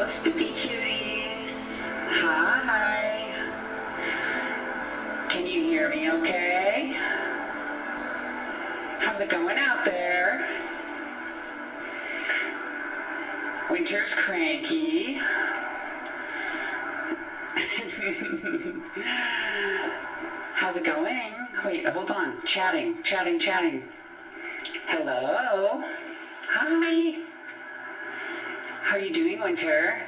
spooky cuties. Hi. Can you hear me okay? How's it going out there? Winter's cranky. How's it going? Wait, hold on. Chatting. Hello? Hi. How are you doing, Winter?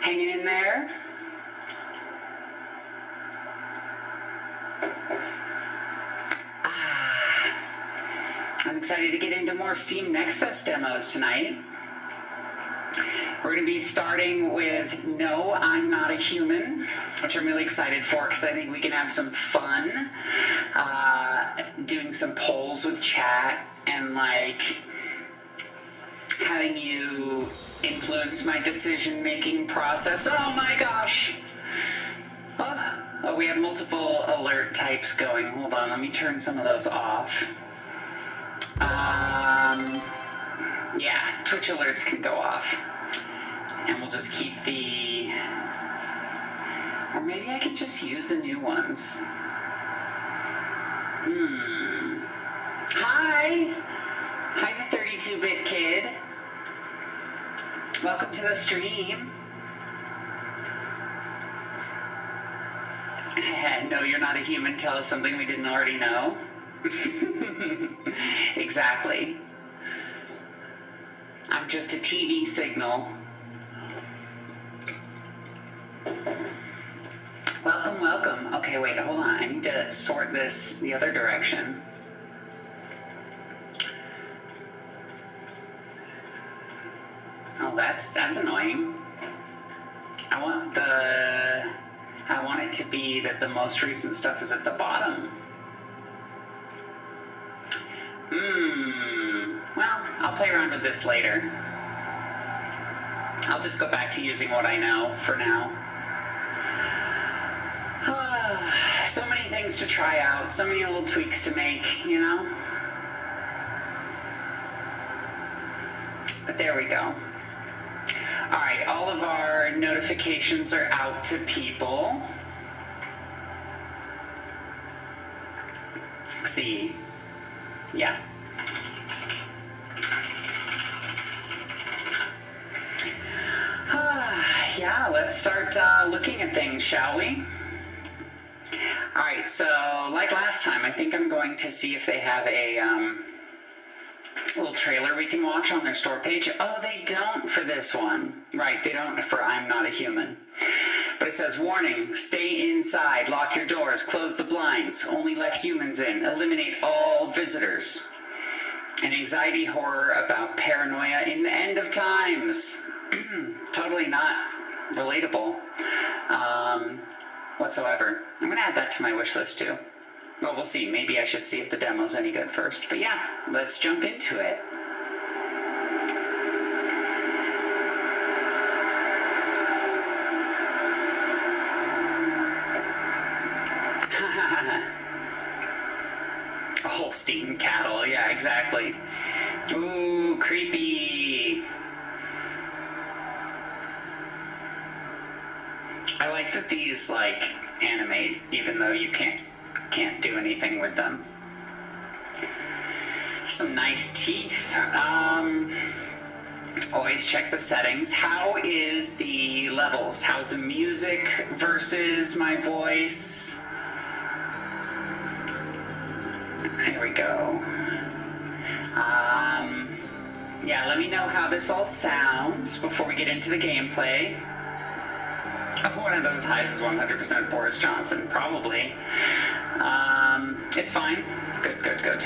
Hanging in there? I'm excited to get into more Steam Next Fest demos tonight. We're going to be starting with No, I'm Not a Human, which I'm really excited for because I think we can have some fun doing some polls with chat and having you influence my decision-making process. Oh my gosh! Oh, we have multiple alert types going. Hold on, let me turn some of those off. Yeah, Twitch alerts can go off. And we'll just keep the... Or maybe I can just use the new ones. Hi! Hi, the 32-bit kid. Welcome to the stream. No, you're not a human. Tell us something we didn't already know. Exactly. I'm just a TV signal. Welcome. Okay, wait, hold on. I need to sort this the other direction. Oh, that's annoying. I want it to be that the most recent stuff is at the bottom. Well, I'll play around with this later. I'll just go back to using what I know for now. So many things to try out, so many little tweaks to make, you know? But there we go. All right, all of our notifications are out to people. Let's see. Yeah. Yeah, let's start looking at things, shall we? All right, so like last time, I think I'm going to see if they have a little trailer we can watch on their store page. Oh, they don't for this one. Right, they don't for I'm Not a Human. But it says, warning, stay inside, lock your doors, close the blinds, only let humans in, eliminate all visitors. An anxiety horror about paranoia in the end of times. Totally not relatable whatsoever. I'm going to add that to my wish list too. Well, we'll see. Maybe I should see if the demo's any good first. But yeah, let's jump into it. Holstein cattle. Yeah, exactly. Ooh, creepy. I like that these animate even though you can't do anything with them. Some nice teeth. Always check the settings. How is the levels? How's the music versus my voice? There we go. Yeah, let me know how this all sounds before we get into the gameplay. One of those highs is 100% Boris Johnson, probably. It's fine. Good.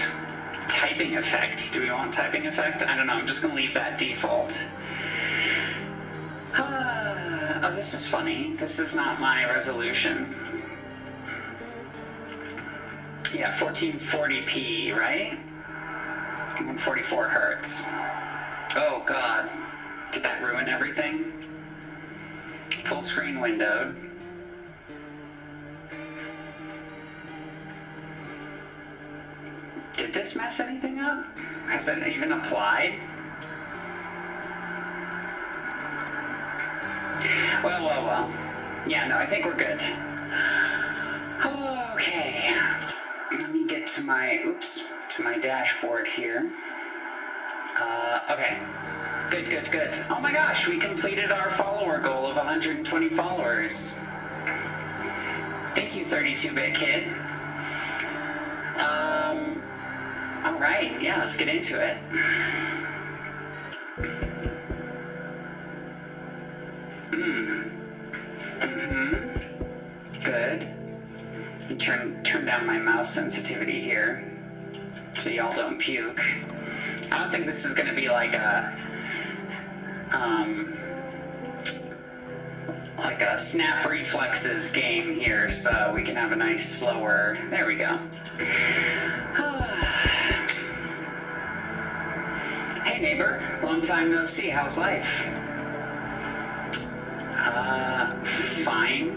Typing effect. Do we want typing effect? I don't know. I'm just going to leave that default. Oh, this is funny. This is not my resolution. Yeah, 1440p, right? 144 hertz. Oh, God. Did that ruin everything? Full screen windowed. Did this mess anything up? Has it even applied? Well. Yeah, no, I think we're good. Okay. Let me get to my dashboard here. Okay. Good. Oh my gosh, we completed our follower goal of 120 followers. Thank you, 32-bit kid. All right, yeah, let's get into it. Good. Turn down my mouse sensitivity here so y'all don't puke. I don't think this is gonna be like a snap reflexes game here, so we can have a nice slower. There we go. Hey neighbor, long time no see. How's life? Fine.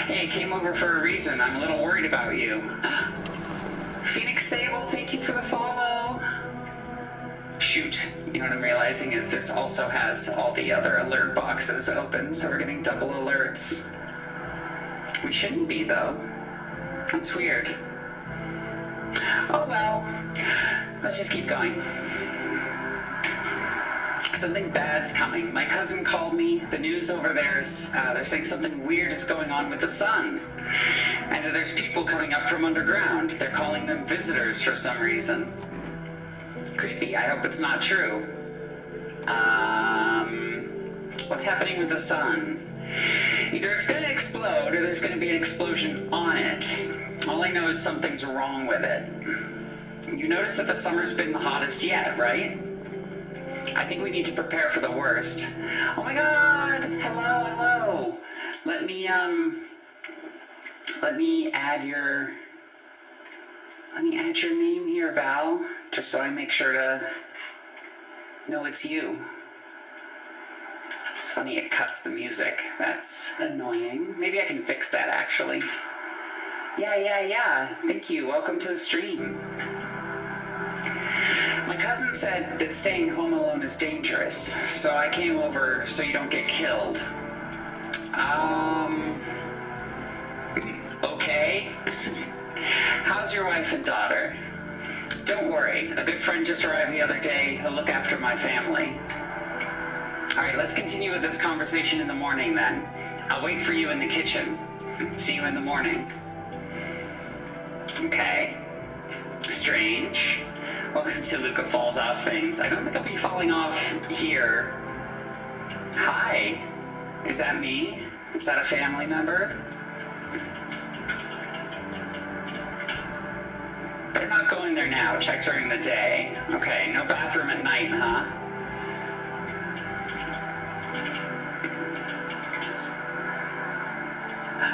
Hey, I came over for a reason. I'm a little worried about you. Phoenix Sable, thank you for the follow. Shoot, you know what I'm realizing is this also has all the other alert boxes open, so we're getting double alerts. We shouldn't be, though. That's weird. Oh well, let's just keep going. Something bad's coming. My cousin called me. The news over there is, they're saying something weird is going on with the sun. And that there's people coming up from underground. They're calling them visitors for some reason. Creepy. I hope it's not true. What's happening with the sun? Either it's going to explode or there's going to be an explosion on it. All I know is something's wrong with it. You notice that the summer's been the hottest yet, right? I think we need to prepare for the worst. Oh my god! Hello! Let me add your name here, Val, just so I make sure to know it's you. It's funny, it cuts the music. That's annoying. Maybe I can fix that, actually. Yeah. Thank you. Welcome to the stream. My cousin said that staying home alone is dangerous, so I came over so you don't get killed. Okay. How's your wife and daughter? Don't worry, a good friend just arrived the other day. He'll look after my family. Alright, let's continue with this conversation in the morning then. I'll wait for you in the kitchen. See you in the morning. Okay. Strange. Welcome to Luca Falls Off Things. I don't think I'll be falling off here. Hi. Is that me? Is that a family member? Better not go in there now. Check during the day. Okay, no bathroom at night, huh?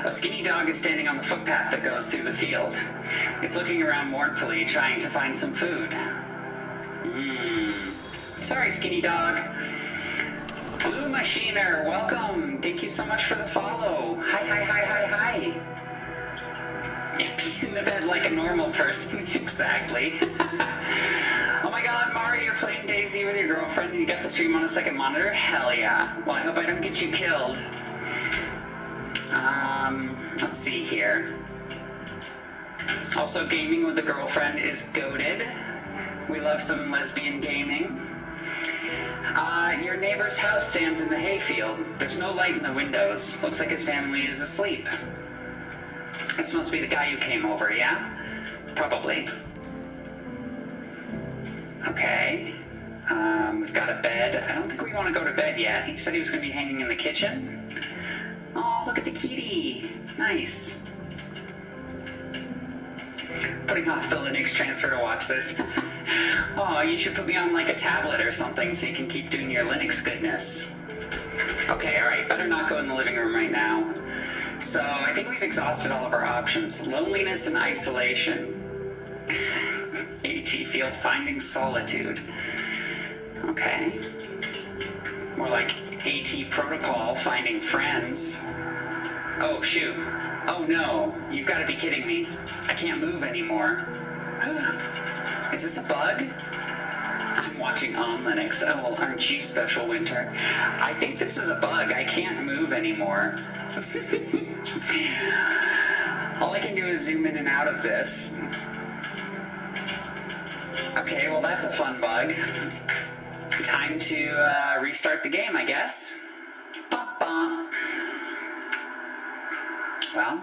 A skinny dog is standing on the footpath that goes through the field. It's looking around mournfully, trying to find some food. Sorry, skinny dog. Blue Machiner, welcome. Thank you so much for the follow. Hi. Yeah, be in the bed like a normal person. Exactly. Oh my god, Mari, you're playing Daisy with your girlfriend and you got the stream on a second monitor? Hell yeah. Well, I hope I don't get you killed. Let's see here. Also, gaming with the girlfriend is goated. We love some lesbian gaming. Your neighbor's house stands in the hayfield. There's no light in the windows. Looks like his family is asleep. This must be the guy who came over, yeah? Probably. Okay. We've got a bed. I don't think we want to go to bed yet. He said he was going to be hanging in the kitchen. Oh, look at the kitty. Nice. Putting off the Linux transfer to watch this. Oh, you should put me on like a tablet or something so you can keep doing your Linux goodness. Okay, alright, better not go in the living room right now. So, I think we've exhausted all of our options. Loneliness and isolation. AT field finding solitude. Okay. More like AT protocol finding friends. Oh, shoot. Oh no, you've got to be kidding me. I can't move anymore. Is this a bug? I'm watching on Linux. Oh, well, aren't you special, Winter? I think this is a bug. I can't move anymore. All I can do is zoom in and out of this. Okay, well, that's a fun bug. Time to restart the game, I guess. Ba-ba. Well,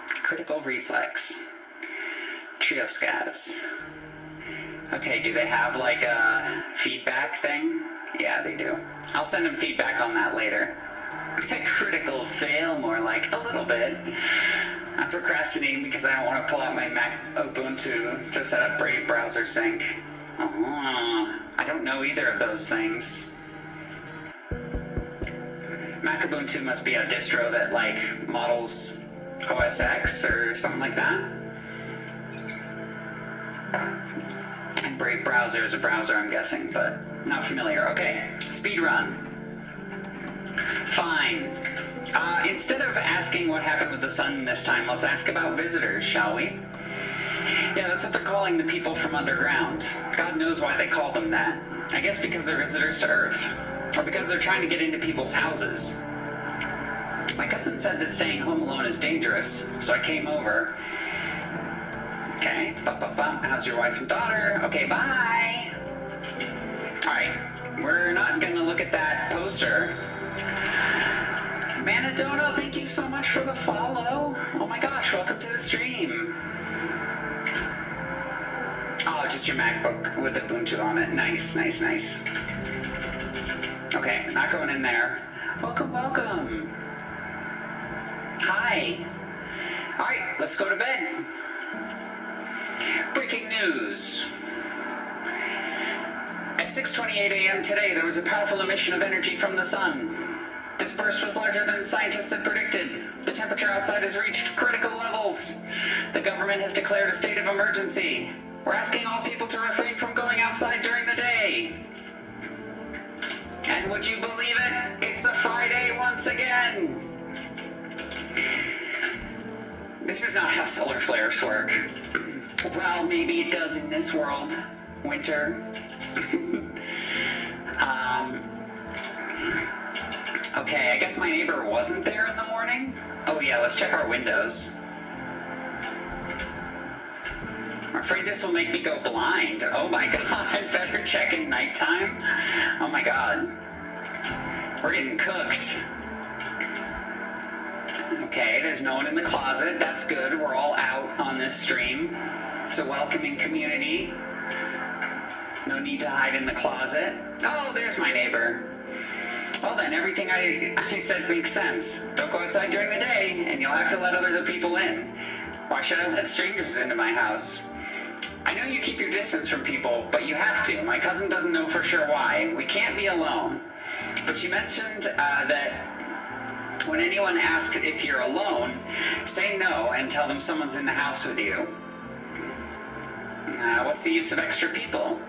critical reflex. Trioscaz. Okay, do they have like a feedback thing? Yeah, they do. I'll send them feedback on that later. Critical fail, more like a little bit. I'm procrastinating because I don't want to pull out my Mac Ubuntu to set up Brave Browser Sync. I don't know either of those things. Mac Ubuntu must be a distro that like models OS X or something like that. And Brave Browser is a browser, I'm guessing, but not familiar. Okay, speed run. Fine. Instead of asking what happened with the sun this time, let's ask about visitors, shall we? Yeah, that's what they're calling the people from underground. God knows why they call them that. I guess because they're visitors to Earth. Or because they're trying to get into people's houses. My cousin said that staying home alone is dangerous, so I came over. Okay, how's your wife and daughter? Okay, bye! Alright, we're not gonna look at that poster. Manadono, thank you so much for the follow. Oh my gosh, welcome to the stream. Oh, just your MacBook with Ubuntu on it. Nice, nice, nice. Okay, not going in there. Welcome, welcome. Hi. Alright, let's go to bed. Breaking news. At 6:28 a.m. today, there was a powerful emission of energy from the sun. This burst was larger than scientists had predicted. The temperature outside has reached critical levels. The government has declared a state of emergency. We're asking all people to refrain from going outside during the day. And would you believe it? It's a Friday once again. This is not how solar flares work. Well, maybe it does in this world, Winter. Okay, I guess my neighbor wasn't there in the morning. Oh yeah, let's check our windows. I'm afraid this will make me go blind. Oh my god, better check at nighttime. Oh my god. We're getting cooked. Okay, there's no one in the closet. That's good. We're all out on this stream. It's a welcoming community. No need to hide in the closet. Oh, there's my neighbor. Well then, everything I said makes sense. Don't go outside during the day, and you'll have to let other people in. Why should I let strangers into my house? I know you keep your distance from people, but you have to. My cousin doesn't know for sure why. We can't be alone. But you mentioned that when anyone asks if you're alone, say no and tell them someone's in the house with you. What's the use of extra people?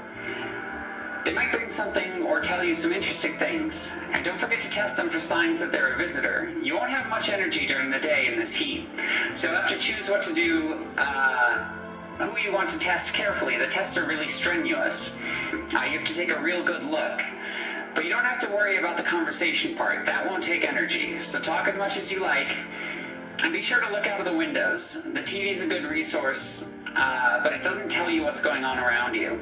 They might bring something or tell you some interesting things. And don't forget to test them for signs that they're a visitor. You won't have much energy during the day in this heat. So you'll have to choose what to do, who you want to test carefully. The tests are really strenuous. You have to take a real good look. But you don't have to worry about the conversation part. That won't take energy. So talk as much as you like. And be sure to look out of the windows. The TV's a good resource, but it doesn't tell you what's going on around you.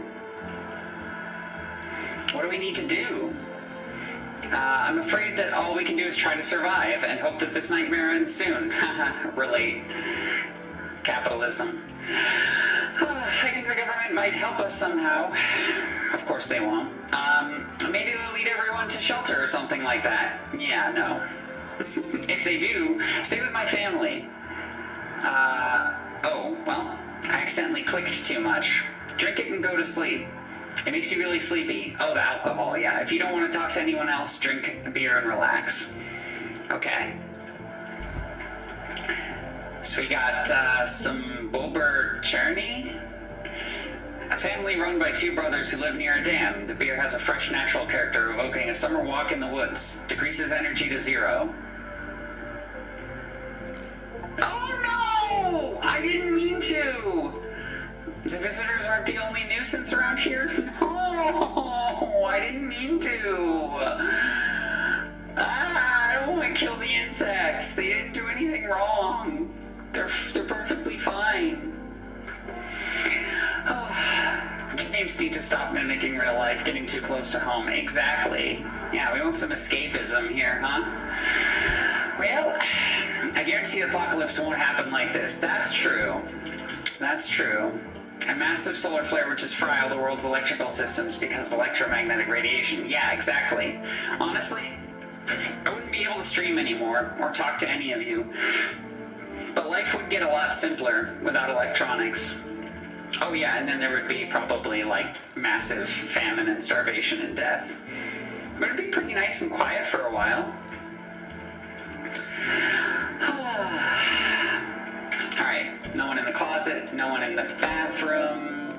What do we need to do? I'm afraid that all we can do is try to survive and hope that this nightmare ends soon. Relate. Capitalism. I think the government might help us somehow. Of course they won't. Maybe they'll lead everyone to shelter or something like that. Yeah, no. If they do, stay with my family. Oh, well, I accidentally clicked too much. Drink it and go to sleep. It makes you really sleepy. Oh, the alcohol, yeah. If you don't want to talk to anyone else, drink beer and relax. Okay. So we got some Bober Cherny. A family run by two brothers who live near a dam. The beer has a fresh, natural character, evoking a summer walk in the woods. Decreases energy to 0. Oh no! I didn't mean to! The visitors aren't the only nuisance around here. No, I didn't mean to. I don't want to kill the insects. They didn't do anything wrong. They're perfectly fine. Games need to stop mimicking real life, getting too close to home. Exactly. Yeah, we want some escapism here, huh? Well, I guarantee the apocalypse won't happen like this. That's true. That's true. A massive solar flare would just fry all the world's electrical systems because electromagnetic radiation. Yeah, exactly. Honestly, I wouldn't be able to stream anymore or talk to any of you. But life would get a lot simpler without electronics. Oh yeah, and then there would be probably like massive famine and starvation and death. But it'd be pretty nice and quiet for a while. Alright, no one in the closet, no one in the bathroom.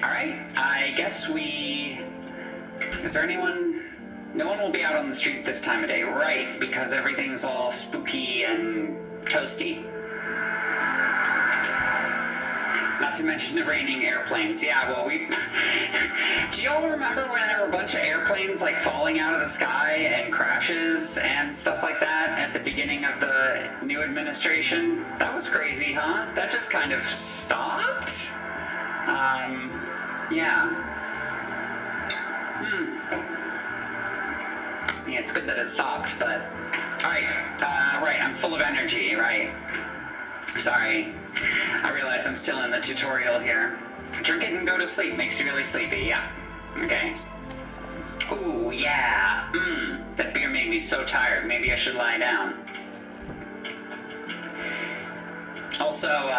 Alright, I guess is there anyone? No one will be out on the street this time of day, right? Because everything's all spooky and toasty. Not to mention the raining airplanes. Yeah, well, do y'all remember when there were a bunch of airplanes like falling out of the sky and crashes and stuff like that at the beginning of the new administration? That was crazy, huh? That just kind of stopped? Yeah. Yeah, it's good that it stopped, but... Alright, right, I'm full of energy, right? Sorry. I realize I'm still in the tutorial here. Drink it and go to sleep. Makes you really sleepy. Yeah. Okay. Ooh, yeah. That beer made me so tired. Maybe I should lie down. Also,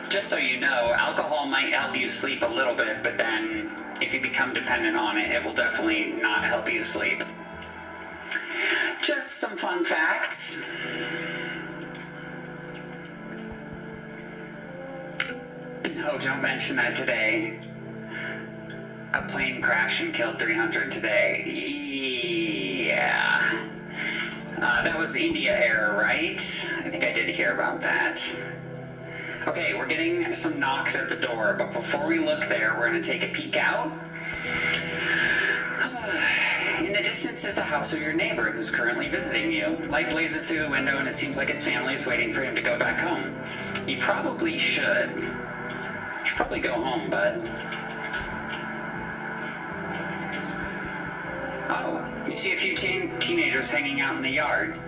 just so you know, alcohol might help you sleep a little bit, but then if you become dependent on it, it will definitely not help you sleep. Just some fun facts. No, don't mention that today. A plane crashed and killed 300 today. Yeah. That was India Air, right? I think I did hear about that. Okay, we're getting some knocks at the door, but before we look there, we're going to take a peek out. In the distance is the house of your neighbor who's currently visiting you. Light blazes through the window and it seems like his family is waiting for him to go back home. You probably should. You should probably go home, bud. Oh, you see a few teenagers hanging out in the yard.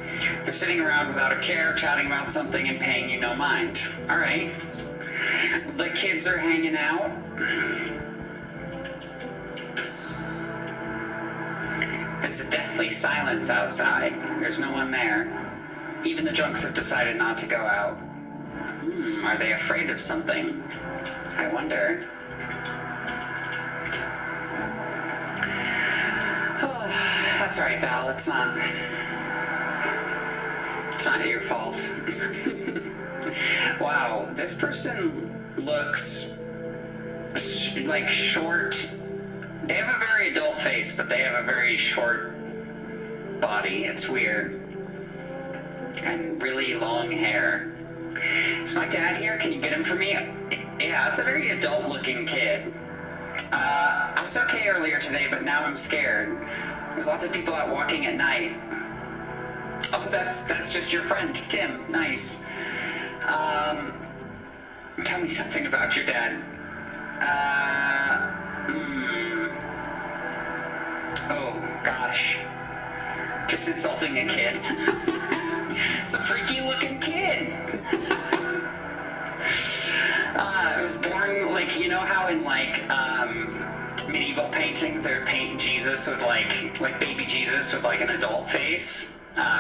They're sitting around without a care, chatting about something and paying you no mind. All right. The kids are hanging out. There's a deathly silence outside. There's no one there. Even the drunks have decided not to go out. Are they afraid of something? I wonder. Oh, that's all right, Val. It's not your fault. Wow, this person looks like short. They have a very adult face, but they have a very short body. It's weird. And really long hair. Is my dad here? Can you get him for me? Yeah, it's a very adult-looking kid. I was okay earlier today, but now I'm scared. There's lots of people out walking at night. Oh, that's just your friend, Tim. Nice. Tell me something about your dad. Oh, gosh. Just insulting a kid. It's a freaky-looking kid. It was born, like, you know how in, like, medieval paintings they would paint Jesus with, like baby Jesus with, like, an adult face?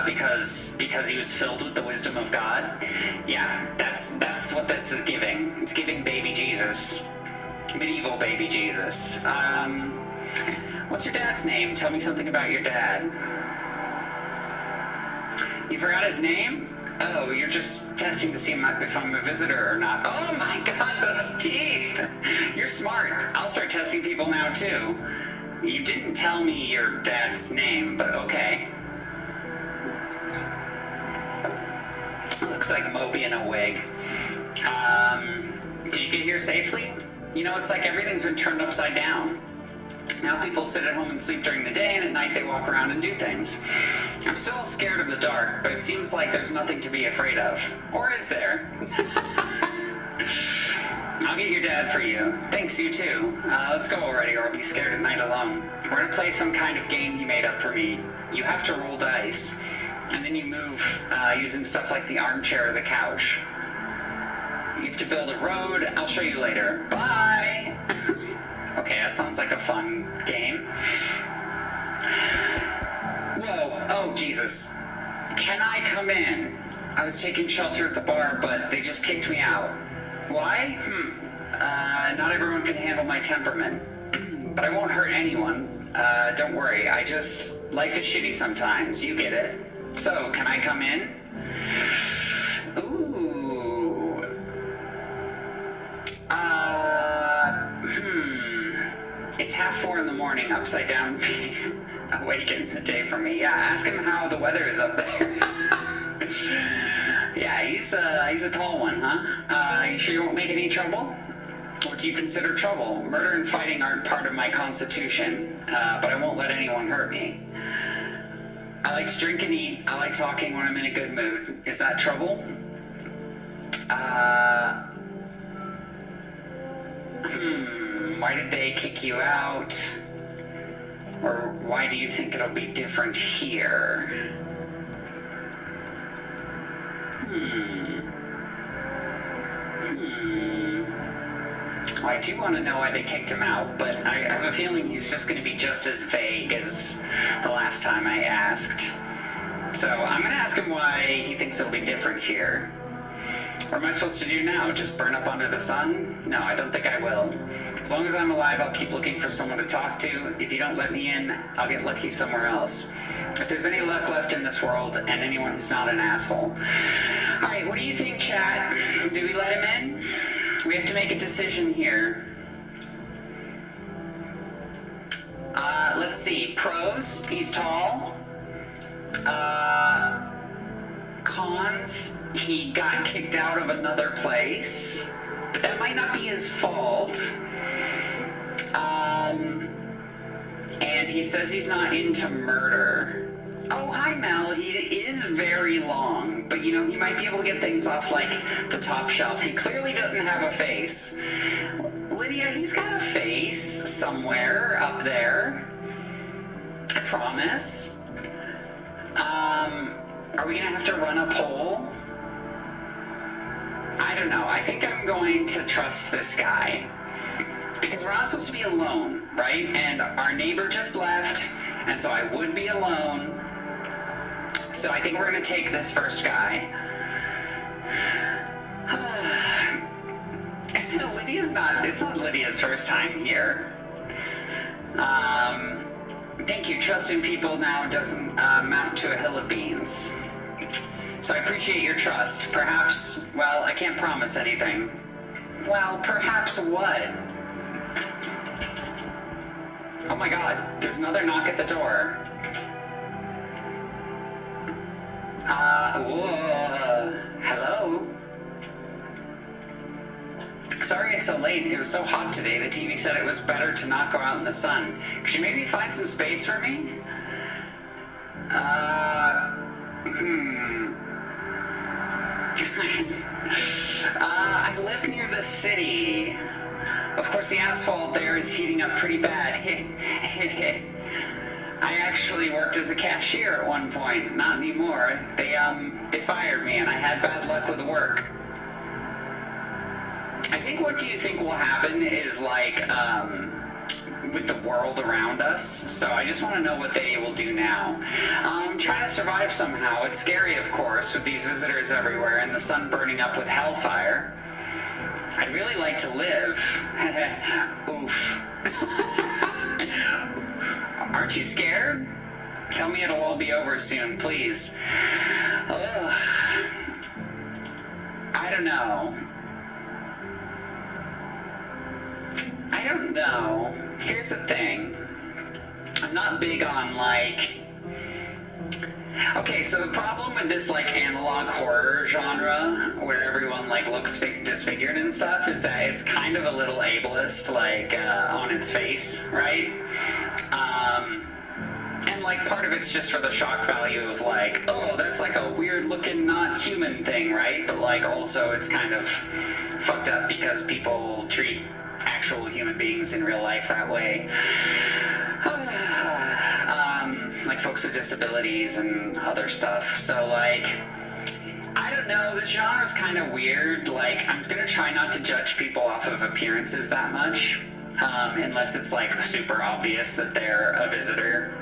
Because he was filled with the wisdom of God. Yeah, that's what this is giving. It's giving baby Jesus. Medieval baby Jesus. What's your dad's name? Tell me something about your dad. You forgot his name? Oh, you're just testing to see if I'm a visitor or not. Oh my god, those teeth! You're smart. I'll start testing people now too. You didn't tell me your dad's name, but okay. Looks like Moby in a wig. Did you get here safely? You know, it's like everything's been turned upside down. Now people sit at home and sleep during the day, and at night they walk around and do things. I'm still scared of the dark, but it seems like there's nothing to be afraid of. Or is there? I'll get your dad for you. Thanks, you too. Let's go already, or I'll be scared at night alone. We're gonna play some kind of game he made up for me. You have to roll dice, and then you move using stuff like the armchair or the couch. You have to build a road. I'll show you later. Bye! Okay, that sounds like a fun game. Whoa, oh Jesus. Can I come in? I was taking shelter at the bar, but they just kicked me out. Why? Not everyone can handle my temperament. But I won't hurt anyone. Don't worry, life is shitty sometimes, you get it. So, can I come in? Ooh. It's 3:30 in the morning, upside down, awakened the day for me. Yeah, ask him how the weather is up there. Yeah, he's a tall one, huh? You sure you won't make any trouble? What do you consider trouble? Murder and fighting aren't part of my constitution, but I won't let anyone hurt me. I like to drink and eat. I like talking when I'm in a good mood. Is that trouble? Why did they kick you out? Or why do you think it'll be different here? Well, I do want to know why they kicked him out, but I have a feeling he's just going to be just as vague as the last time I asked. So I'm going to ask him why he thinks it'll be different here. What am I supposed to do now? Just burn up under the sun? No, I don't think I will. As long as I'm alive, I'll keep looking for someone to talk to. If you don't let me in, I'll get lucky somewhere else. If there's any luck left in this world, and anyone who's not an asshole. Alright, what do you think, chat? Do we let him in? We have to make a decision here. Let's see. Pros, he's tall. Cons, he got kicked out of another place. But that might not be his fault. And he says he's not into murder. Oh, hi Mel, he is very long, but you know, he might be able to get things off like the top shelf. He clearly doesn't have a face. Lydia, he's got a face somewhere up there. I promise. Are we gonna have to run a poll? I don't know. I think I'm going to trust this guy. Because we're not supposed to be alone, right? And our neighbor just left, and so I would be alone. So I think we're gonna take this first guy. It's not Lydia's first time here. Thank you. Trust in people now doesn't amount to a hill of beans. So I appreciate your trust. Perhaps, well, I can't promise anything. Well, perhaps what? Oh my god, there's another knock at the door. Hello? Sorry it's so late. It was so hot today. The TV said it was better to not go out in the sun. Could you maybe find some space for me? I live near the city. Of course, the asphalt there is heating up pretty bad. I actually worked as a cashier at one point. Not anymore. They fired me and I had bad luck with work. I think what do you think will happen is like, with the world around us. So I just want to know what they will do now. I'm trying to survive somehow. It's scary, of course, with these visitors everywhere and the sun burning up with hellfire. I'd really like to live. Oof. Aren't you scared? Tell me it'll all be over soon, please. Ugh. I don't know. Here's the thing. I'm not big on, like, Okay, so the problem with this like analog horror genre, where everyone like looks disfigured and stuff, is that it's kind of a little ableist, like on its face, right? And like part of it's just for the shock value of like, oh, that's like a weird looking not human thing, right? But like also it's kind of fucked up because people treat actual human beings in real life that way. Like folks with disabilities and other stuff. So like, I don't know, the genre's kind of weird. Like, I'm gonna try not to judge people off of appearances that much, unless it's like super obvious that they're a visitor.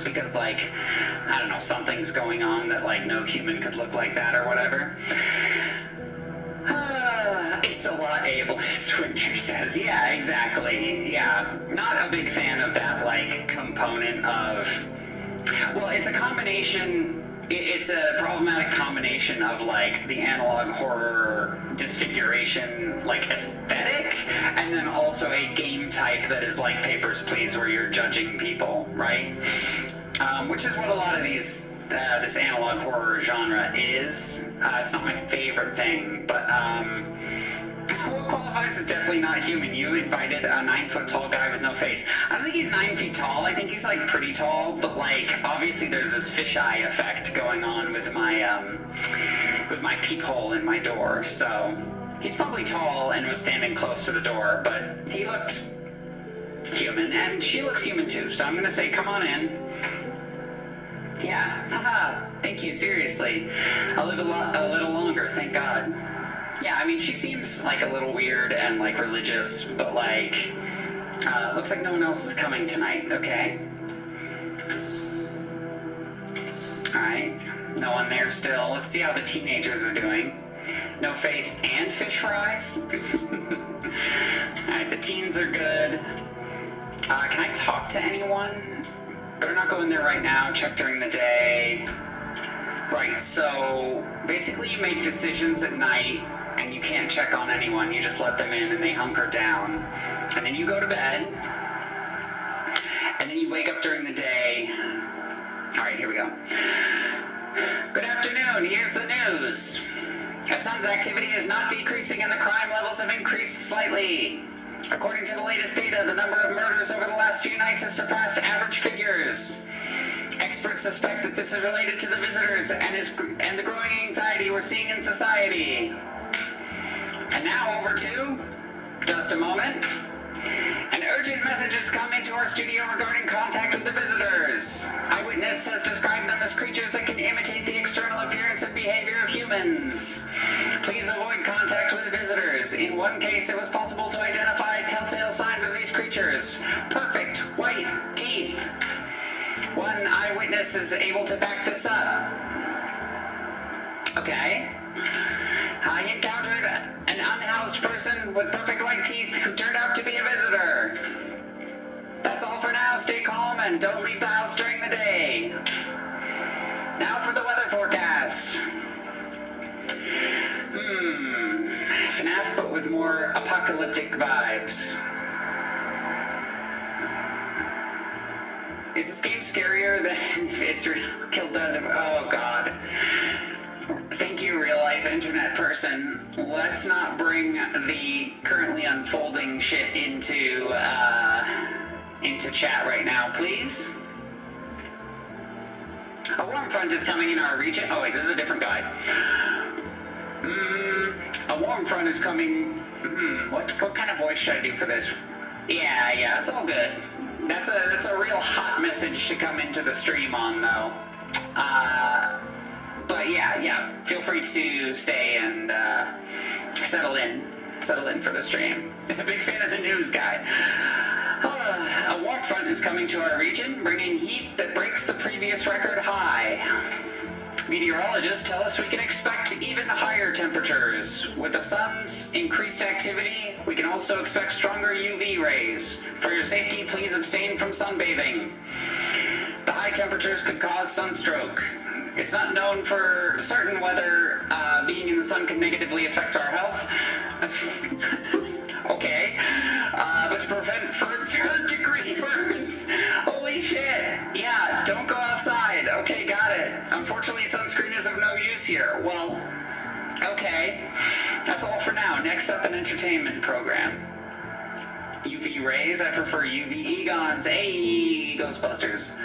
Because like, I don't know, something's going on that like no human could look like that or whatever. It's a lot ableist, Winter says. Yeah, exactly. Yeah, not a big fan of that like component of, well, it's a combination, it's a problematic combination of like the analog horror disfiguration like aesthetic, and then also a game type that is like Papers, Please, where you're judging people, right? Which is what a lot of these this analog horror genre is. It's not my favorite thing, but what qualifies as definitely not human? You invited a 9-foot tall guy with no face. I don't think he's 9 feet tall. I think he's like pretty tall, but like obviously there's this fisheye effect going on with my peephole in my door. So he's probably tall and was standing close to the door, but he looked human, and she looks human too. So I'm gonna say, come on in. Yeah, haha, thank you, seriously. I'll live a little longer, thank God. Yeah, I mean, she seems like a little weird and like religious, but like, looks like no one else is coming tonight, okay? Alright, no one there still. Let's see how the teenagers are doing. No face and fish fries? Alright, the teens are good. Can I talk to anyone? Better not go in there right now, check during the day. Right, so basically you make decisions at night and you can't check on anyone, you just let them in and they hunker down. And then you go to bed, and then you wake up during the day. Alright, here we go. Good afternoon, here's the news. The sun's activity is not decreasing and the crime levels have increased slightly. According to the latest data, the number of murders over the last few nights has surpassed average figures. Experts suspect that this is related to the visitors and the growing anxiety we're seeing in society. And now over to, just a moment, an urgent message has come into our studio regarding contact with the visitors. Eyewitness has described them as creatures that can imitate the external appearance and behavior of humans. Please avoid contact with visitors. In one case, it was possible to identify telltale signs of these creatures. Perfect white teeth. One eyewitness is able to back this up. Okay. I encountered an unhoused person with perfect white teeth who turned out to be a visitor. That's all for now. Stay calm and don't leave the house during the day. Now for the weather forecast. FNAF, but with more apocalyptic vibes. Is this game scarier than if Israel killed that? Oh God. Thank you, real-life internet person. Let's not bring the currently unfolding shit into chat right now, please. A warm front is coming in our region. Oh wait, this is a different guy. A warm front is coming. What kind of voice should I do for this? Yeah, it's all good. That's a real hot message to come into the stream on, though. But yeah, feel free to stay and settle in for the stream. A big fan of the news guy. A warm front is coming to our region, bringing heat that breaks the previous record high. Meteorologists tell us we can expect even higher temperatures. With the sun's increased activity, we can also expect stronger UV rays. For your safety, please abstain from sunbathing. The high temperatures could cause sunstroke. It's not known for certain whether being in the sun can negatively affect our health. Okay. But to prevent third-degree burns. Holy shit. Yeah, don't go outside. Okay, got it. Unfortunately, sunscreen is of no use here. Well, okay. That's all for now. Next up, an entertainment program. UV rays, I prefer UV egons. Hey, Ghostbusters.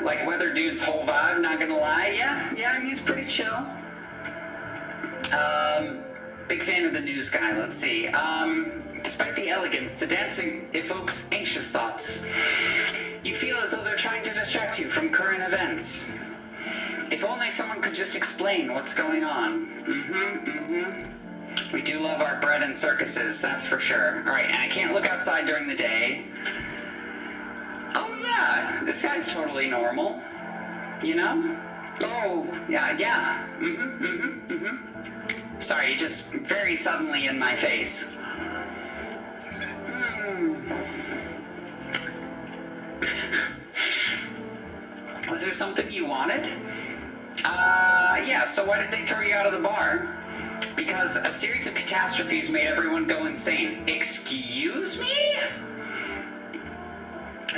Like Weather Dude's whole vibe, not gonna lie. Yeah, he's pretty chill. Big fan of the news guy, let's see. Despite the elegance, the dancing evokes anxious thoughts. You feel as though they're trying to distract you from current events. If only someone could just explain what's going on. We do love our bread and circuses, that's for sure. Alright, and I can't look outside during the day. Oh yeah, this guy's totally normal. You know? Oh, yeah. Sorry, just very suddenly in my face. Was there something you wanted? Yeah, so why did they throw you out of the bar? Because a series of catastrophes made everyone go insane. Excuse me?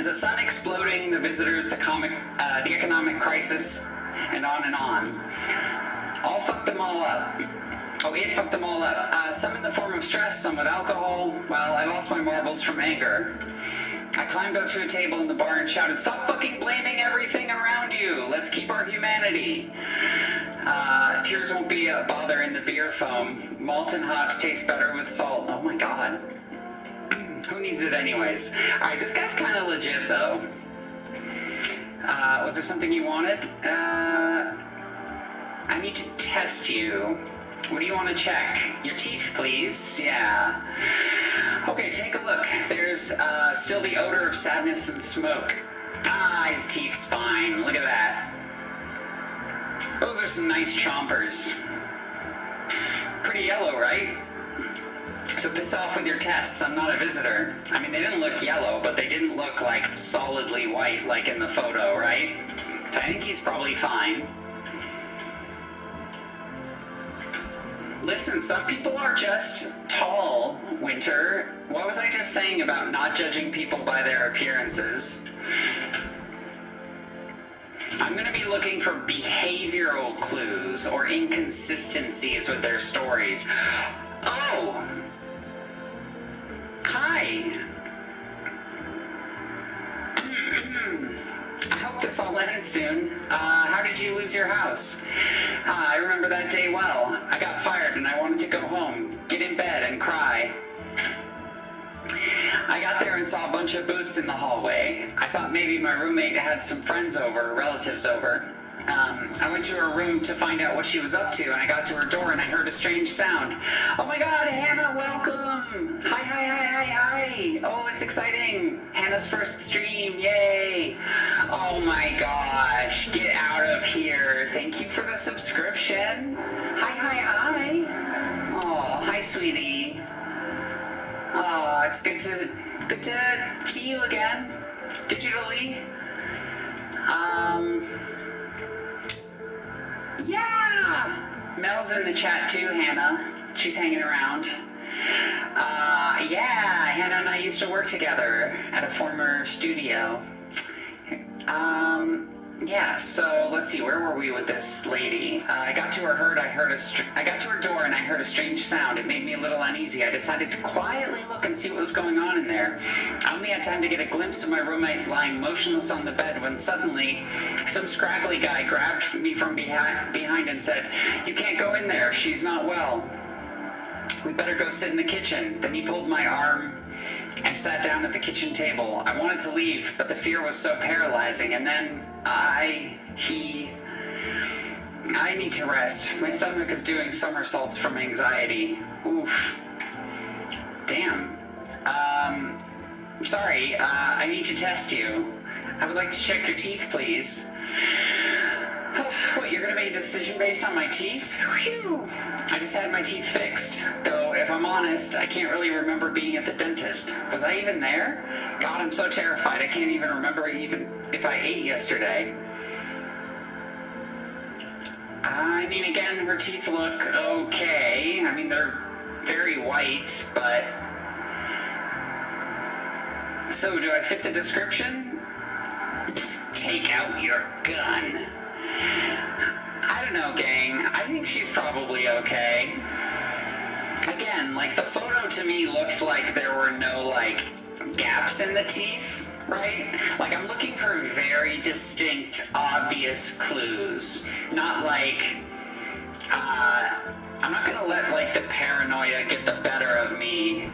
The sun exploding, the visitors, the economic crisis, and on. All fucked them all up. Oh, it fucked them all up. Some in the form of stress, some with alcohol. Well, I lost my marbles from anger. I climbed up to a table in the bar and shouted, "Stop fucking blaming everything around you! Let's keep our humanity!" Tears won't be a bother in the beer foam. Malt and hops taste better with salt. Oh my god. Who needs it anyways? Alright, this guy's kind of legit though. Was there something you wanted? I need to test you. What do you want to check? Your teeth, please. Yeah. Okay, take a look. There's still the odor of sadness and smoke. His teeth's fine. Look at that. Those are some nice chompers. Pretty yellow, right? So piss off with your tests. I'm not a visitor. I mean, they didn't look yellow, but they didn't look like solidly white like in the photo, right? So I think he's probably fine. Listen, some people are just tall, Winter. What was I just saying about not judging people by their appearances? I'm going to be looking for behavioral clues or inconsistencies with their stories. Oh! Hi! I hope this all ends soon. How did you lose your house? I remember that day well. I got fired and I wanted to go home, get in bed and cry. I got there and saw a bunch of boots in the hallway. I thought maybe my roommate had some friends over, relatives over. I went to her room to find out what she was up to, and I got to her door and I heard a strange sound. Oh my god, Hannah, welcome! Hi. Oh, it's exciting. Hannah's first stream, yay! Oh my gosh, get out of here. Thank you for the subscription. Hi. Oh, hi, sweetie. Oh, it's good to see you again, digitally. Yeah! Mel's in the chat too, Hannah. She's hanging around. Yeah, Hannah and I used to work together at a former studio. Yeah, so let's see, where were we with this lady? I got to her door and I heard a strange sound. It made me a little uneasy. I decided to quietly look and see what was going on in there. I only had time to get a glimpse of my roommate lying motionless on the bed when suddenly some scraggly guy grabbed me from behind and said, "You can't go in there, she's not well. We better go sit in the kitchen." Then he pulled my arm and sat down at the kitchen table. I wanted to leave, but the fear was so paralyzing, and then I need to rest. My stomach is doing somersaults from anxiety. Oof. Damn. Sorry, I need to test you. I would like to check your teeth, please. What, you're gonna make a decision based on my teeth? Whew. I just had my teeth fixed. Though, if I'm honest, I can't really remember being at the dentist. Was I even there? God, I'm so terrified. I can't even remember even if I ate yesterday. I mean, again, her teeth look okay. I mean, they're very white, but... So, do I fit the description? Take out your gun. think she's probably okay. Again, like, the photo to me looks like there were no, like, gaps in the teeth, right? Like, I'm looking for very distinct, obvious clues. Not like, I'm not gonna let, like, the paranoia get the better of me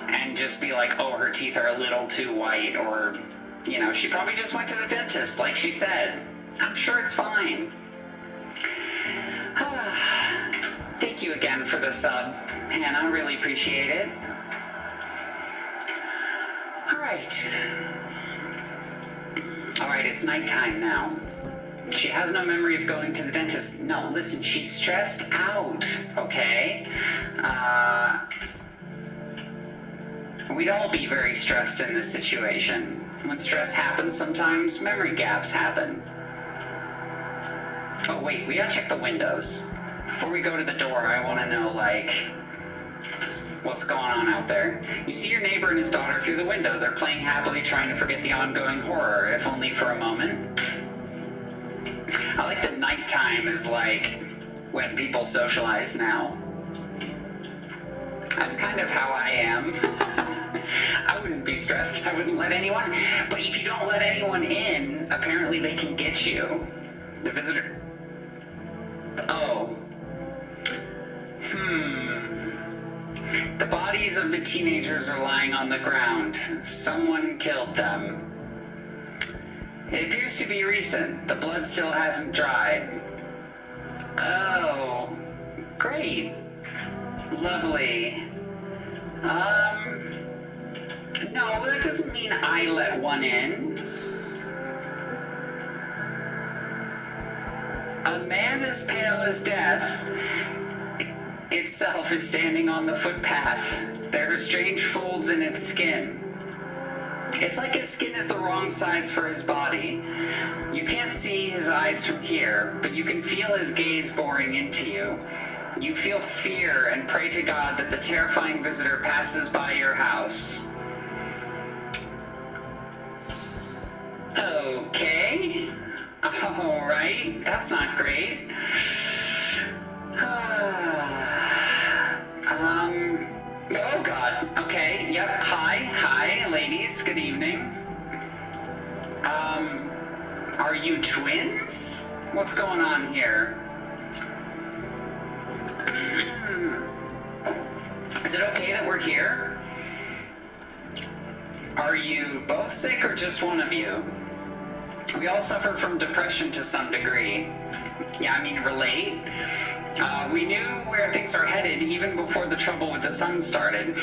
and just be like, oh, her teeth are a little too white, or, you know, she probably just went to the dentist, like she said. I'm sure it's fine. Thank you again for the sub, Hannah. Really appreciate it. All right, it's nighttime now. She has no memory of going to the dentist. No, listen, she's stressed out, okay? We'd all be very stressed in this situation. When stress happens sometimes, memory gaps happen. Oh wait, we gotta check the windows. Before we go to the door, I wanna know, like, what's going on out there. You see your neighbor and his daughter through the window. They're playing happily, trying to forget the ongoing horror, if only for a moment. I like that nighttime is like when people socialize now. That's kind of how I am. I wouldn't be stressed. I wouldn't let anyone. But if you don't let anyone in, apparently they can get you. The visitor. Oh. The bodies of the teenagers are lying on the ground. Someone killed them. It appears to be recent. The blood still hasn't dried. Oh. Great. Lovely. No, that doesn't mean I let one in. A man as pale as death itself is standing on the footpath. There are strange folds in its skin. It's like his skin is the wrong size for his body. You can't see his eyes from here, but you can feel his gaze boring into you. You feel fear and pray to God that the terrifying visitor passes by your house. Okay. All right. That's not great. Oh God. Okay. Yep. Hi, ladies. Good evening. Are you twins? What's going on here? Is it okay that we're here? Are you both sick or just one of you? We all suffer from depression to some degree. Yeah, I mean, relate. We knew where things are headed even before the trouble with the sun started.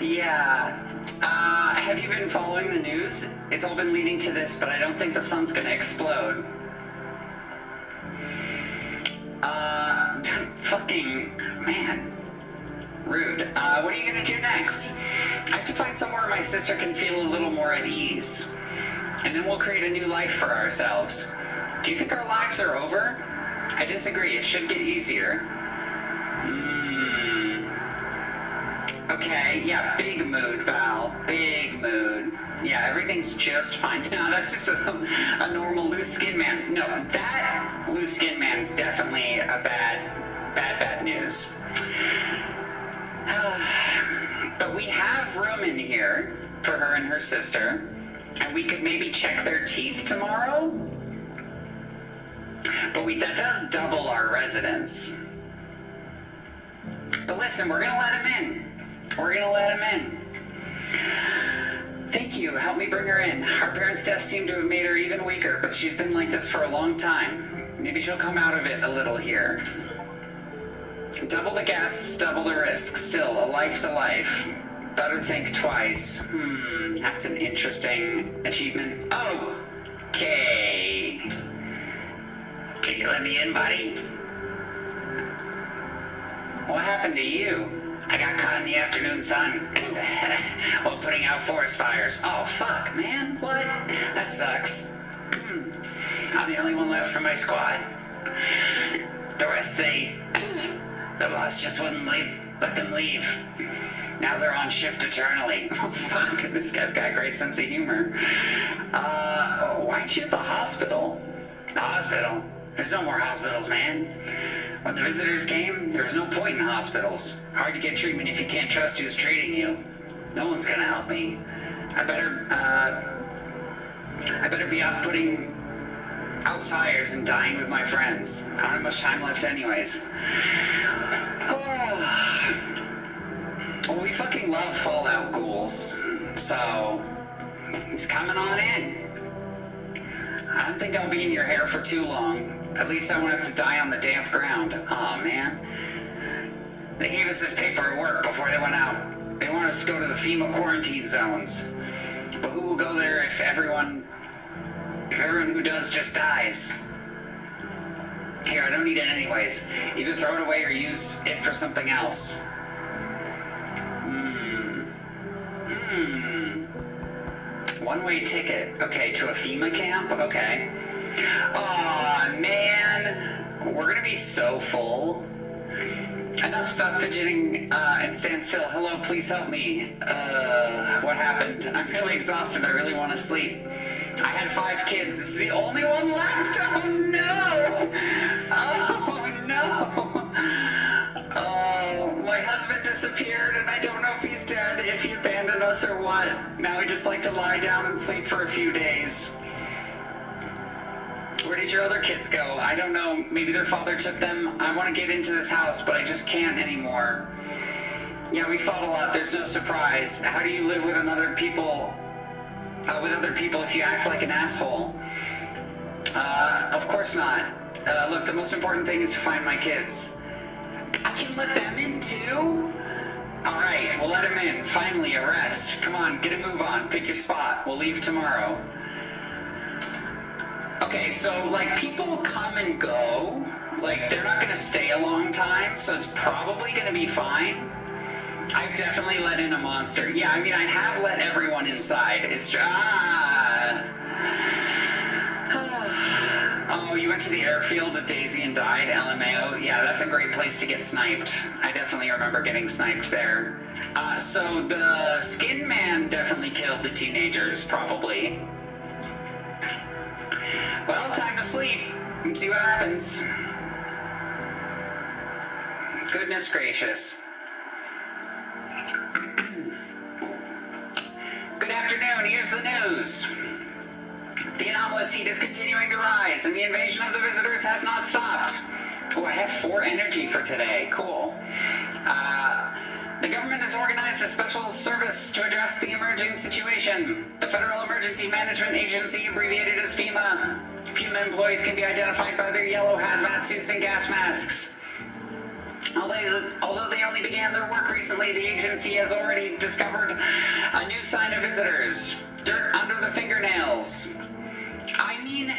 Yeah. Have you been following the news? It's all been leading to this, but I don't think the sun's gonna explode. Fucking, man. Rude. What are you gonna do next? I have to find somewhere my sister can feel a little more at ease. And then we'll create a new life for ourselves. Do you think our lives are over? I disagree. It should get easier. Okay, yeah, big mood, Val. Big mood. Yeah, everything's just fine. No, that's just a normal loose skin man. No, that loose skin man's definitely a bad news. But we have room in here for her and her sister, and we could maybe check their teeth tomorrow. But that does double our residence. But listen, we're gonna let him in. We're gonna let him in. Thank you. Help me bring her in. Our parents' death seemed to have made her even weaker, but she's been like this for a long time. Maybe she'll come out of it a little here. Double the guests, double the risk. Still, a life's a life. Better think twice. That's an interesting achievement. Okay. Can you let me in, buddy? What happened to you? I got caught in the afternoon sun while putting out forest fires. Oh, fuck, man. What? That sucks. I'm the only one left from my squad. The rest, the boss just wouldn't let them leave. Now they're on shift eternally. Oh, fuck. This guy's got a great sense of humor. Why aren't you at the hospital? The hospital? There's no more hospitals, man. When the visitors came, there was no point in hospitals. Hard to get treatment if you can't trust who's treating you. No one's gonna help me. I better be off putting out fires and dying with my friends. I don't have much time left anyways. Well, we fucking love Fallout ghouls, so he's coming on in. I don't think I'll be in your hair for too long. At least I won't have to die on the damp ground. Aw, man. They gave us this paper at work before they went out. They want us to go to the FEMA quarantine zones. But who will go there if everyone who does just dies? Here, I don't need it anyways. Either throw it away or use it for something else. One-way ticket. Okay, to a FEMA camp? Okay. Aw, man. We're gonna be so full. Enough, stop fidgeting and stand still. Hello, please help me. What happened? I'm really exhausted. I really want to sleep. I had 5 kids. This is the only one left. Oh no! Oh no! Oh, my husband disappeared and I don't know if he's dead, if he abandoned us or what. Now we just like to lie down and sleep for a few days. Where did your other kids go? I don't know. Maybe their father took them. I want to get into this house, but I just can't anymore. Yeah, we fought a lot. There's no surprise. How do you live with other people if you act like an asshole? Of course not. Look, the most important thing is to find my kids. I can let them in too? Alright, we'll let him in. Finally, a rest. Come on, get a move on. Pick your spot. We'll leave tomorrow. Okay, so, like, people come and go. Like, they're not gonna stay a long time, so it's probably gonna be fine. I've definitely let in a monster. Yeah, I mean, I have let everyone inside. It's Oh, you went to the airfield at Daisy and died, LMAO? Yeah, that's a great place to get sniped. I definitely remember getting sniped there. So the Skin Man definitely killed the teenagers, probably. Well, time to sleep and see what happens. Goodness gracious. Good afternoon, here's the news. The anomalous heat is continuing to rise, and the invasion of the visitors has not stopped. Oh, I have 4 energy for today. Cool. The government has organized a special service to address the emerging situation. The Federal Emergency Management Agency, abbreviated as FEMA. FEMA employees can be identified by their yellow hazmat suits and gas masks. Although they only began their work recently, the agency has already discovered a new sign of visitors. Dirt under the fingernails. I mean,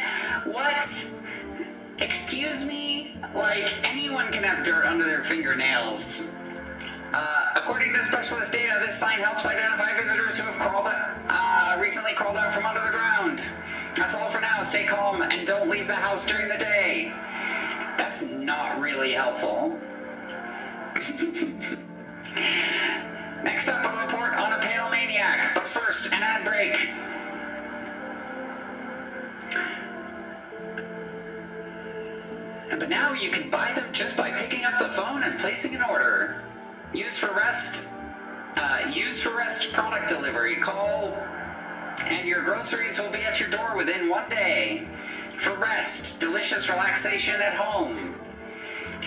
what? Excuse me? Like, anyone can have dirt under their fingernails. According to specialist data, this sign helps identify visitors who have recently crawled out from under the ground. That's all for now. Stay calm and don't leave the house during the day. That's not really helpful. Next up, a report on a pale maniac. But first, an ad break. But now you can buy them just by picking up the phone and placing an order. Used for rest product delivery. Call and your groceries will be at your door within 1 day. For rest, delicious relaxation at home.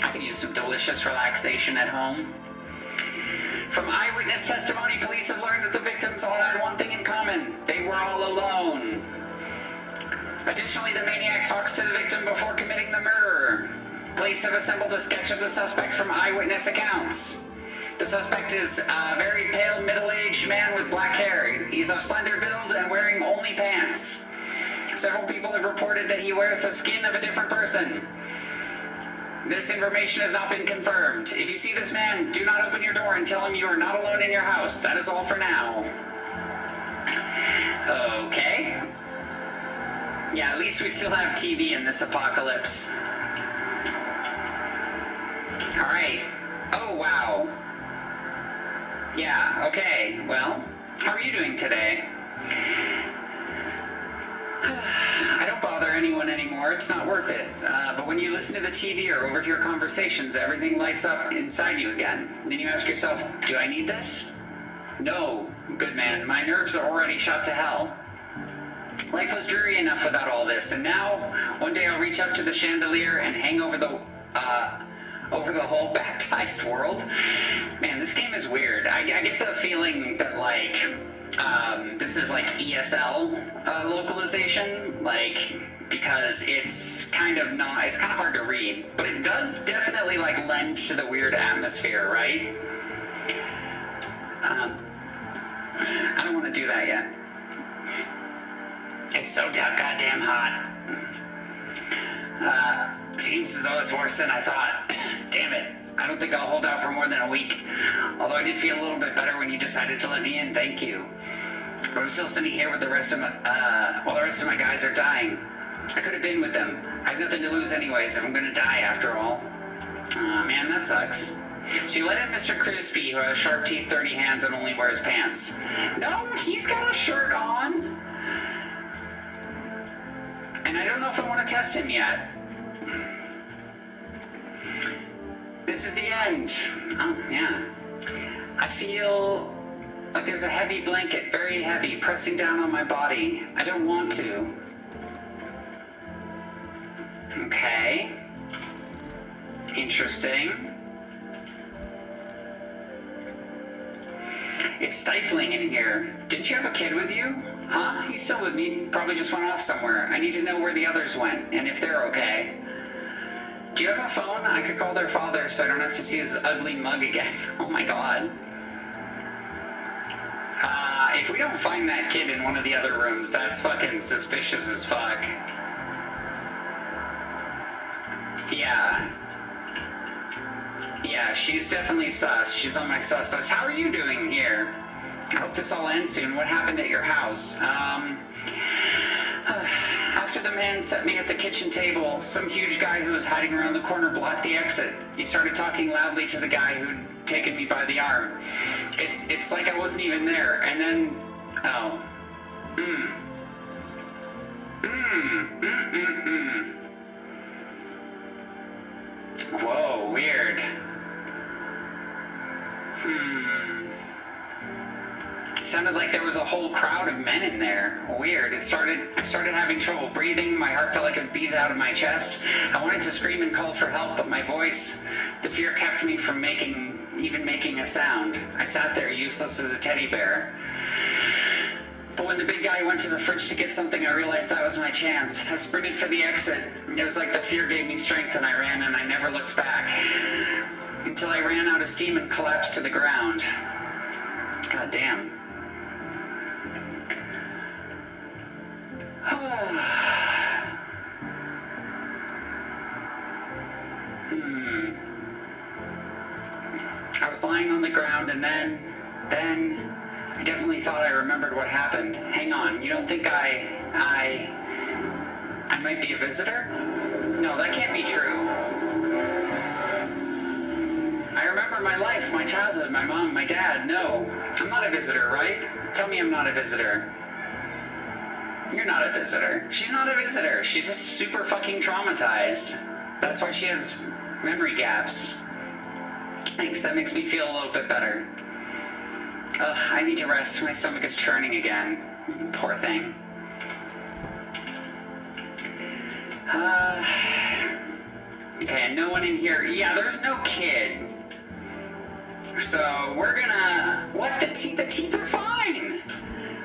I could use some delicious relaxation at home. From eyewitness testimony, police have learned that the victims all had one thing in common. They were all alone. Additionally, the maniac talks to the victim before committing the murder. Police have assembled a sketch of the suspect from eyewitness accounts. The suspect is a very pale, middle-aged man with black hair. He's of slender build and wearing only pants. Several people have reported that he wears the skin of a different person. This information has not been confirmed. If you see this man, do not open your door and tell him you are not alone in your house. That is all for now. Okay. Yeah, at least we still have TV in this apocalypse. Alright. Oh, wow. Yeah, okay. Well, how are you doing today? I don't bother anyone anymore. It's not worth it. But when you listen to the TV or overhear conversations, everything lights up inside you again. Then you ask yourself, do I need this? No, good man. My nerves are already shot to hell. Life was dreary enough without all this, and now, one day I'll reach up to the chandelier and hang over the whole baptized world. Man, this game is weird. I get the feeling that, like, this is like ESL localization, like, because it's kind of hard to read, but it does definitely, like, lend to the weird atmosphere, right? I don't want to do that yet. It's so goddamn hot. Seems as though it's worse than I thought. Damn it. I don't think I'll hold out for more than a week. Although I did feel a little bit better when you decided to let me in, thank you. But I'm still sitting here with the rest of my, while the rest of my guys are dying. I could have been with them. I have nothing to lose anyways if I'm gonna die after all. Man, that sucks. So you let in Mr. Crispy, who has sharp teeth, 30 hands, and only wears pants. No, he's got a shirt on. And I don't know if I want to test him yet. This is the end. Oh, yeah. I feel like there's a heavy blanket, very heavy, pressing down on my body. I don't want to. Okay. Interesting. It's stifling in here. Didn't you have a kid with you? Huh? He's still with me. Probably just went off somewhere. I need to know where the others went, and if they're okay. Do you have a phone? I could call their father so I don't have to see his ugly mug again. Oh my god. If we don't find that kid in one of the other rooms, that's fucking suspicious as fuck. Yeah. Yeah, she's definitely sus. She's on my sus list. How are you doing here? I hope this all ends soon. What happened at your house? After the man set me at the kitchen table, some huge guy who was hiding around the corner blocked the exit. He started talking loudly to the guy who'd taken me by the arm. It's like I wasn't even there. And then, oh. Whoa, weird. Sounded like there was a whole crowd of men in there. Weird. I started having trouble breathing. My heart felt like it beat out of my chest. I wanted to scream and call for help, but my voice, the fear kept me from even making a sound. I sat there useless as a teddy bear. But when the big guy went to the fridge to get something, I realized that was my chance. I sprinted for the exit. It was like the fear gave me strength and I ran and I never looked back. Until I ran out of steam and collapsed to the ground. God damn. I was lying on the ground and then I definitely thought I remembered what happened. Hang on, you don't think I might be a visitor? No, that can't be true. I remember my life, my childhood, my mom, my dad. No, I'm not a visitor, right? Tell me I'm not a visitor. You're not a visitor. She's not a visitor. She's just super fucking traumatized. That's why she has memory gaps. Thanks, that makes me feel a little bit better. Ugh, I need to rest. My stomach is churning again. Poor thing. Okay, no one in here. Yeah, there's no kid. So we're gonna... What? The teeth are fine.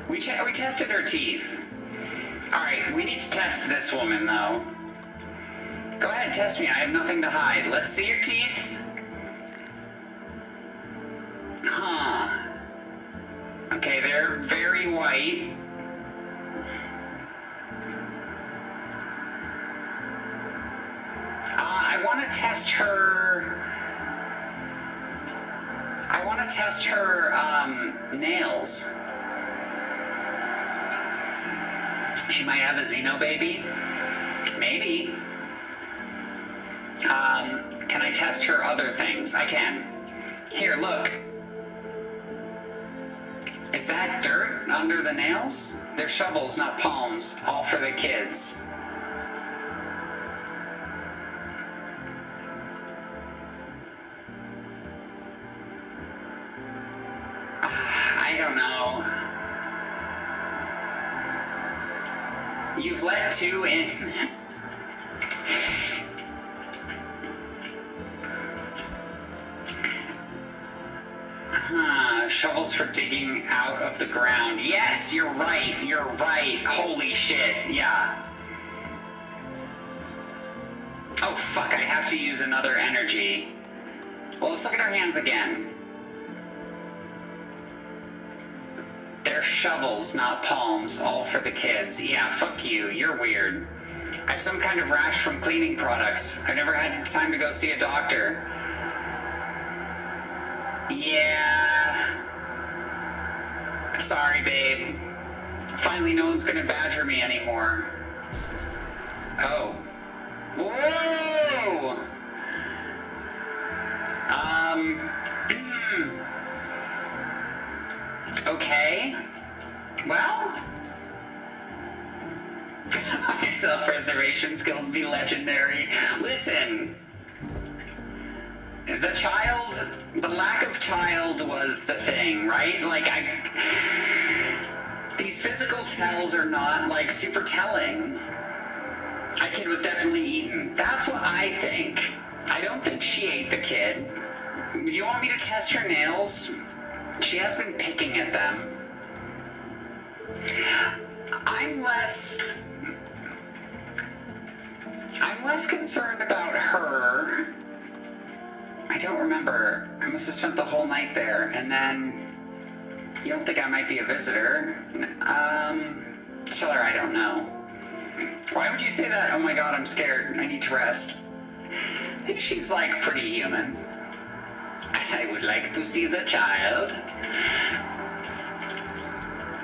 We tested her teeth. Alright, we need to test this woman, though. Go ahead, test me. I have nothing to hide. Let's see your teeth. Huh. Okay, they're very white. I want to test her... nails. She might have a Xeno baby. Maybe. Can I test her other things? I can. Here, look. Is that dirt under the nails? They're shovels, not palms. All for the kids. You've let 2 in. Shovels for digging out of the ground. Yes, you're right. You're right. Holy shit. Yeah. Oh, fuck. I have to use another energy. Well, let's look at our hands again. They're shovels, not palms. All for the kids. Yeah, fuck you. You're weird. I have some kind of rash from cleaning products. I've never had time to go see a doctor. Yeah. Sorry, babe. Finally, no one's gonna badger me anymore. Oh. Whoa! Okay. Well. My self-preservation skills be legendary. Listen. The lack of child was the thing, right? Like, these physical tells are not, like, super telling. That kid was definitely eaten. That's what I think. I don't think she ate the kid. You want me to test her nails? She has been picking at them. I'm less concerned about her. I don't remember. I must have spent the whole night there, and then... You don't think I might be a visitor? Tell her I don't know. Why would you say that? Oh my god, I'm scared. I need to rest. I think she's, like, pretty human. I would like to see the child.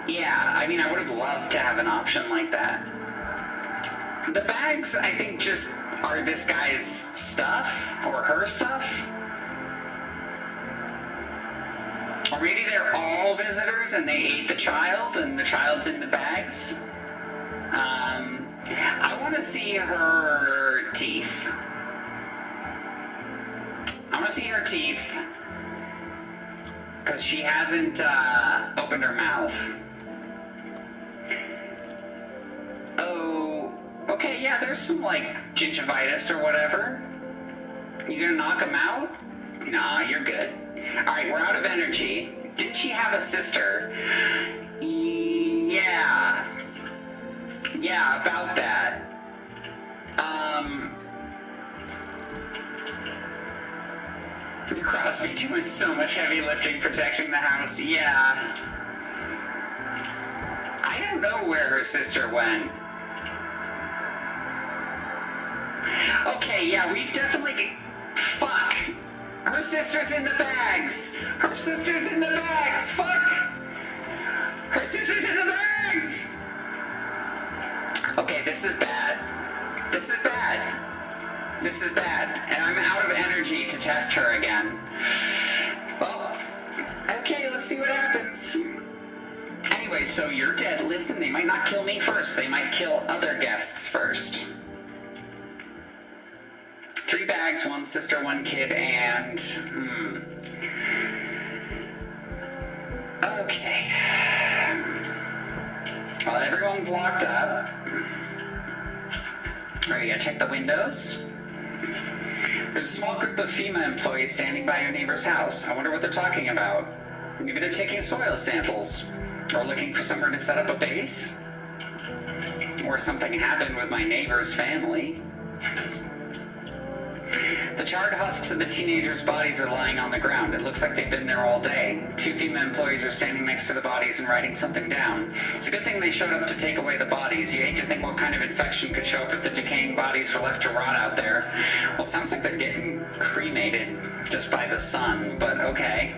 Yeah, I mean, I would have loved to have an option like that. The bags, I think, just are this guy's stuff, or her stuff. Or maybe they're all visitors and they ate the child and the child's in the bags. I want to see her teeth. I want to see her teeth. Because she hasn't opened her mouth. Oh, okay, yeah, there's some, like, gingivitis or whatever. You gonna knock him out? Nah, you're good. Alright, we're out of energy. Didn't she have a sister? Yeah. Yeah, about that. Crosby doing so much heavy lifting protecting the house. Yeah. I don't know where her sister went. Okay, yeah, we've definitely... Fuck! Her sister's in the bags! Her sister's in the bags! Fuck! Her sister's in the bags! Okay, this is bad. This is bad. This is bad. And I'm out of energy to test her again. Well, okay, let's see what happens. Anyway, so you're dead. Listen, they might not kill me first. They might kill other guests first. 3 bags, 1 sister, 1 kid, and... Okay. Well, everyone's locked up. Alright, you gotta check the windows. There's a small group of FEMA employees standing by your neighbor's house. I wonder what they're talking about. Maybe they're taking soil samples. Or looking for somewhere to set up a base. Or something happened with my neighbor's family. The charred husks of the teenagers' bodies are lying on the ground. It looks like they've been there all day. 2 FEMA employees are standing next to the bodies and writing something down. It's a good thing they showed up to take away the bodies. You hate to think what kind of infection could show up if the decaying bodies were left to rot out there. Well, it sounds like they're getting cremated just by the sun, but okay.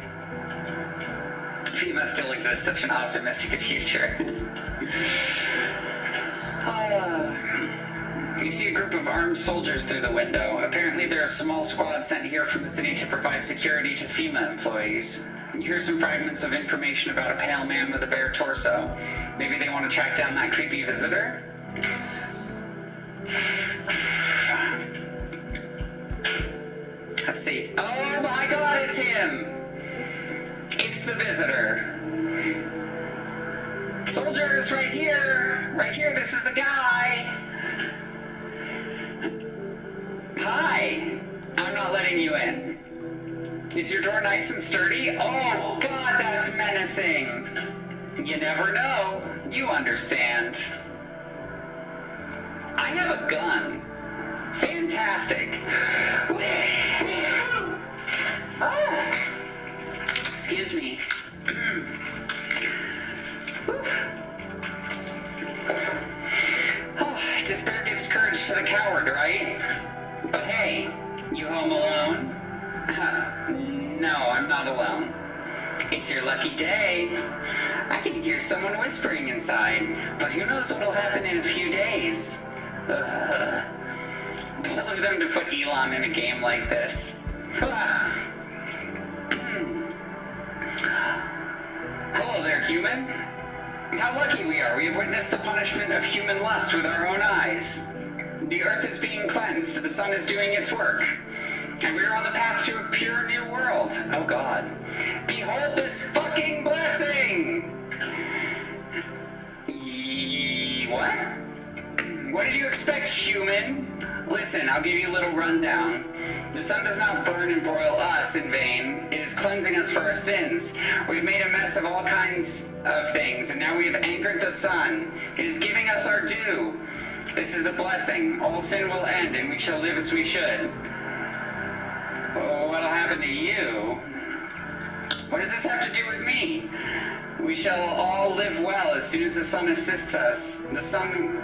FEMA still exists, such an optimistic future. You see a group of armed soldiers through the window. Apparently they're a small squad sent here from the city to provide security to FEMA employees. You hear some fragments of information about a pale man with a bare torso. Maybe they want to track down that creepy visitor? Let's see. Oh my god, it's him! It's the visitor. Soldiers, right here! Right here, this is the guy! Hi! I'm not letting you in. Is your door nice and sturdy? Oh, God, that's menacing! You never know. You understand. I have a gun. Fantastic. Oh. Excuse me. Oh, despair gives courage to the coward, right? But hey, you home alone? No, I'm not alone. It's your lucky day. I can hear someone whispering inside, but who knows what'll happen in a few days. Ugh. Bold of them to put Elon in a game like this. Hello there, human. How lucky we are. We have witnessed the punishment of human lust with our own eyes. The earth is being cleansed, the sun is doing its work, and we are on the path to a pure new world. Oh God. Behold this fucking blessing! What? What did you expect, human? Listen, I'll give you a little rundown. The sun does not burn and broil us in vain. It is cleansing us for our sins. We've made a mess of all kinds of things, and now we have angered the sun. It is giving us our due. This is a blessing. All sin will end, and we shall live as we should. What'll happen to you? What does this have to do with me? We shall all live well as soon as the sun assists us. The sun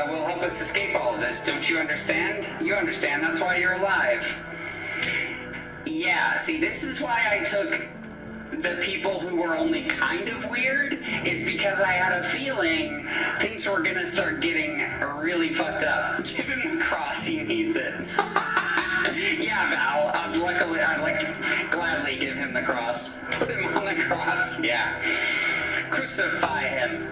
will help us escape all of this. Don't you understand? You understand. That's why you're alive. Yeah, see, this is why I took the people who were only kind of weird, is because I had a feeling things were gonna start getting really fucked up. Give him the cross, he needs it. Yeah, Val, I'd gladly give him the cross. Put him on the cross, yeah. Crucify him.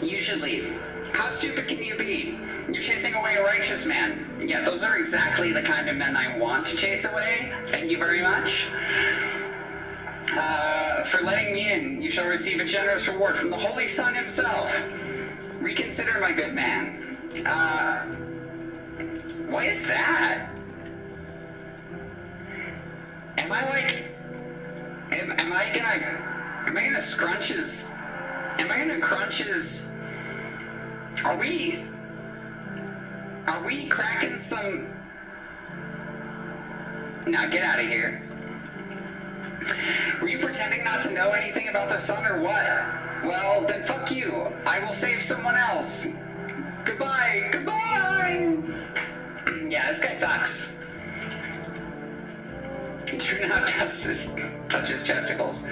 You should leave. How stupid can you be? You're chasing away a righteous man. Yeah, those are exactly the kind of men I want to chase away. Thank you very much. For letting me in, you shall receive a generous reward from the Holy Sun himself. Reconsider, my good man. What is that? Am I gonna scrunch his... Am I gonna crunch his... Are we cracking some... Nah, get out of here. Were you pretending not to know anything about the sun or what? Well, then fuck you. I will save someone else. Goodbye. Goodbye. Yeah, this guy sucks. Do not touch his testicles.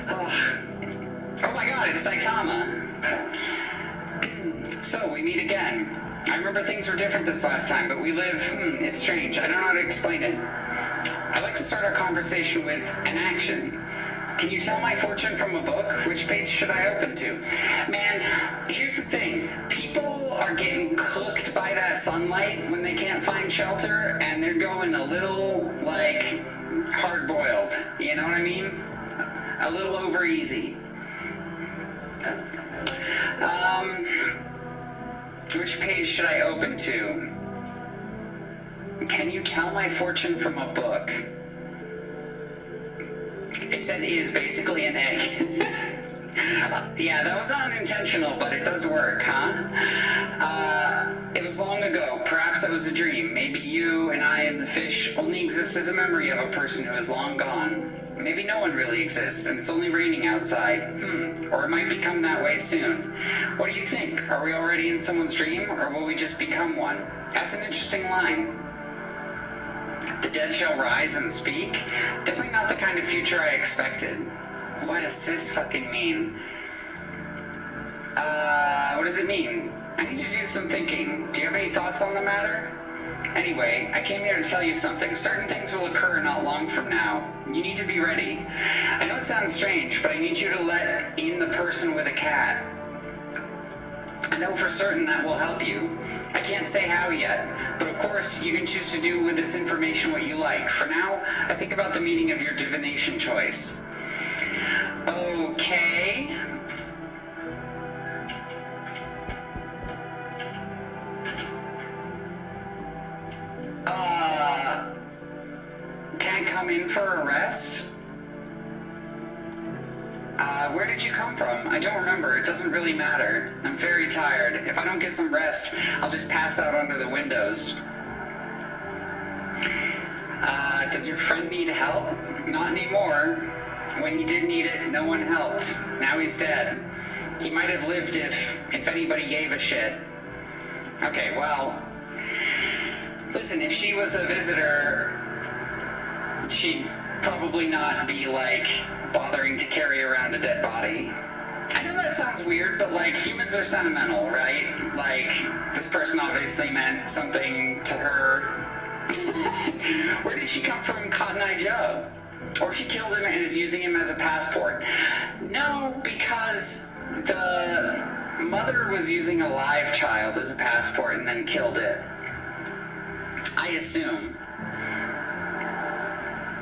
Oh my God, it's Saitama. So, we meet again. I remember things were different this last time, but we live... it's strange. I don't know how to explain it. I'd like to start our conversation with an action. Can you tell my fortune from a book? Which page should I open to? Man, here's the thing. People are getting cooked by that sunlight when they can't find shelter, and they're going a little, like, hard-boiled. You know what I mean? A little over easy. Which page should I open to? Can you tell my fortune from a book? It said is basically an egg. Yeah, that was unintentional, but it does work, huh? It was long ago. Perhaps that was a dream. Maybe you and I and the fish only exist as a memory of a person who is long gone. Maybe no one really exists, and it's only raining outside. Or it might become that way soon. What do you think? Are we already in someone's dream, or will we just become one? That's an interesting line. The dead shall rise and speak? Definitely not the kind of future I expected. What does this fucking mean? What does it mean? I need to do some thinking. Do you have any thoughts on the matter? Anyway, I came here to tell you something. Certain things will occur not long from now. You need to be ready. I know it sounds strange, but I need you to let in the person with a cat. I know for certain that will help you. I can't say how yet, but of course you can choose to do with this information what you like. For now, I think about the meaning of your divination choice. Oh, Okay. Can't come in for a rest? Where did you come from? I don't remember. It doesn't really matter. I'm very tired. If I don't get some rest, I'll just pass out under the windows. Does your friend need help? Not anymore. When he did need it, no one helped. Now he's dead. He might have lived if anybody gave a shit. Okay, well, listen, if she was a visitor, she'd probably not be, like, bothering to carry around a dead body. I know that sounds weird, but, like, humans are sentimental, right? Like, this person obviously meant something to her. Where did she come from, Cotton Eye Joe? Or she killed him and is using him as a passport? No, because the mother was using a live child as a passport and then killed it. I assume.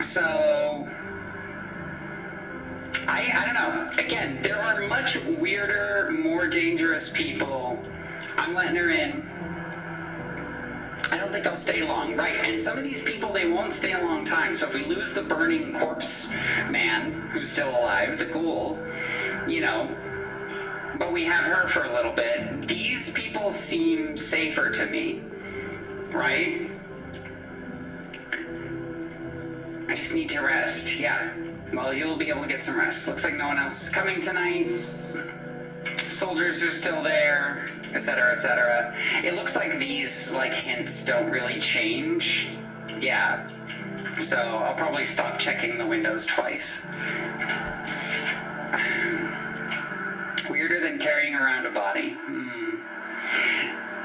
So, I don't know. Again, there are much weirder, more dangerous people. I'm letting her in. I don't think I'll stay long. Right, and some of these people, they won't stay a long time. So if we lose the burning corpse man, who's still alive, the ghoul, you know, but we have her for a little bit, these people seem safer to me, right? I just need to rest, yeah. Well, you'll be able to get some rest. Looks like no one else is coming tonight. Soldiers are still there, etc., etc. It looks like these, like, hints don't really change. Yeah. So I'll probably stop checking the windows twice. Weirder than carrying around a body.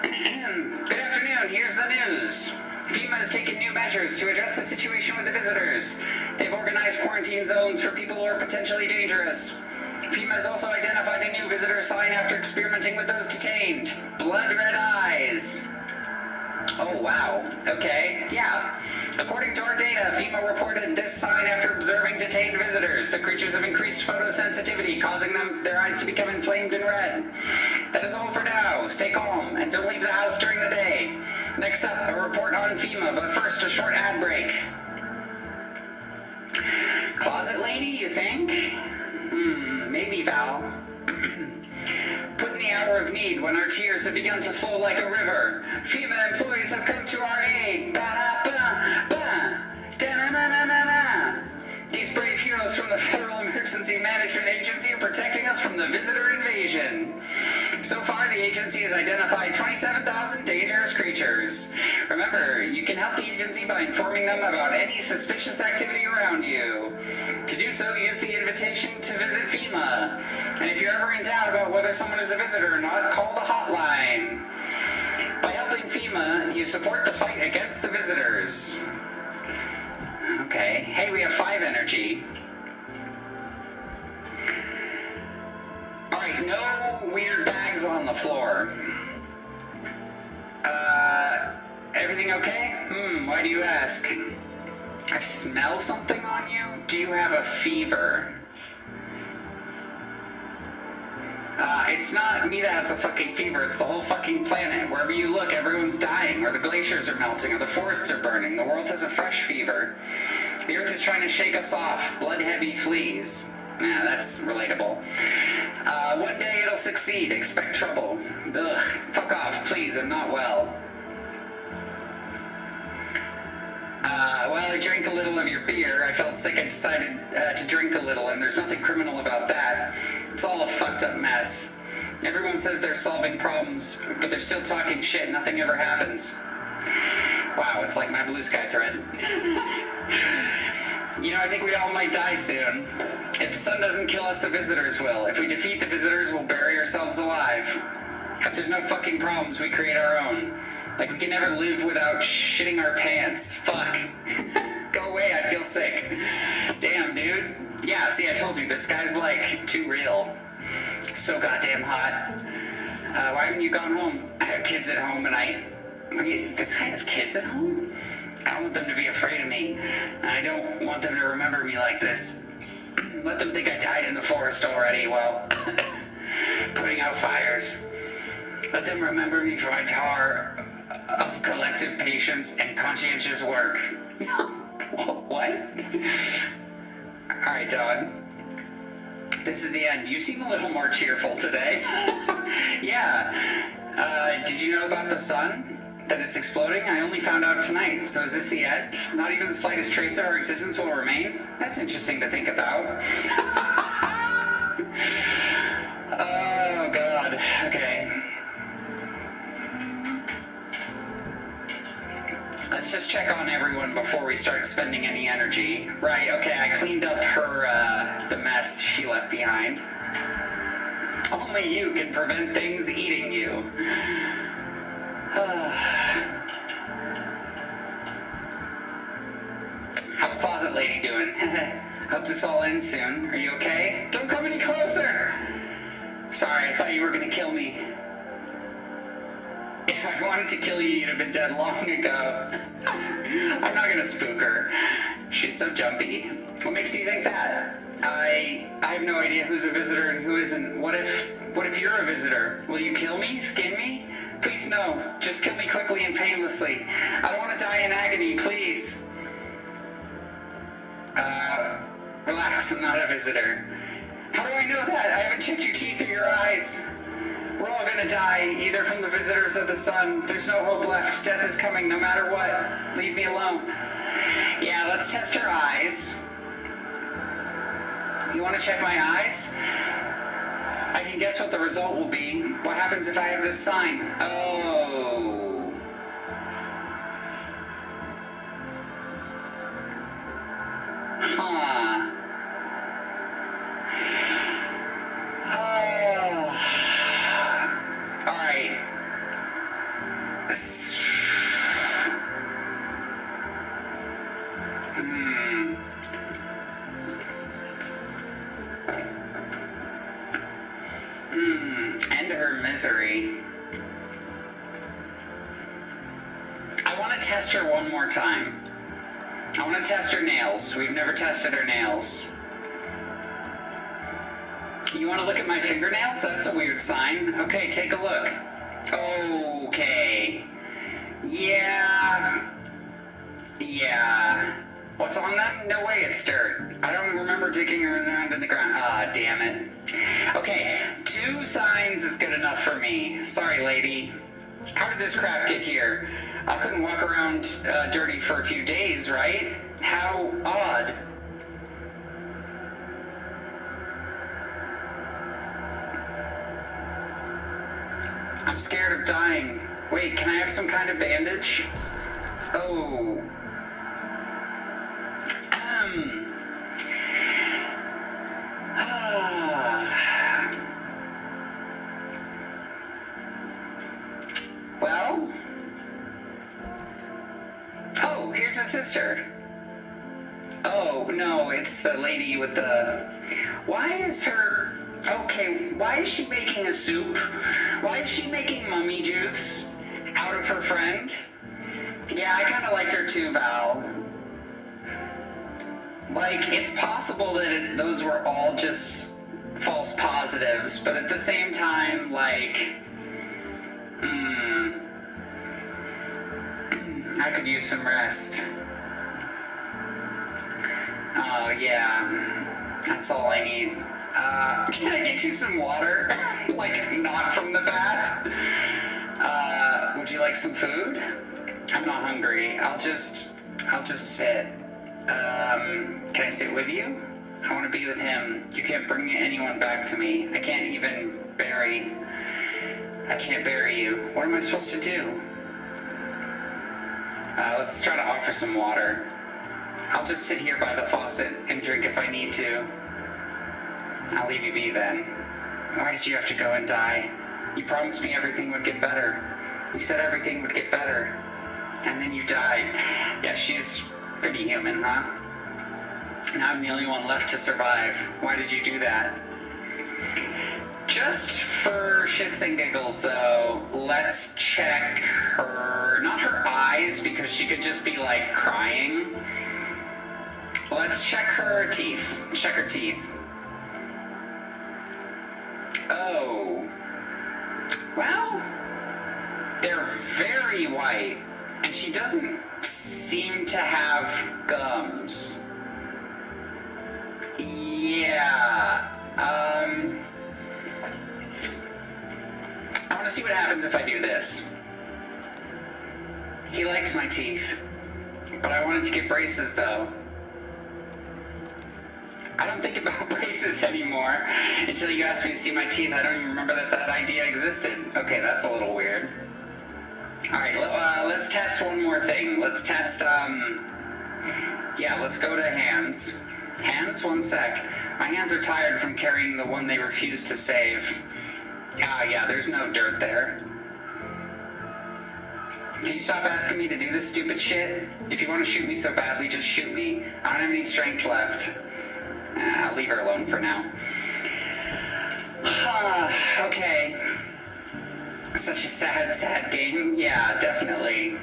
Good afternoon, here's the news. FEMA has taken new measures to address the situation with the visitors. They've organized quarantine zones for people who are potentially dangerous. FEMA has also identified a new visitor sign after experimenting with those detained. Blood red eyes. Oh, wow. Okay, yeah. According to our data, FEMA reported this sign after observing detained visitors. The creatures have increased photosensitivity, causing their eyes to become inflamed and red. That is all for now. Stay calm and don't leave the house during the day. Next up, a report on FEMA, but first, a short ad break. Closet lady, you think? Maybe, Val. Put in the hour of need when our tears have begun to flow like a river. FEMA employees have come to our aid. Ba-da-ba-ba. Da-na-na-na-na-na. These brave heroes from the Federal Emergency Management Agency are protecting us from the visitor invasion. So far, the agency has identified 27,000 dangerous creatures. Remember, you can help the agency by informing them about any suspicious activity around you. To do so, use the invitation to visit FEMA. And if you're ever in doubt about whether someone is a visitor or not, call the hotline. By helping FEMA, you support the fight against the visitors. Okay. Hey, we have 5 energy. Alright, no weird bags on the floor. Everything okay? Why do you ask? I smell something on you? Do you have a fever? It's not me that has the fucking fever, it's the whole fucking planet. Wherever you look, everyone's dying, or the glaciers are melting, or the forests are burning. The world has a fresh fever. The earth is trying to shake us off. Blood-heavy fleas. Nah, that's relatable. One day it'll succeed. Expect trouble. Ugh. Fuck off, please. I'm not well. Well, I drank a little of your beer. I felt sick and decided to drink a little, and there's nothing criminal about that. It's all a fucked up mess. Everyone says they're solving problems, but they're still talking shit. Nothing ever happens. Wow, it's like my blue sky thread. You know, I think we all might die soon. If the sun doesn't kill us, the visitors will. If we defeat the visitors, we'll bury ourselves alive. If there's no fucking problems, we create our own. Like, we can never live without shitting our pants. Fuck. Go away, I feel sick. Damn, dude. Yeah, see, I told you, this guy's, like, too real. So goddamn hot. Why haven't you gone home? I have kids at home, and this guy has kids at home? I don't want them to be afraid of me. I don't want them to remember me like this. Let them think I died in the forest already while putting out fires. Let them remember me for my tower of collective patience and conscientious work. What? Alright, dog. This is the end. You seem a little more cheerful today. Yeah. Did you know about the sun? That it's exploding? I only found out tonight. So is this the end? Not even the slightest trace of our existence will remain? That's interesting to think about. Oh, God. Okay. Let's just check on everyone before we start spending any energy. Right, okay, I cleaned up the mess she left behind. Only you can prevent things eating you. How's Closet Lady doing? Hope this all ends soon. Are you okay? Don't come any closer! Sorry, I thought you were gonna kill me. If I wanted to kill you, you'd have been dead long ago. I'm not gonna spook her. She's so jumpy. What makes you think that? I have no idea who's a visitor and who isn't. What if you're a visitor? Will you kill me? Skin me? Please no. Just kill me quickly and painlessly. I don't want to die in agony, please. Relax, I'm not a visitor. How do I know that? I haven't checked your teeth or your eyes. We're all gonna die, either from the visitors or the sun. There's no hope left. Death is coming no matter what. Leave me alone. Yeah, let's test her eyes. You wanna check my eyes? I can guess what the result will be. What happens if I have this sign? Oh. Huh. Alright. End her misery. I want to test her one more time. I want to test her nails. We've never tested her nails. You want to look at my fingernails? That's a weird sign. Okay, take a look. Okay. Yeah. What's on them? No way, it's dirt. I don't remember digging around in the ground. Ah, damn it. Okay, 2 signs is good enough for me. Sorry, lady. How did this crap get here? I couldn't walk around dirty for a few days, right? How odd. I'm scared of dying. Wait, can I have some kind of bandage? Oh. Well? Oh, here's a sister. Oh, no, it's the lady with the... Why is her... Okay, why is she making a soup? Why is she making mummy juice out of her friend? Yeah, I kind of liked her too, Val. Like, it's possible that those were all just false positives, but at the same time, like, I could use some rest. Oh, yeah, that's all I need. Can I get you some water? Like, not from the bath? Would you like some food? I'm not hungry. I'll just sit. Can I sit with you? I want to be with him. You can't bring anyone back to me. I can't bury you. What am I supposed to do? Let's try to offer some water. I'll just sit here by the faucet and drink if I need to. I'll leave you be then. Why did you have to go and die? You promised me everything would get better. You said everything would get better. And then you died. Yeah, she's pretty human, huh? Now I'm the only one left to survive. Why did you do that? Just for shits and giggles, though, let's check her... Not her eyes, because she could just be, like, crying. Let's check her teeth. Check her teeth. Oh. Well, they're very white, and she doesn't seem to have gums. Yeah, I want to see what happens if I do this. He likes my teeth, but I wanted to get braces though. I don't think about braces anymore until you asked me to see my teeth. I don't even remember that idea existed. Okay, that's a little weird. Alright, let's test one more thing. Let's test, yeah, let's go to hands. Hands? One sec. My hands are tired from carrying the one they refuse to save. Ah, yeah, there's no dirt there. Can you stop asking me to do this stupid shit? If you want to shoot me so badly, just shoot me. I don't have any strength left. I'll leave her alone for now. Okay. Such a sad, sad game. Yeah, definitely.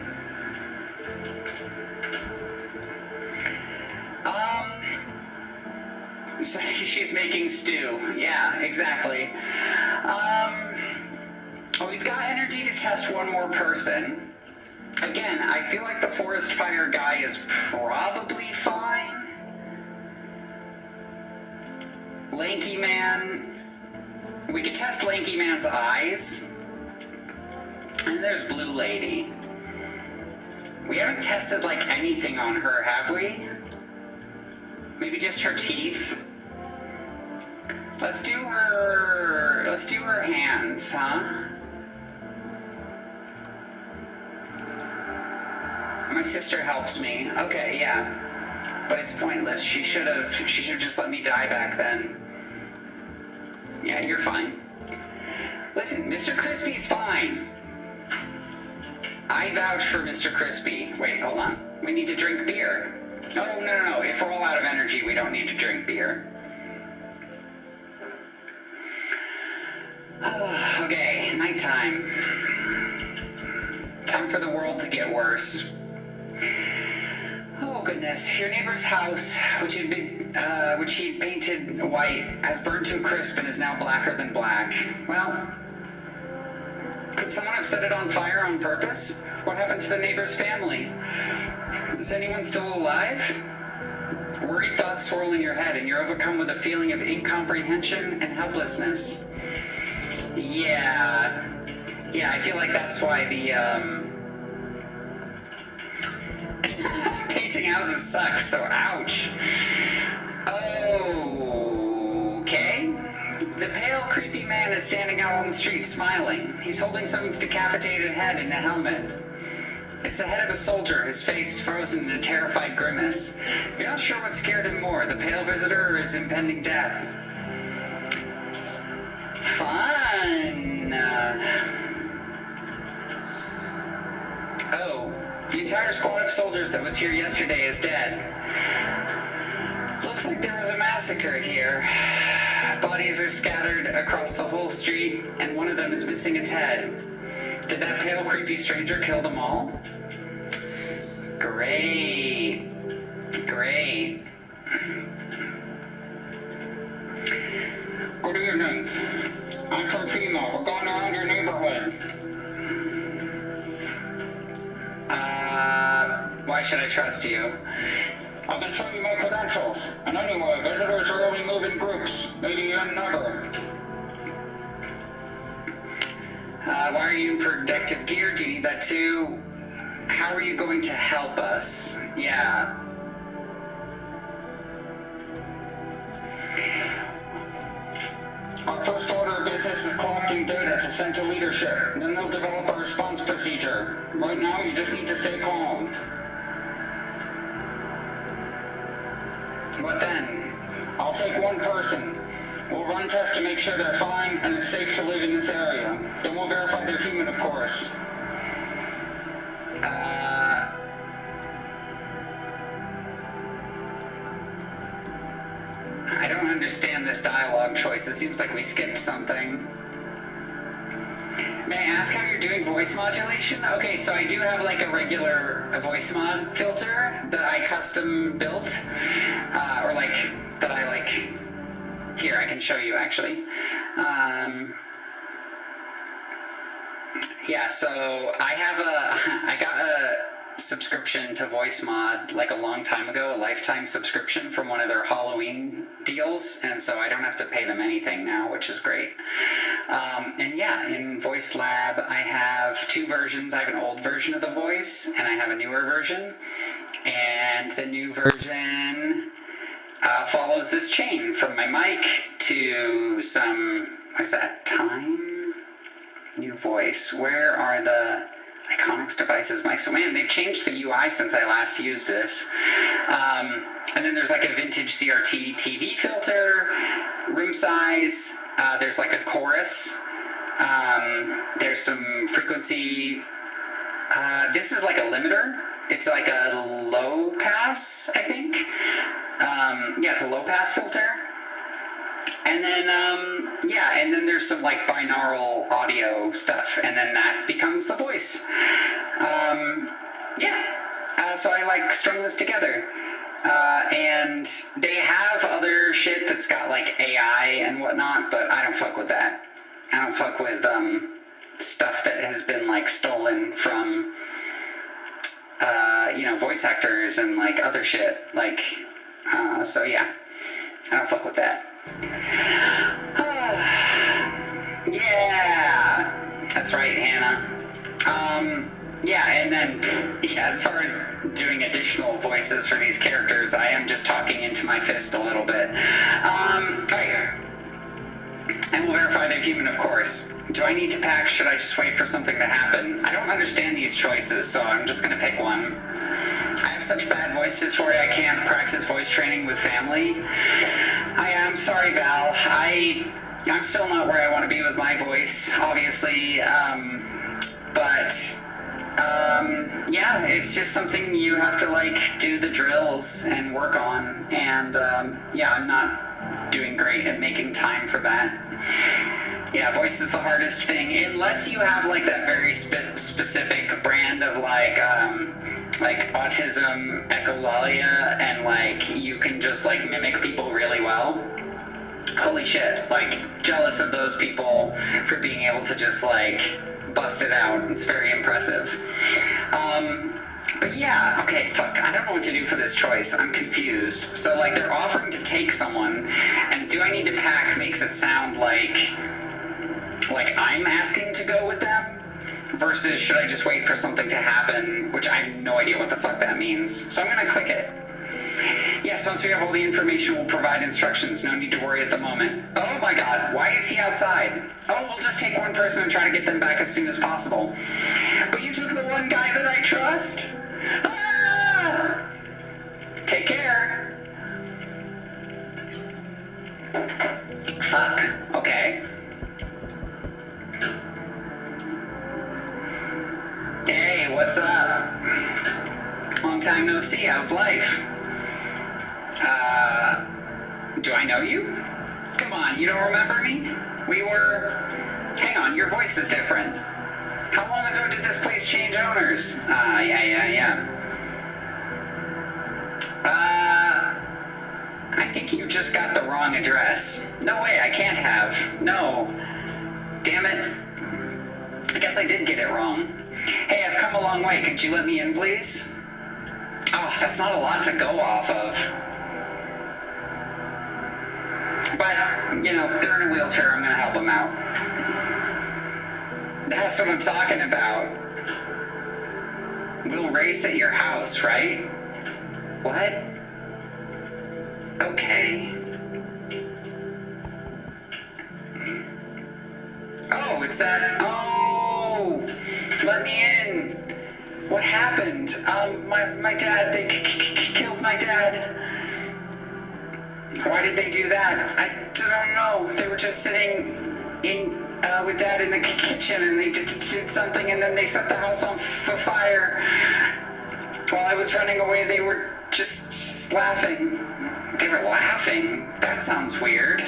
So she's making stew. Yeah, exactly. We've got energy to test one more person. Again, I feel like the forest fire guy is probably fine. Lanky Man. We could test Lanky Man's eyes. And there's Blue Lady. We haven't tested, like, anything on her, have we? Maybe just her teeth? Let's do her hands, huh? My sister helps me. Okay, yeah. But it's pointless. She should have just let me die back then. Yeah, you're fine. Listen, Mr. Crispy's fine. I vouch for Mr. Crispy. Wait, hold on. We need to drink beer. Oh, no. If we're all out of energy, we don't need to drink beer. Okay, nighttime. Time for the world to get worse. Oh goodness, your neighbor's house, which he painted white, has burned to a crisp and is now blacker than black. Well, could someone have set it on fire on purpose? What happened to the neighbor's family? Is anyone still alive? Worried thoughts swirl in your head, and you're overcome with a feeling of incomprehension and helplessness. Yeah, I feel like that's why the, painting houses suck, so ouch. Okay. The pale, creepy man is standing out on the street smiling. He's holding someone's decapitated head in a helmet. It's the head of a soldier, his face frozen in a terrified grimace. You're not sure what scared him more, the pale visitor or his impending death. Fun. Oh, the entire squad of soldiers that was here yesterday is dead. Looks like there was a massacre here. Bodies are scattered across the whole street, and one of them is missing its head. Did that pale, creepy stranger kill them all? Great. Good evening. I'm from FEMA. We're going around your neighborhood. Why should I trust you? I can show you my credentials. And anyway, visitors rarely move in groups. Maybe even never. Why are you in protective gear? Do you need that too? How are you going to help us? Yeah. Our first order of business is collecting data to send to leadership. Then they'll develop a response procedure. Right now, you just need to stay calm. What then? I'll take one person. We'll run tests to make sure they're fine and it's safe to live in this area. Then we'll verify they're human, of course. I don't understand this dialogue choice. It seems like we skipped something. May I ask how you're doing voice modulation? Okay, so I do have like a regular voice mod filter that I custom built, or like that I like. Here, I can show you actually. Yeah, so I got a subscription to VoiceMod like a long time ago, a lifetime subscription from one of their Halloween deals, and so I don't have to pay them anything now, which is great. And yeah, in Voice Lab, I have two versions. I have an old version of the voice, and I have a newer version. And the new version follows this chain from my mic to some, what's that, time? New voice. Where are the Iconics devices mic? So man, they've changed the UI since I last used this. And then there's like a vintage CRT TV filter, room size. There's like a chorus. There's some frequency. This is like a limiter. It's like a low pass, I think. Yeah, it's a low pass filter. And then, and then there's some like binaural audio stuff, and then that becomes the voice. So I like strung this together. And they have other shit that's got like AI and whatnot, but I don't fuck with that. I don't fuck with stuff that has been like stolen from, voice actors and like other shit. Like, so yeah, I don't fuck with that. Yeah, that's right, Hannah. And then, as far as doing additional voices for these characters, I am just talking into my fist a little bit. Alright. And we'll verify they're human, of course. Do I need to pack? Should I just wait for something to happen? I don't understand these choices, so I'm just gonna pick one. I have such bad voice dysphoria, I can't practice voice training with family. I am sorry, Val. I'm still not where I want to be with my voice, obviously, it's just something you have to, like, do the drills and work on, and, I'm not doing great at making time for that. Yeah, voice is the hardest thing, unless you have, like, that very specific brand of, like autism, echolalia, and, like, you can just, like, mimic people really well. Holy shit, like, jealous of those people for being able to just, like, bust it out. It's very impressive. But yeah, okay, fuck, I don't know what to do for this choice. I'm confused. So, like, they're offering to take someone, and do I need to pack makes it sound like I'm asking to go with them, versus should I just wait for something to happen, which I have no idea what the fuck that means. So I'm gonna click it. Yes, once we have all the information, we'll provide instructions. No need to worry at the moment. Oh my god, why is he outside? Oh, we'll just take one person and try to get them back as soon as possible. But you took the one guy that I trust? Ah! Take care. Fuck. Okay. Hey, what's up? Long time no see. How's life? Do I know you? Come on, you don't remember me? Hang on, your voice is different. How long ago did this place change owners? I think you just got the wrong address. No way, I can't have. No. Damn it. I guess I did get it wrong. Hey, I've come a long way. Could you let me in, please? Oh, that's not a lot to go off of. But, they're in a wheelchair. I'm going to help them out. That's what I'm talking about. We'll race at your house, right? What? Okay. Oh, it's that... Oh! Let me in! What happened? My dad, they killed my dad. Why did they do that? I don't know. They were just sitting with Dad in the kitchen, and they did something, and then they set the house on fire. While I was running away, they were just laughing. They were laughing? That sounds weird.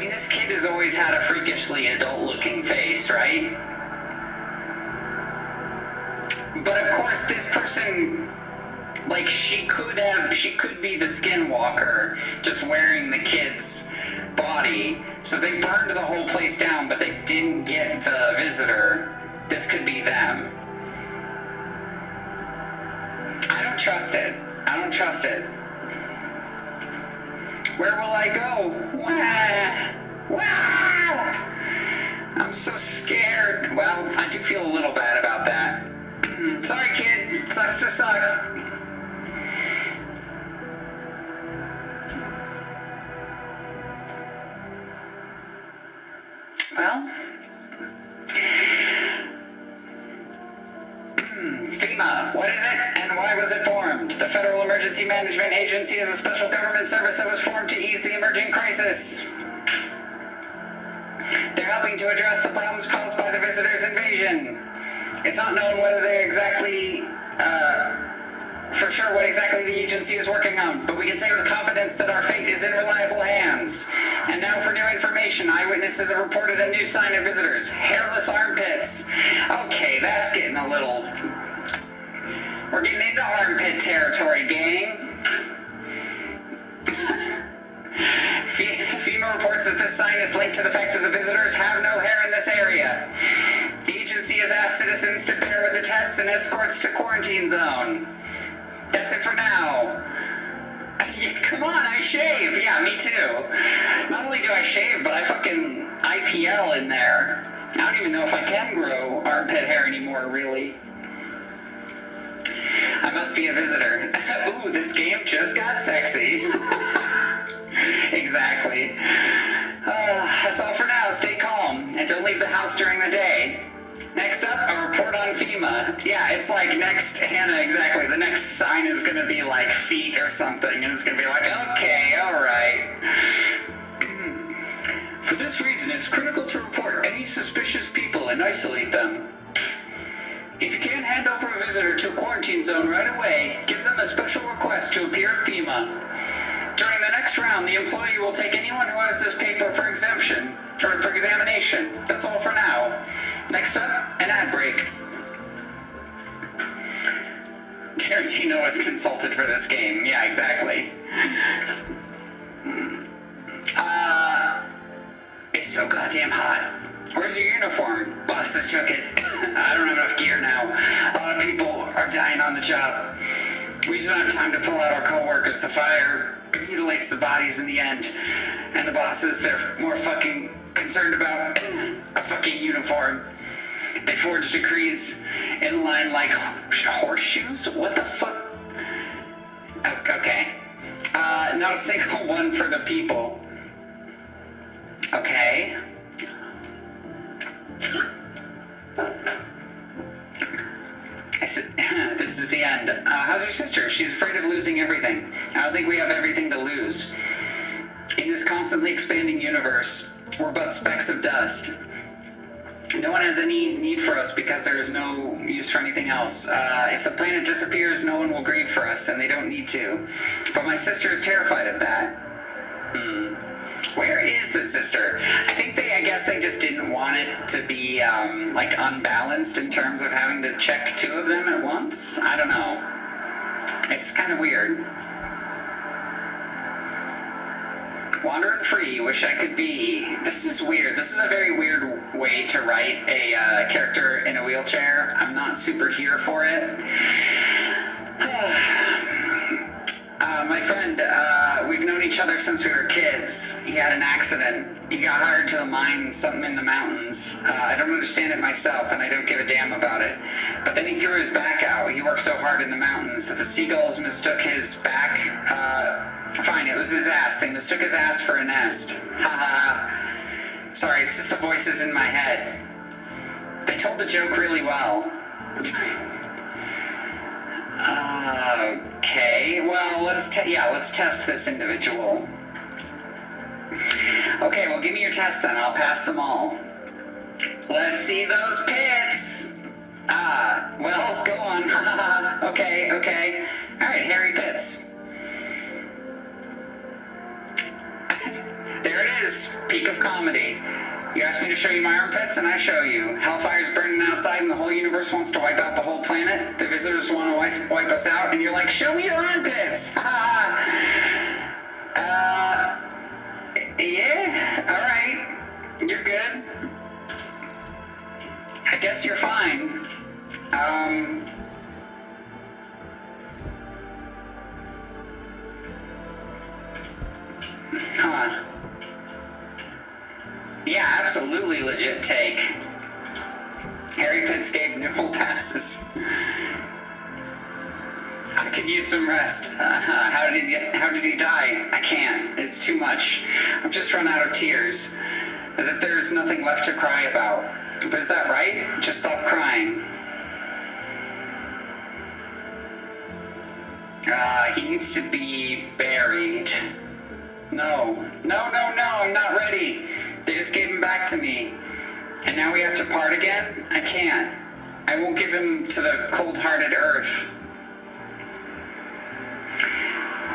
mean, this kid has always had a freakishly adult-looking face, right? But of course, this person, like, she could be the skinwalker, just wearing the kid's body. So they burned the whole place down, but they didn't get the visitor. This could be them. I don't trust it. I don't trust it. Where will I go? Wah! Wah! I'm so scared. Well, I do feel a little bad about that. Sorry, kid. Sucks to suck. Well, FEMA, what is it and why was it formed? The Federal Emergency Management Agency is a special government service that was formed to ease the emerging crisis. They're helping to address the problems caused by the visitors' invasion. It's not known whether they exactly, for sure what exactly the agency is working on, but we can say with confidence that our fate is in reliable hands. And now for new information, eyewitnesses have reported a new sign of visitors, hairless armpits. Okay, that's getting a little... We're getting into armpit territory, gang. FEMA reports that this sign is linked to the fact that the visitors have no hair in this area. The agency has asked citizens to bear with the tests and escorts to quarantine zone. That's it for now. Yeah, come on, I shave. Yeah, me too. Not only do I shave, but I fucking IPL in there. I don't even know if I can grow armpit hair anymore, really. I must be a visitor. Ooh, this game just got sexy. Exactly. That's all for now. Stay calm and don't leave the house during the day. Next up, a report on FEMA. Yeah, it's like next, Hannah, exactly. The next sign is going to be like feet or something, and it's going to be like, okay, all right. For this reason, it's critical to report any suspicious people and isolate them. If you can't hand over a visitor to a quarantine zone right away, give them a special request to appear at FEMA. During the next round, the employee will take anyone who has this paper for exemption, or for examination. That's all for now. Next up, an ad break. Tarantino was consulted for this game. Yeah, exactly. It's so goddamn hot. Where's your uniform? Bosses took it. I don't have enough gear now. A lot of people are dying on the job. We just don't have time to pull out our co-workers. The fire mutilates the bodies in the end. And the bosses, they're more fucking concerned about a fucking uniform. They forge decrees in line like horseshoes? What the fuck? Okay. Not a single one for the people. Okay. I said, this is the end. How's your sister? She's afraid of losing everything. I don't think we have everything to lose. In this constantly expanding universe, we're but specks of dust. No one has any need for us because there is no use for anything else. If the planet disappears, no one will grieve for us, and they don't need to. But my sister is terrified of that. Where is the sister? I guess they just didn't want it to be, like, unbalanced in terms of having to check two of them at once? I don't know. It's kind of weird. Wandering free, wish I could be. This is weird. This is a very weird way to write a character in a wheelchair. I'm not super here for it. My friend, we've known each other since we were kids. He had an accident. He got hired to the mine, something in the mountains. I don't understand it myself, and I don't give a damn about it. But then he threw his back out. He worked so hard in the mountains that the seagulls mistook his back. Fine, it was his ass. They mistook his ass for a nest. Ha ha ha. Sorry, it's just the voices in my head. They told the joke really well. Okay, well, let's test this individual. Okay, well, give me your test then. I'll pass them all. Let's see those pits. Well, go on. Okay. All right, hairy pits. There it is peak of comedy. You asked me to show you my armpits, and I show you. Hellfire's burning outside, and the whole universe wants to wipe out the whole planet. The visitors want to wipe us out, and you're like, show me your armpits! Yeah, alright. You're good. I guess you're fine. Huh. Yeah, absolutely legit take. Harry Pitts gave nipple passes. I could use some rest. How did he die? I can't. It's too much. I've just run out of tears. As if there's nothing left to cry about. But is that right? Just stop crying. He needs to be buried. No, I'm not ready. They just gave him back to me. And now we have to part again? I can't. I won't give him to the cold-hearted earth.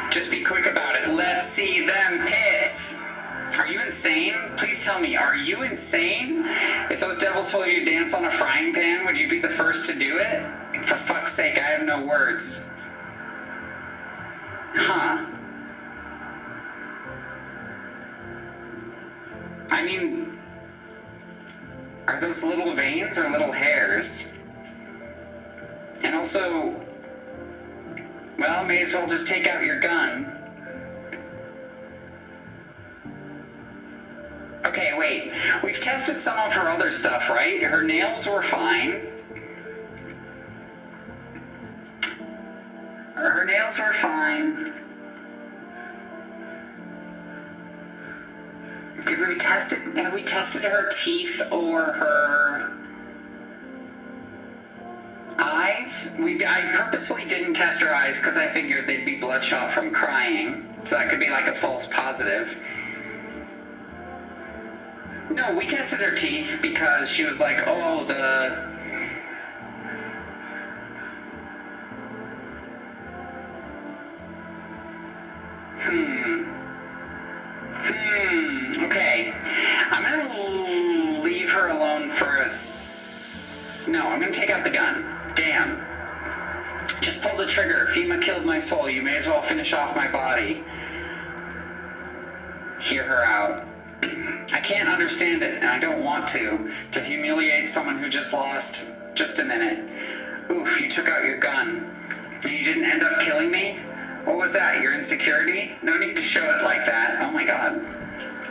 Just be quick about it. Let's see them pits. Are you insane? Please tell me, are you insane? If those devils told you to dance on a frying pan, would you be the first to do it? For fuck's sake, I have no words. Huh. I mean, are those little veins or little hairs? And also, well, may as well just take out your gun. Okay, wait. We've tested some of her other stuff, right? Her nails were fine. Her nails were fine. Did we test it? Have we tested her teeth or her eyes? I purposefully didn't test her eyes because I figured they'd be bloodshot from crying. So that could be like a false positive. No, we tested her teeth because she was like, oh, okay. I'm gonna leave her alone for no, I'm gonna take out the gun. Damn. Just pull the trigger. FEMA killed my soul. You may as well finish off my body. Hear her out. I can't understand it, and I don't want to humiliate someone who just lost just a minute. Oof, you took out your gun. You didn't end up killing me? What was that, your insecurity? No need to show it like that. Oh my god.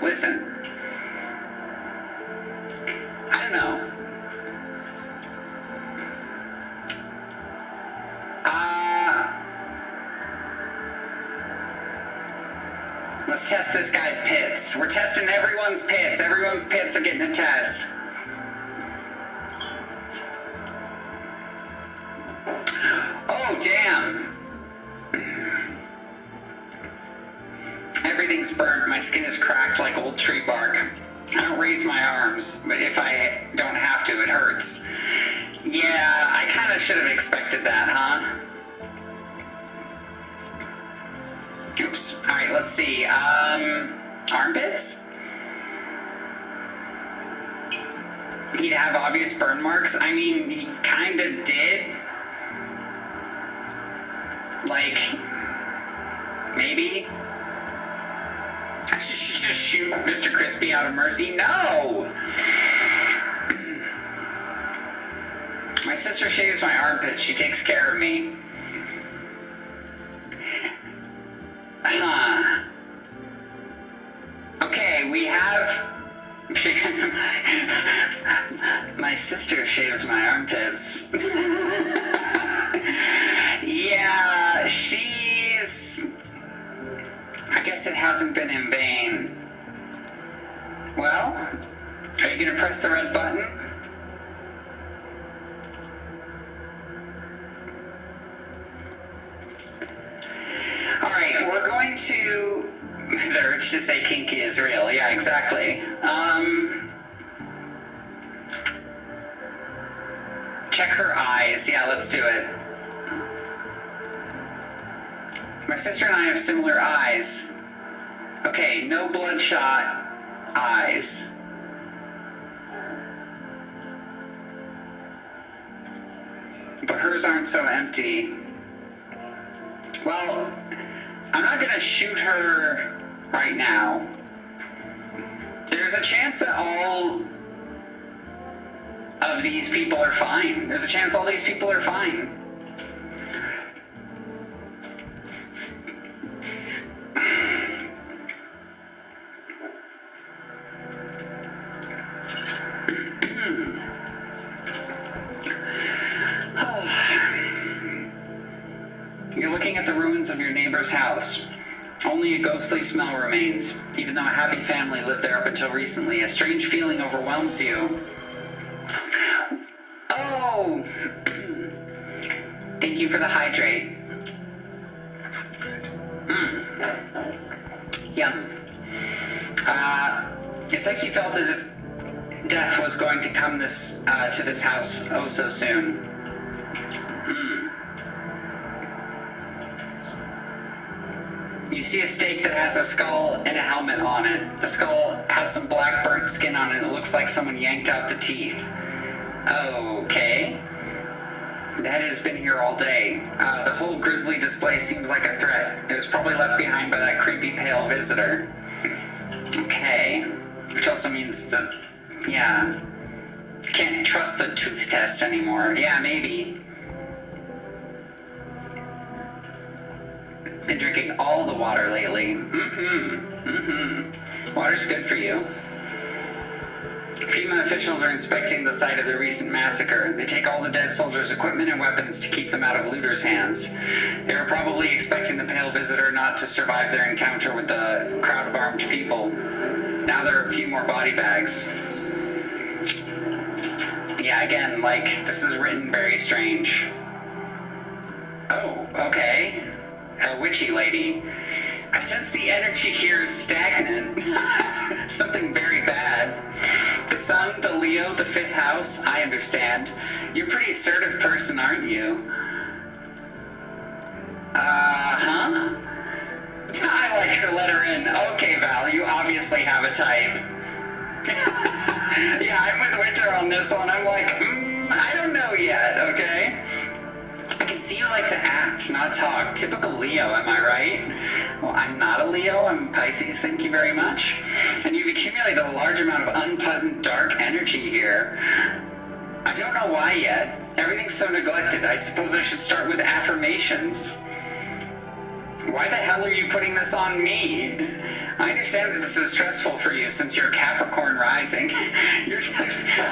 Listen. I don't know. Let's test this guy's pits. We're testing everyone's pits. Everyone's pits are getting a test. Oh, damn. Everything's burnt. My skin is cracked like old tree bark. I don't raise my arms, but if I don't have to, it hurts. Yeah, I kind of should have expected that, huh? Oops. Alright, let's see. Armpits? He'd have obvious burn marks? I mean, he kinda did. Like, maybe? I should just shoot Mr. Crispy out of mercy? No! My sister shaves my armpits. She takes care of me. Huh. Okay, we have... My sister shaves my armpits. Yeah, she's... I guess it hasn't been in vain. Well, are you gonna press the red button? Alright, we're going to... The urge to say kinky is real. Yeah, exactly. Check her eyes. Yeah, let's do it. My sister and I have similar eyes. Okay, no bloodshot. eyes. But hers aren't so empty. Well, I'm not gonna shoot her right now. There's a chance that all of these people are fine. There's a chance all these people are fine. You're looking at the ruins of your neighbor's house. Only a ghostly smell remains. Even though a happy family lived there up until recently, a strange feeling overwhelms you. Oh! Thank you for the hydrate. Yum. It's like you felt as if death was going to come to this house oh so soon. You see a stake that has a skull and a helmet on it. The skull has some black burnt skin on it. It looks like someone yanked out the teeth. Okay. That has been here all day. The whole grisly display seems like a threat. It was probably left behind by that creepy pale visitor. Okay. Which also means that, yeah. Can't trust the tooth test anymore. Yeah, maybe. Been drinking all the water lately. Water's good for you. FEMA officials are inspecting the site of the recent massacre. They take all the dead soldiers' equipment and weapons to keep them out of looters' hands. They were probably expecting the pale visitor not to survive their encounter with the crowd of armed people. Now there are a few more body bags. Yeah, again, like, this is written very strange. Oh, okay. A witchy lady. I sense the energy here is stagnant. Something very bad. The sun, the Leo, the fifth house, I understand. You're a pretty assertive person, aren't you? Huh? I like her letter in. Okay, Val, you obviously have a type. Yeah, I'm with Winter on this one. I'm like, I don't know yet, okay? I can see you like to act, not talk. Typical Leo, am I right? Well, I'm not a Leo, I'm Pisces, thank you very much. And you've accumulated a large amount of unpleasant, dark energy here. I don't know why yet. Everything's so neglected. I suppose I should start with affirmations. Why the hell are you putting this on me? I understand that this is stressful for you since you're Capricorn rising.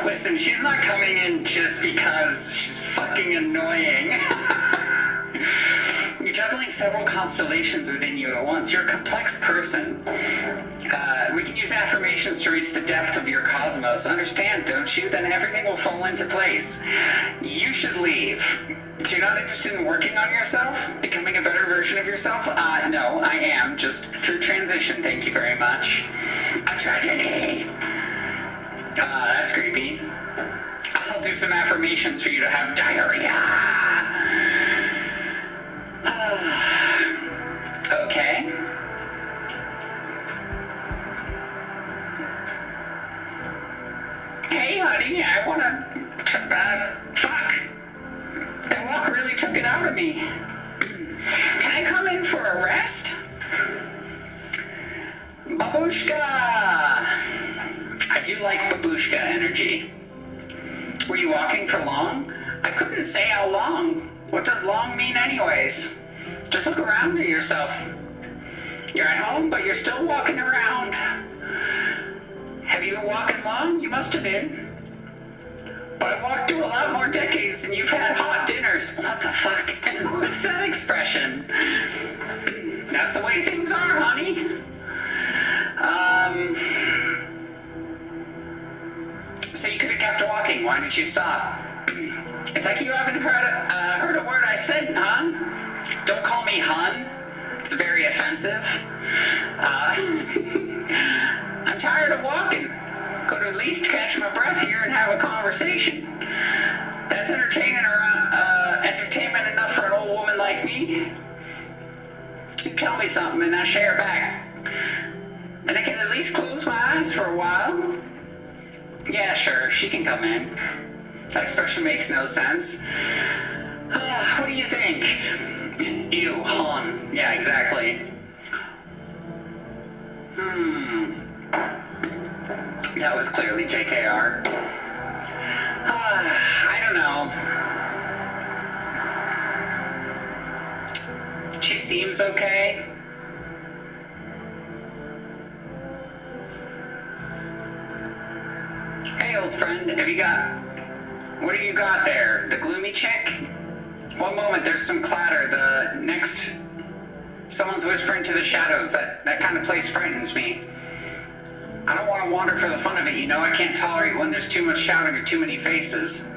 Listen, she's not coming in just because she's fucking annoying. You're juggling several constellations within you at once. You're a complex person. We can use affirmations to reach the depth of your cosmos. Understand, don't you? Then everything will fall into place. You should leave. So you're not interested in working on yourself? Becoming a better version of yourself? No, I am. Just through transition, thank you very much. A tragedy! That's creepy. I'll do some affirmations for you to have diarrhea. Okay. Hey, honey, I wanna... fuck. That walk really took it out of me. Can I come in for a rest? Babushka! I do like babushka energy. Were you walking for long? I couldn't say how long. What does long mean anyways? Just look around at yourself. You're at home, but you're still walking around. Have you been walking long? You must have been. But I walked through a lot more decades than you've had hot dinners. What the fuck? What's that expression? That's the way things are, honey. So you could have kept walking. Why did you stop? It's like you haven't heard a word I said, hun. Don't call me hun. It's very offensive. I'm tired of walking. Could at least catch my breath here and have a conversation. That's entertainment enough for an old woman like me. You tell me something and I share back. And I can at least close my eyes for a while. Yeah, sure, she can come in. That expression makes no sense. What do you think? Ew, Han. Yeah, exactly. That was clearly JKR. I don't know. She seems okay. Hey, old friend, what have you got there? The gloomy chick? One moment, there's some clatter. Someone's whispering to the shadows. That kind of place frightens me. I don't want to wander for the fun of it, you know. I can't tolerate when there's too much shouting or too many faces.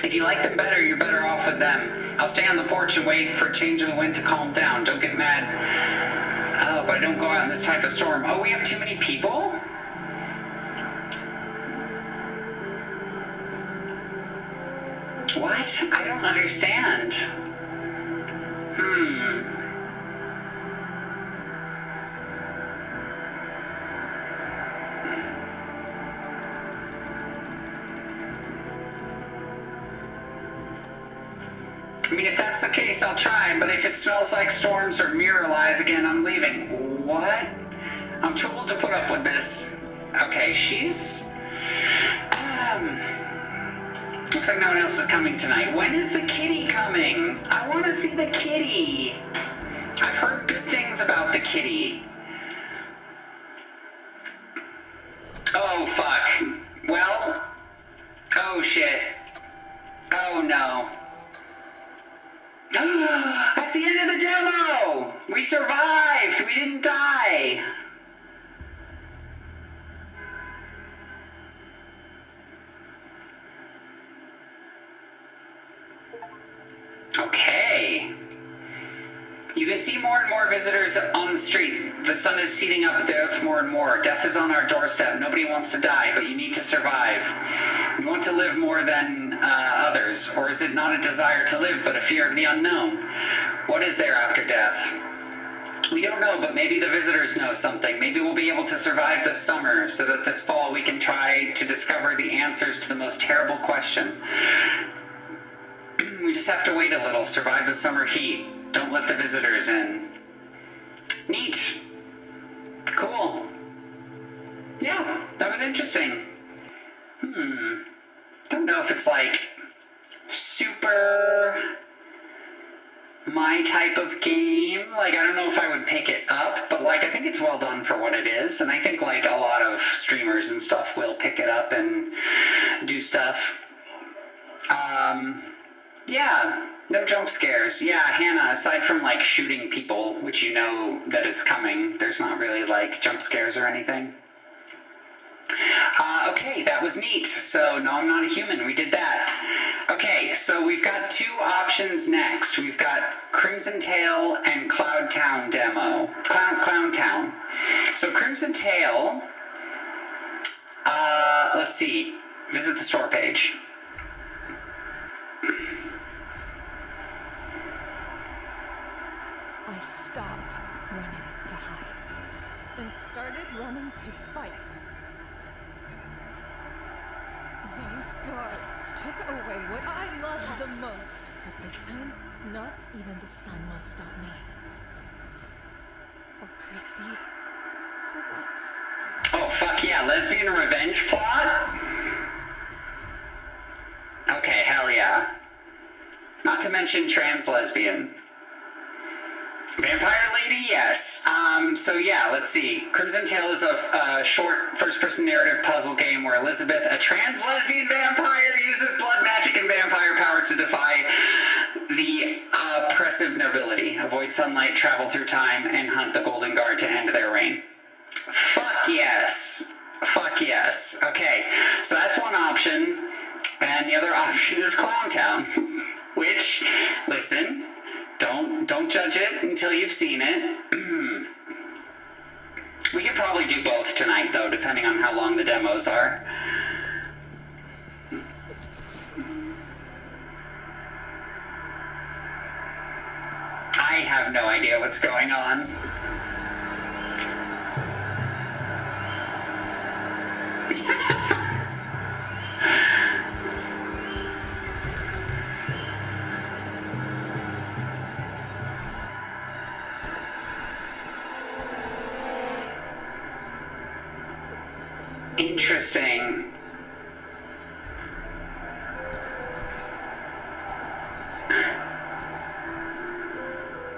If you like them better, you're better off with them. I'll stay on the porch and wait for a change of the wind to calm down. Don't get mad. Oh, but I don't go out in this type of storm. Oh, we have too many people? What? I don't understand. I mean, if that's the case, I'll try, but if it smells like storms or mirror lies again, I'm leaving. What? I'm too old to put up with this. Okay, she's... Looks like no one else is coming tonight. When is the kitty coming? I want to see the kitty. I've heard good things about the kitty. Oh, fuck. Well... Oh, shit. Oh, no. That's the end of the demo! We survived! We didn't die! Okay. You can see more and more visitors on the street. The sun is seeding up the earth more and more. Death is on our doorstep. Nobody wants to die, but you need to survive. You want to live more than others, or is it not a desire to live, but a fear of the unknown? What is there after death? We don't know, but maybe the visitors know something. Maybe we'll be able to survive this summer, so that this fall we can try to discover the answers to the most terrible question. We just have to wait a little, survive the summer heat. Don't let the visitors in. Neat. Cool. Yeah, that was interesting. Don't know if it's like super my type of game. Like, I don't know if I would pick it up, but like, I think it's well done for what it is. And I think like a lot of streamers and stuff will pick it up and do stuff. Yeah, no jump scares. Yeah, Hannah, aside from like shooting people, which you know that it's coming, there's not really like jump scares or anything. Okay, that was neat. So, no, I'm not a human. We did that. Okay, so we've got two options next. We've got Crimson Tail and Cloud Town demo. Clown Town. So, Crimson Tail, let's see. Visit the store page. I stopped running to hide and started running to fight. Those guards took away what I loved the most. But this time, not even the sun will stop me. For Christy, for us. Oh, fuck yeah, lesbian revenge plot? Okay, hell yeah. Not to mention trans lesbian. Vampire Lady, yes. So yeah, let's see. Crimson Tail is a short first-person narrative puzzle game where Elizabeth, a trans lesbian vampire, uses blood magic and vampire powers to defy the oppressive nobility, avoid sunlight, travel through time, and hunt the Golden Guard to end their reign. Fuck yes. Fuck yes. Okay, so that's one option, and the other option is Clown Town, which, listen, don't judge it until you've seen it. We could probably do both tonight, though, depending on how long the demos are. I have no idea what's going on. Interesting.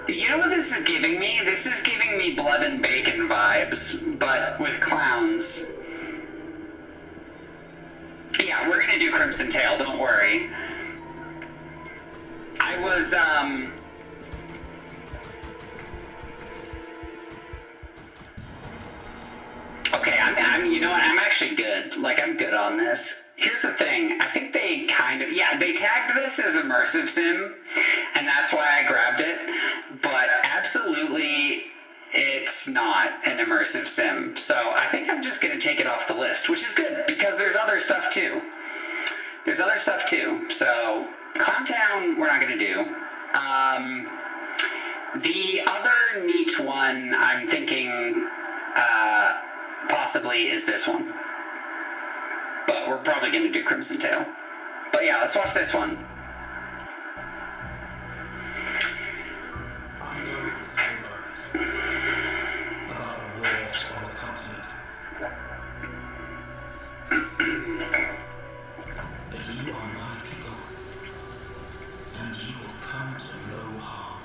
You know what this is giving me? This is giving me Blood and Bacon vibes, but with clowns. Yeah, we're gonna do Crimson Tail, don't worry. I was, Okay, I'm, you know what, I'm actually good. Like, I'm good on this. Here's the thing, I think they kind of, yeah, they tagged this as immersive sim, and that's why I grabbed it, but absolutely, it's not an immersive sim. So I think I'm just gonna take it off the list, which is good, because there's other stuff too. There's other stuff too, so Clown Town, we're not gonna do. The other neat one I'm thinking, possibly is this one. But we're probably going to do Crimson Tail. But yeah, let's watch this one. I know you word about the wars on the continent. But you are my people, and you will come to no harm.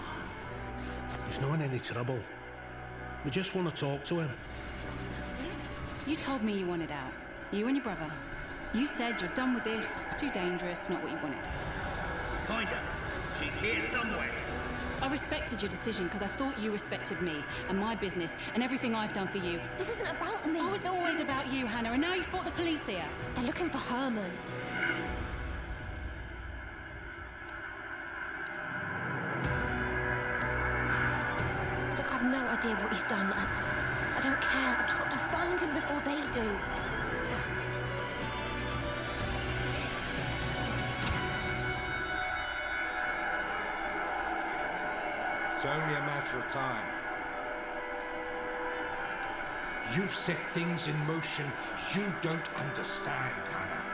He's not in any trouble. We just want to talk to him. You told me you wanted out. You and your brother. You said you're done with this, it's too dangerous, not what you wanted. Find her. She's here somewhere. I respected your decision because I thought you respected me and my business and everything I've done for you. This isn't about me. Oh, it's always about you, Hannah, and now you've brought the police here. They're looking for Herman. Look, I've no idea what he's done, and I don't care. I've just got to find him before they do. It's only a matter of time. You've set things in motion you don't understand, Hannah.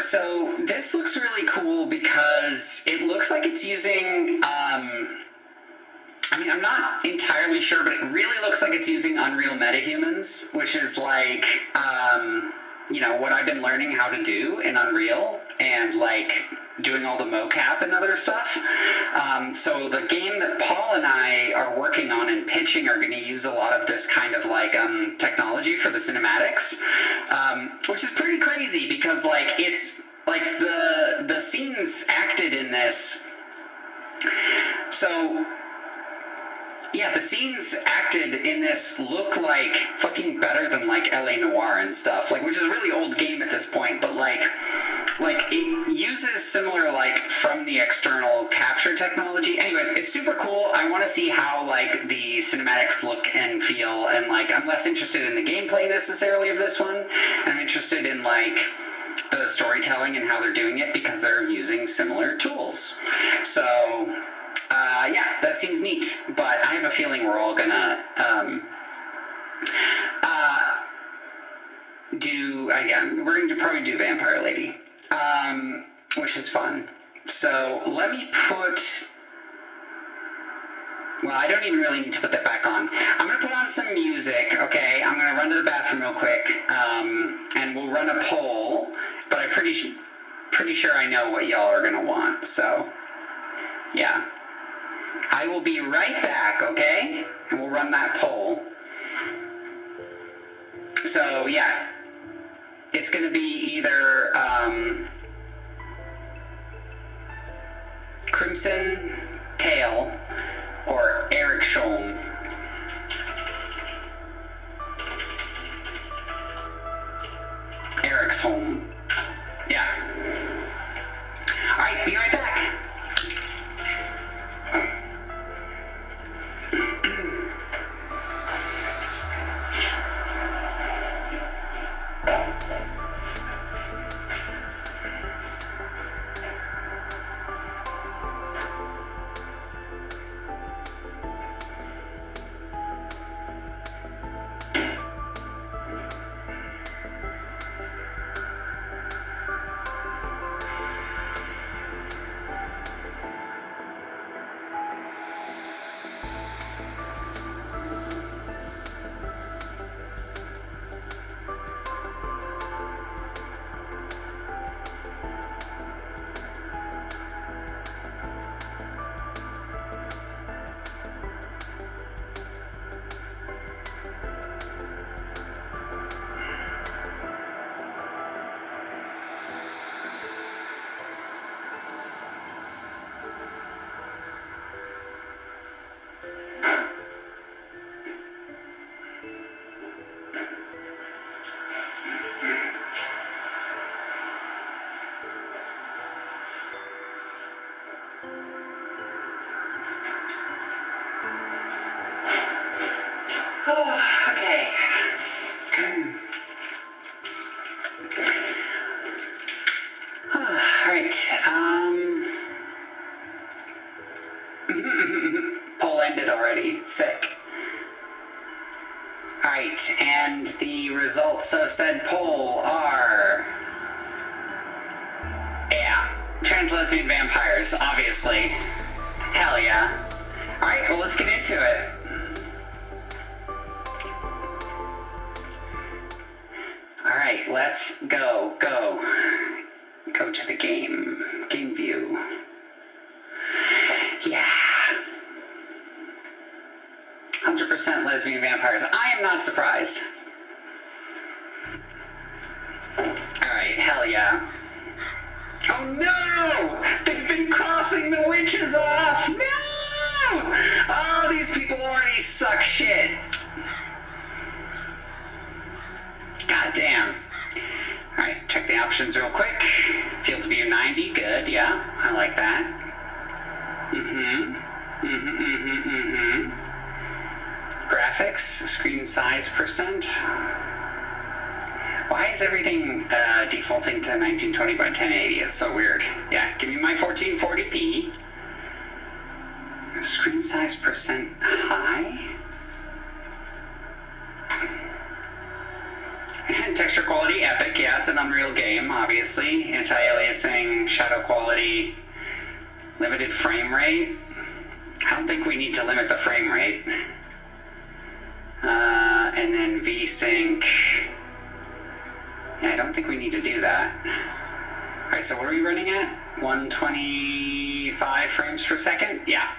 So this looks really cool because it looks like it's using, I mean, I'm not entirely sure, but it really looks like it's using Unreal Metahumans, which is like, you know, what I've been learning how to do in Unreal, and like doing all the mocap and other stuff. So the game that Paul and I are working on and pitching are going to use a lot of this kind of like technology for the cinematics, which is pretty crazy because like it's like the scenes acted in this. So yeah, the scenes acted in this look like fucking better than like LA Noire and stuff, like, which is a really old game at this point, but like it uses similar like from the external capture technology. Anyways, it's super cool. I want to see how like the cinematics look and feel, and like I'm less interested in the gameplay necessarily of this one. I'm interested in like the storytelling and how they're doing it because they're using similar tools. So yeah, that seems neat, but I have a feeling we're all gonna we're going to probably do Vampire Lady, which is fun. So let me well, I don't even really need to put that back on. I'm going to put on some music, okay? I'm going to run to the bathroom real quick, and we'll run a poll, but I'm pretty sure I know what y'all are going to want, so yeah. I will be right back, okay? And we'll run that poll. So, yeah. It's going to be either Crimson Tail or Eric Scholm. Eric's home. Yeah. Alright, be right back. Alright, poll ended already. Sick. Alright, and the results of said poll are... Yeah, trans lesbian vampires, obviously. Hell yeah. Alright, well let's get into it. Alright, let's go. Go to the game. Game view. Yeah. 100% lesbian vampires. I am not surprised. Alright, hell yeah. Oh no! They've been crossing the witches off! No! Oh, these people already suck shit. God damn. Alright, check the options real quick. Field of view 90, good, yeah. I like that. Graphics, screen size percent. Why is everything defaulting to 1920 by 1080? It's so weird. Yeah, give me my 1440p. Screen size percent high. And texture quality epic. Yeah, it's an Unreal game, obviously. Anti-aliasing, shadow quality, limited frame rate. I don't think we need to limit the frame rate. And then VSync. Yeah, I don't think we need to do that. Alright, so what are we running at? 125 frames per second? Yeah.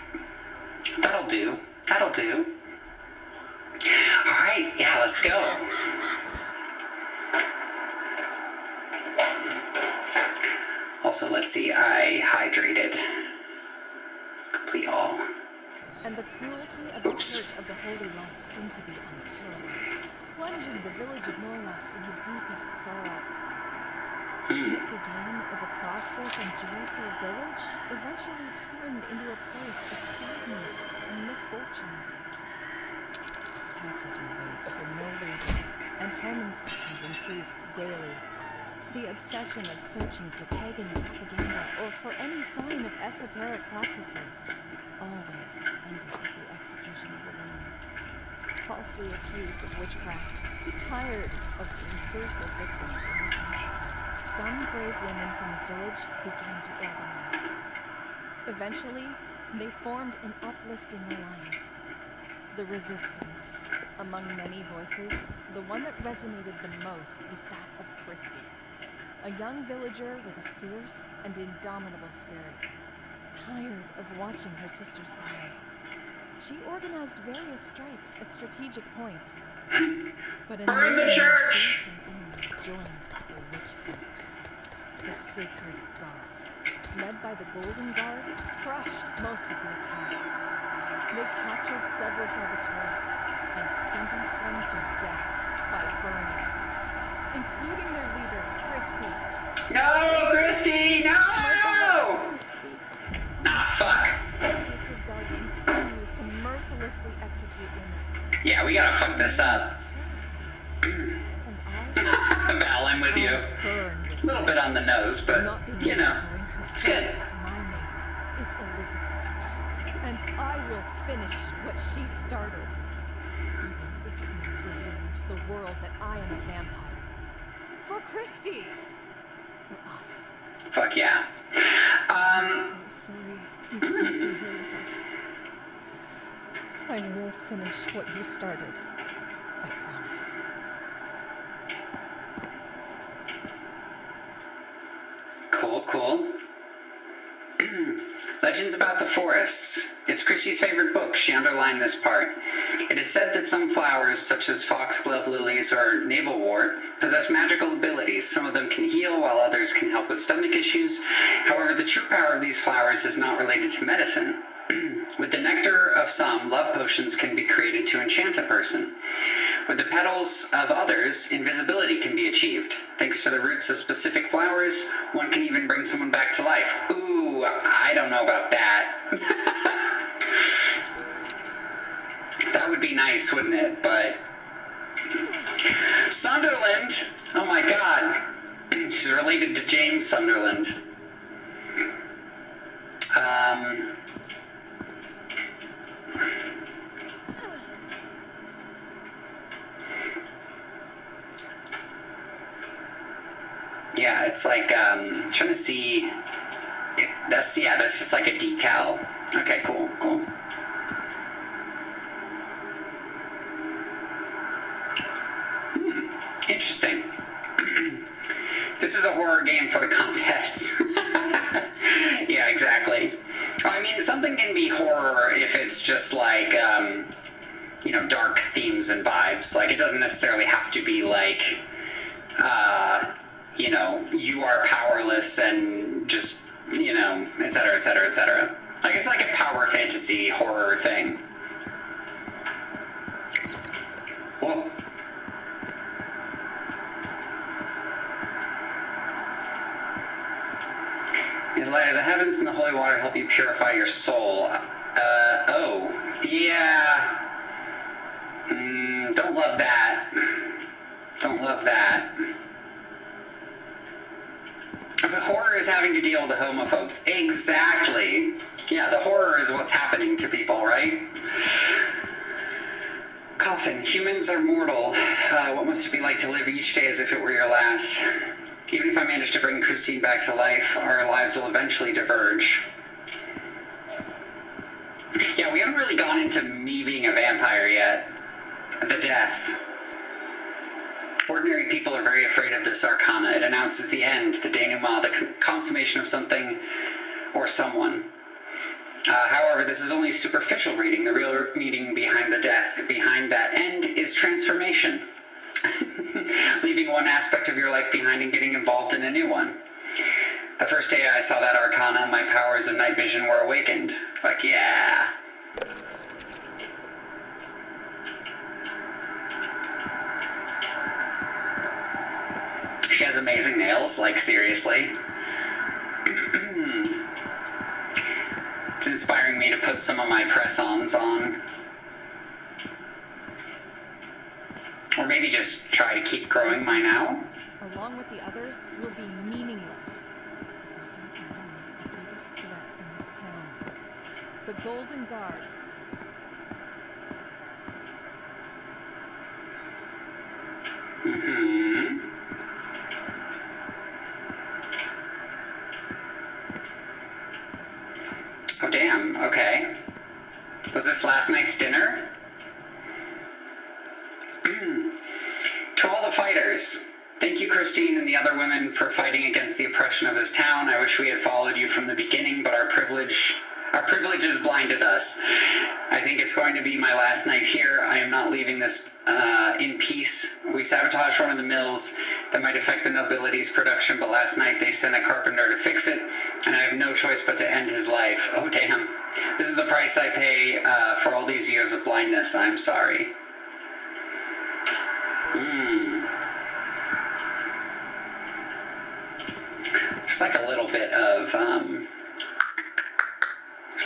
That'll do. That'll do. Alright, yeah, let's go. Also, let's see, I hydrated. Complete all. And the cruelty of the Church of the Holy Light seemed to be unparalleled, plunging the village of Norlos in the deepest sorrow. What began as a prosperous and joyful village eventually turned into a place of sadness and misfortune. Taxes were raised for no reason, and home inspections increased daily. The obsession of searching for pagan propaganda or for any sign of esoteric practices always ended with the execution of a woman. Falsely accused of witchcraft, tired of being fearful victims in this house, some brave women from the village began to organize. Eventually, they formed an uplifting alliance. The Resistance. Among many voices, the one that resonated the most was that of Christy, a young villager with a fierce and indomitable spirit. Tired of watching her sisters die, she organized various strikes at strategic points. But Burn the church! Joined the witch hunt. The Sacred Guard, led by the Golden Guard, crushed most of the attacks. They captured several saboteurs and sentenced them to death by burning, including their leader, Christy. No, Christy, no! Christy. Ah, fuck. The Sacred Guard continues to mercilessly execute women. Yeah, we gotta fuck this up. And Val, I'm with you. A little bit on the nose, but, you know, it's good. My name is Elizabeth, and I will finish what she started, even if it means revealing to the world that I am a vampire. For Christy! For us. Fuck yeah. I'm so sorry you couldn't be here with us. I will finish what you started. I promise. Cool. Legends about the Forests. It's Christie's favorite book. She underlined this part. It is said that some flowers, such as foxglove lilies or navelwort, possess magical abilities. Some of them can heal, while others can help with stomach issues. However, the true power of these flowers is not related to medicine. With the nectar of some, love potions can be created to enchant a person. With the petals of others, invisibility can be achieved. Thanks to the roots of specific flowers, one can even bring someone back to life. Ooh, I don't know about that. That would be nice, wouldn't it? But... She's related to James Sunderland. Yeah, it's like, trying to see if that's just like a decal. Okay, cool. Interesting. This is a horror game for the compets. Yeah, exactly. I mean, something can be horror if it's just like, dark themes and vibes. Like, it doesn't necessarily have to be like, you are powerless and just, et cetera, et cetera, et cetera. Like, it's like a power fantasy horror thing. Whoa. In the light of the heavens and the holy water help you purify your soul. Yeah. Don't love that. Don't love that. The horror is having to deal with the homophobes. Exactly. Yeah, the horror is what's happening to people, right? Coffin. Humans are mortal. What must it be like to live each day as if it were your last? Even if I manage to bring Christine back to life, our lives will eventually diverge. Yeah, we haven't really gone into me being a vampire yet. The death. Ordinary people are very afraid of this arcana. It announces the end, the denouement, the consummation of something or someone. However, this is only a superficial reading. The real meaning behind the death, behind that end, is transformation. Leaving one aspect of your life behind and getting involved in a new one. The first day I saw that arcana, my powers of night vision were awakened. Fuck yeah. She has amazing nails, like seriously. It's inspiring me to put some of my press-ons on. Or maybe just try to keep growing mine out. Along with the others, will be meaningless if we don't eliminate the biggest threat in this town. The Golden Guard. Oh damn, okay. Was this last night's dinner? To all the fighters, thank you, Christine, and the other women for fighting against the oppression of this town. I wish we had followed you from the beginning, but our privileges blinded us. I think it's going to be my last night here. I am not leaving this in peace. We sabotaged one of the mills that might affect the nobility's production, but last night they sent a carpenter to fix it, and I have no choice but to end his life. Oh, damn. This is the price I pay for all these years of blindness. I'm sorry. Just like a little bit of, there's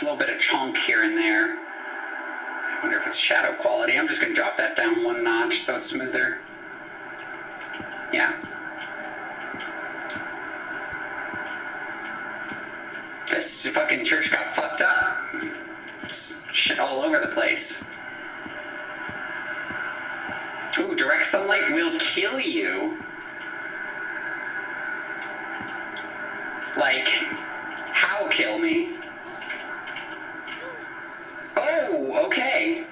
a little bit of chunk here and there. I wonder if it's shadow quality. I'm just going to drop that down one notch so it's smoother. Yeah. This fucking church got fucked up. There's shit all over the place. Ooh, direct sunlight will kill you. Like, how kill me? Oh, okay.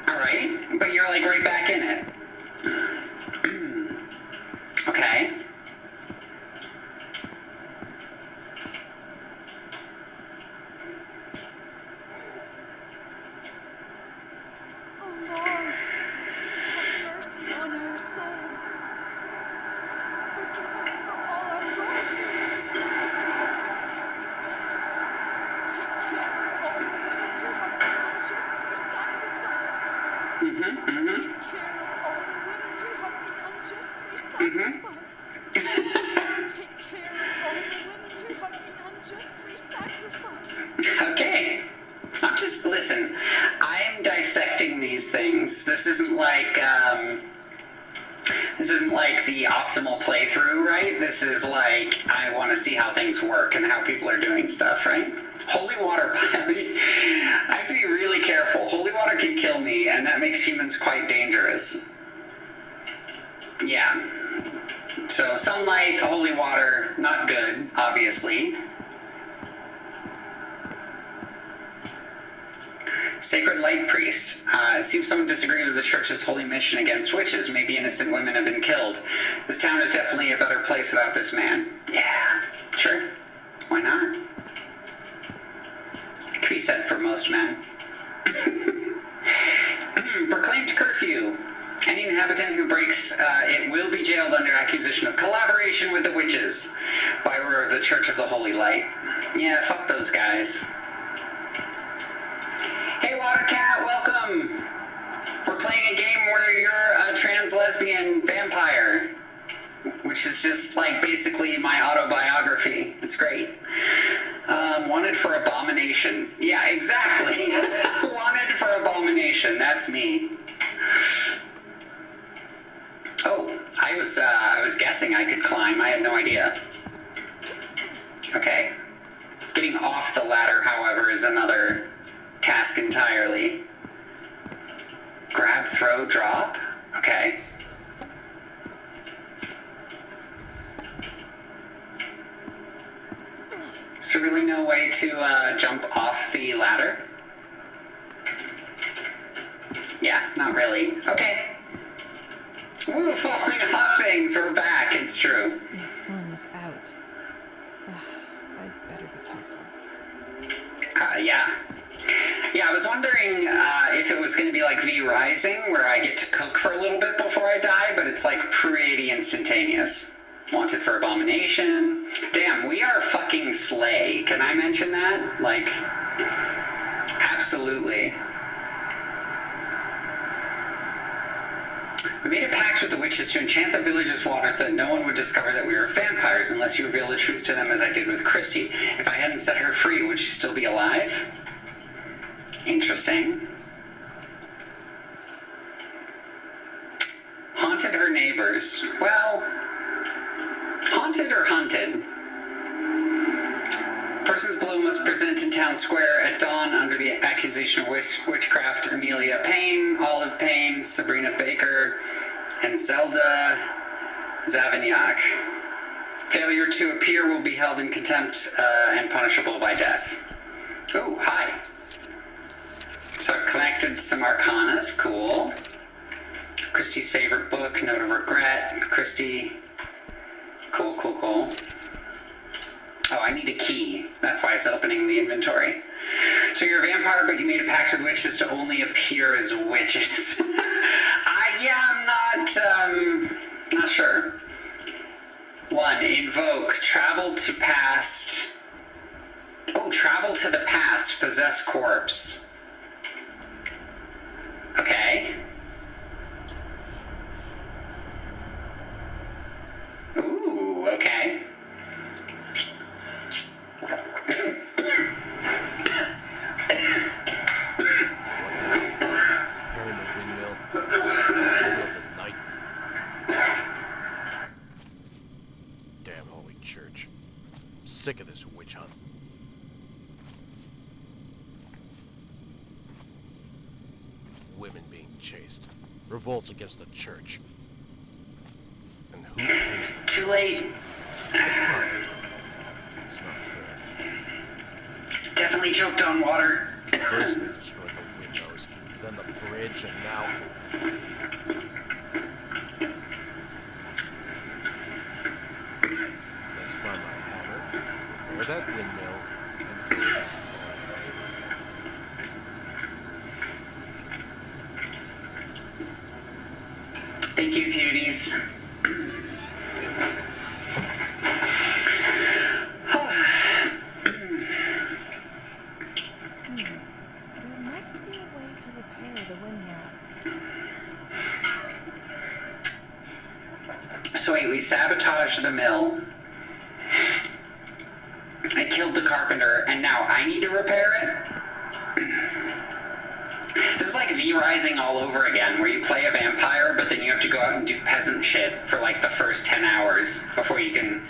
Alright, but you're like right back in it. Okay. Oh Lord, have mercy on our souls. Forgive us for all our wrongs. Take care of all the women who have been unjustly sacrificed. Take care of all the women who have been unjustly sacrificed. Take care of all the women who have been unjustly sacrificed. Okay. Listen, I'm dissecting these things. This isn't like This isn't like the optimal playthrough, right? This is like, I want to see how things work and how people are doing stuff, right? Holy water pile. I have to be really careful. Holy water can kill me, and that makes humans quite dangerous. Yeah. So sunlight, holy water, not good, obviously. Sacred Light Priest. It seems someone disagreed with the church's holy mission against witches. Maybe innocent women have been killed. This town is definitely a better place without this man. Yeah, sure. Why not? It could be said for most men. Proclaimed curfew. Any inhabitant who breaks it will be jailed under accusation of collaboration with the witches by order of the Church of the Holy Light. Yeah, fuck those guys. Hey Watercat, welcome! We're playing a game where you're a trans lesbian vampire, which is just like basically my autobiography. It's great. Wanted for Abomination. Yeah, exactly. Wanted for Abomination, that's me. Oh, I was guessing I could climb. I had no idea. Okay. Getting off the ladder, however, is another task entirely. Grab, throw, drop? Okay. Is there really no way to jump off the ladder? Yeah, not really. Okay. Ooh, falling off things, we're back, it's true. The sun is out. I'd better be careful. Yeah. Yeah, I was wondering if it was going to be like V Rising, where I get to cook for a little bit before I die, but it's like pretty instantaneous. Wanted for Abomination. Damn, we are fucking slay. Can I mention that? Like, absolutely. We made a pact with the witches to enchant the village's water so that no one would discover that we were vampires unless you reveal the truth to them as I did with Christy. If I hadn't set her free, would she still be alive? Interesting. Haunted her neighbors. Well, haunted or hunted? Persons below must present in town square at dawn under the accusation of witchcraft. Amelia Payne, Olive Payne, Sabrina Baker, and Zelda Zavignac. Failure to appear will be held in contempt and punishable by death. Oh, hi. So I collected some arcanas, cool. Christy's favorite book, Note of Regret. Christy. Cool, cool, cool. Oh, I need a key. That's why it's opening the inventory. So you're a vampire, but you made a pact with witches to only appear as witches. I'm not sure. 1, invoke, travel to past. Oh, travel to the past, possess corpse. Okay. Ooh, okay. Damn holy church. I'm sick of this witch hunt. Women being chased. Revolts against the church. And who pays them? Too late. It's not fair. Definitely choked on water. First they destroyed the windows, then the bridge, and now... Let's find my hammer, repair that windmill, and go back. Thank you, cuties. There must be a way to repair the windmill. So wait, we sabotaged the mill. I killed the carpenter, and now I need to repair it? This is like V Rising all over again, where you play a vampire, but then you have to go out and do peasant and shit for like the first 10 hours before you can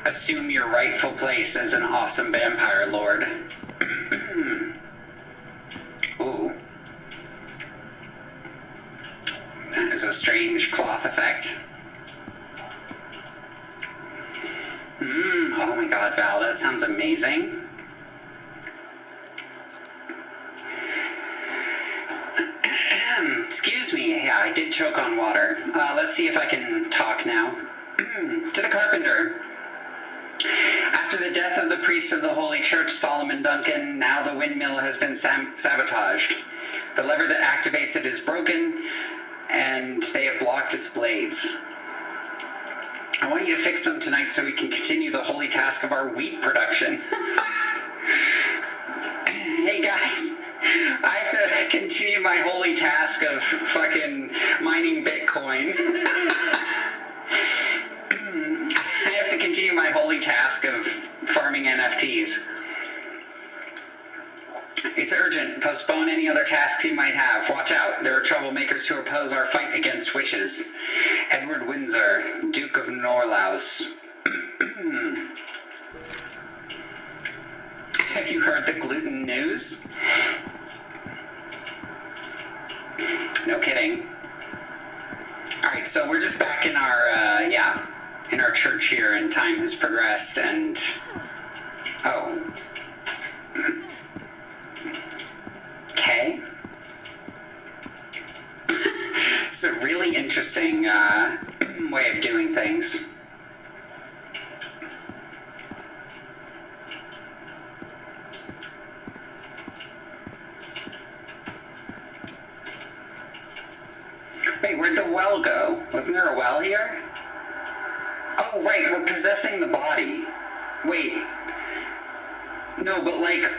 assume your rightful place as an awesome vampire lord. Ooh. That is a strange cloth effect. Oh my god, Val, that sounds amazing. Excuse me, yeah, I did choke on water. Let's see if I can talk now. To the carpenter. After the death of the priest of the Holy Church, Solomon Duncan, now the windmill has been sabotaged. The lever that activates it is broken, and they have blocked its blades. I want you to fix them tonight so we can continue the holy task of our wheat production. Hey guys, I have to continue my holy task of fucking mining Bitcoin. I have to continue my holy task of farming NFTs. It's urgent. Postpone any other tasks you might have. Watch out. There are troublemakers who oppose our fight against witches. Edward Windsor, Duke of Norlaus. Have you heard the gluten news? No kidding. Alright, so we're just back in our, in our church here, and time has progressed, and... Oh. Okay. It's a really interesting way of doing things. Wait, where'd the well go? Wasn't there a well here? Oh, right, we're possessing the body. Wait. No, but like...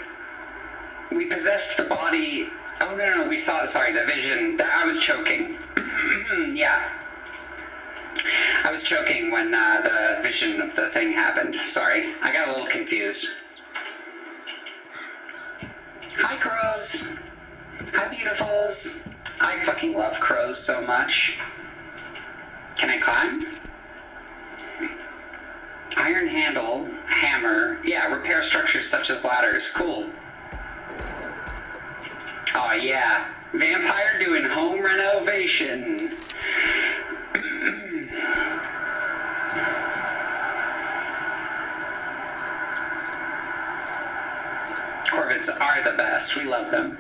We possessed the body... Oh, no, we saw... Sorry, the vision... I was choking. Yeah. I was choking when the vision of the thing happened. Sorry, I got a little confused. Hi, crows. Hi, beautifuls. I fucking love crows so much. Can I climb? Iron handle, hammer. Yeah, repair structures such as ladders. Cool. Oh yeah, vampire doing home renovation. Corvids are the best. We love them.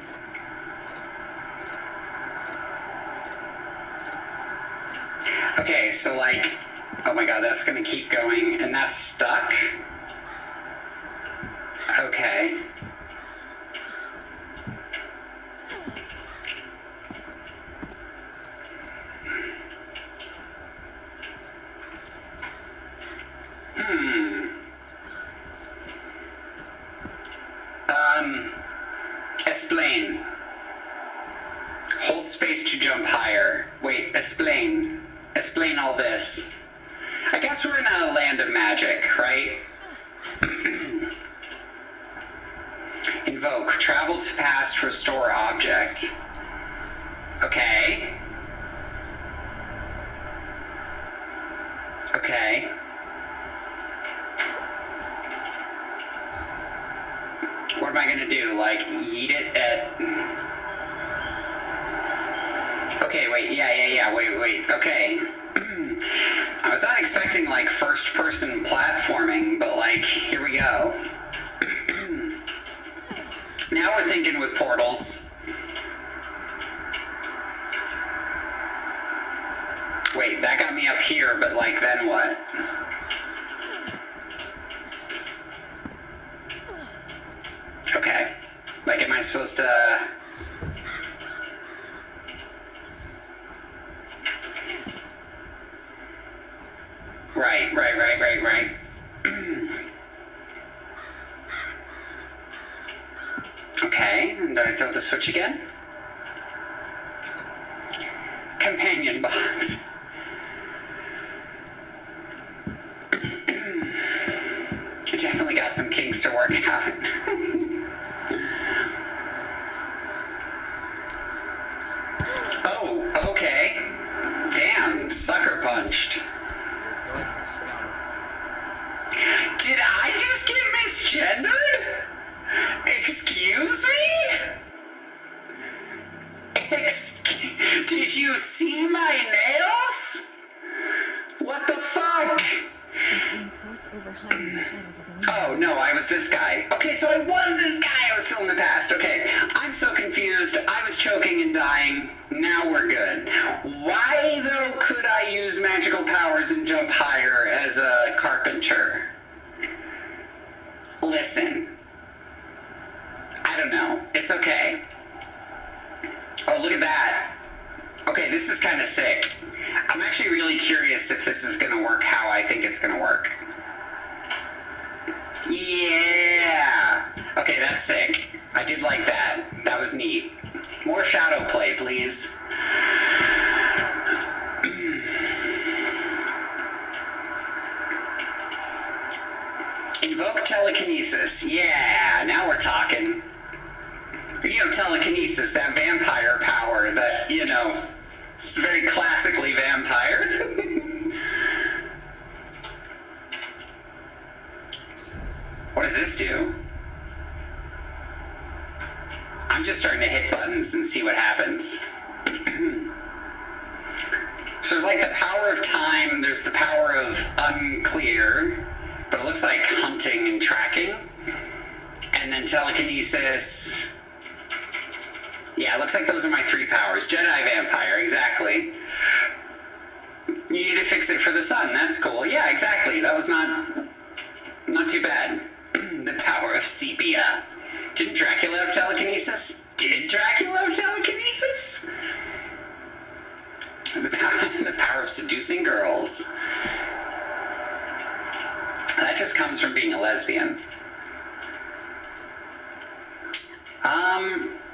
Okay, so like, oh my god, that's gonna keep going, and that's stuck? Okay. Explain. Hold space to jump higher. Wait, explain. Explain all this. I guess we're in a land of magic, right? Invoke. Travel to past, restore object. Okay. Okay. What am I gonna do? Like, yeet it at... Okay, wait, yeah, wait, okay. I was not expecting, like, first-person platforming, but, like, here we go. Now we're thinking with portals. Wait, that got me up here, but, like, then what? Okay. Like, am I supposed to... Right. Okay, and do I throw the switch again? Companion box. It definitely got some kinks to work out. Oh, okay. Damn. sucker punched. Going to the scout. Did I just get misgendered? Excuse me? Did you see my nails? What the fuck? In crossover hiding in the shadows of the window. Oh, no, I was this guy. Okay, so I was this guy. I was still in the past. Okay, I'm so confused. I was choking and dying. Now we're good. Why, though, could I use magical powers and jump higher as a carpenter? Listen. I don't know. It's okay. Oh, look at that. Okay, this is kind of sick. I'm actually really curious if this is going to work how I think it's going to work. Yeah! Okay, that's sick. I did like that. That was neat. More shadow play, please. Invoke telekinesis. Yeah, now we're talking. You know, telekinesis, that vampire power that, you know, it's very classically vampire. What does this do? I'm just starting to hit buttons and see what happens. So there's like the power of time, there's the power of unclear, but it looks like hunting and tracking. And then telekinesis. Yeah, it looks like those are my three powers. Jedi vampire, exactly. You need to fix it for the sun, that's cool. Yeah, exactly. That was not too bad. The power of sepia. Didn't Dracula have telekinesis? Did Dracula have telekinesis? The power of seducing girls. That just comes from being a lesbian.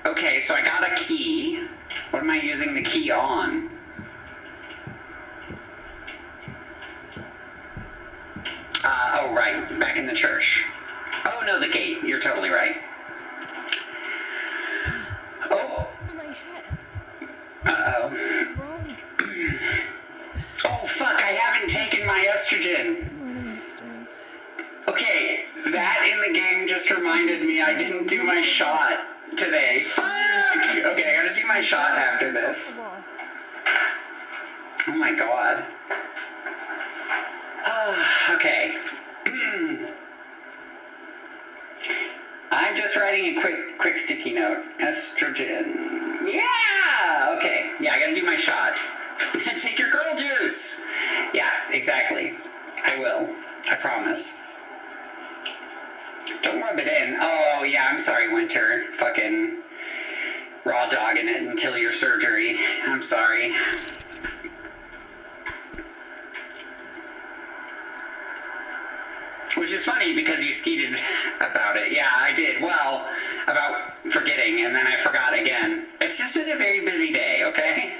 Okay, so I got a key. What am I using the key on? Oh, right, back in the church. Oh, no, the gate. You're totally right. Oh. My head. Uh-oh. It's wrong. Oh, fuck, I haven't taken my estrogen. I'm running out of strength. Okay, that in the game just reminded me I didn't do my shot today. Fuck! Okay, I gotta do my shot after this. Oh my god. Okay. I'm just writing a quick sticky note. Estrogen. Yeah! Okay. Yeah, I gotta do my shot. Take your girl juice! Yeah, exactly. I will. I promise. Don't rub it in. Oh, yeah, I'm sorry, Winter. Fucking raw dogging it until your surgery. I'm sorry. Which is funny because you skeeted about it. Yeah, I did. Well, about forgetting, and then I forgot again. It's just been a very busy day, okay?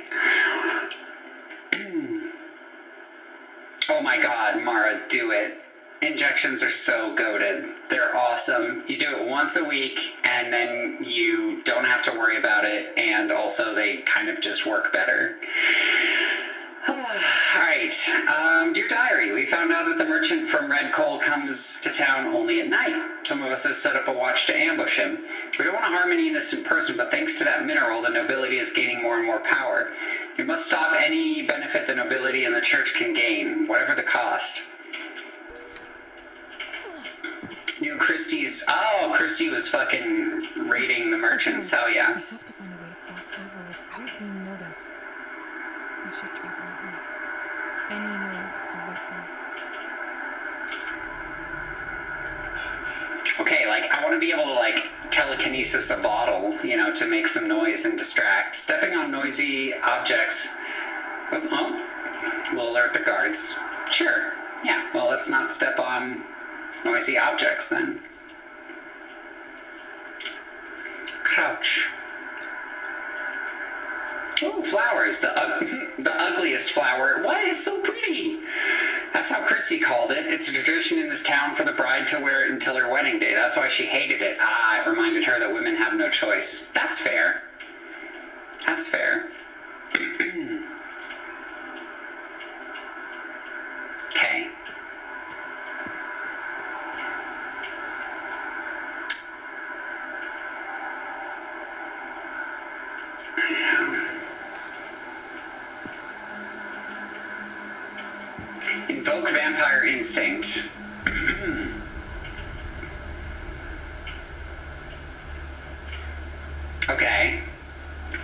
Oh my god, Mara, do it. Injections are so goated. They're awesome. You do it once a week, and then you don't have to worry about it, and also they kind of just work better. Alright, dear diary, we found out that the merchant from Red Coal comes to town only at night. Some of us have set up a watch to ambush him. We don't want to harm any innocent person, but thanks to that mineral, the nobility is gaining more and more power. We must stop any benefit the nobility and the church can gain, whatever the cost. New Christie's... Oh, Christie was fucking raiding the merchants, hell yeah. I have to find a way to cross over without being noticed. I should tread lightly. Any noise can hurt them. Okay, like, I want to be able to, like, telekinesis a bottle, you know, to make some noise and distract. Stepping on noisy objects will alert the guards. Sure, yeah, well, let's not step on noisy objects, then. Crouch. Ooh, flowers. The ugliest flower. What? It's so pretty. That's how Christy called it. It's a tradition in this town for the bride to wear it until her wedding day. That's why she hated it. Ah, it reminded her that women have no choice. That's fair. That's fair. Okay. Invoke vampire instinct. Okay.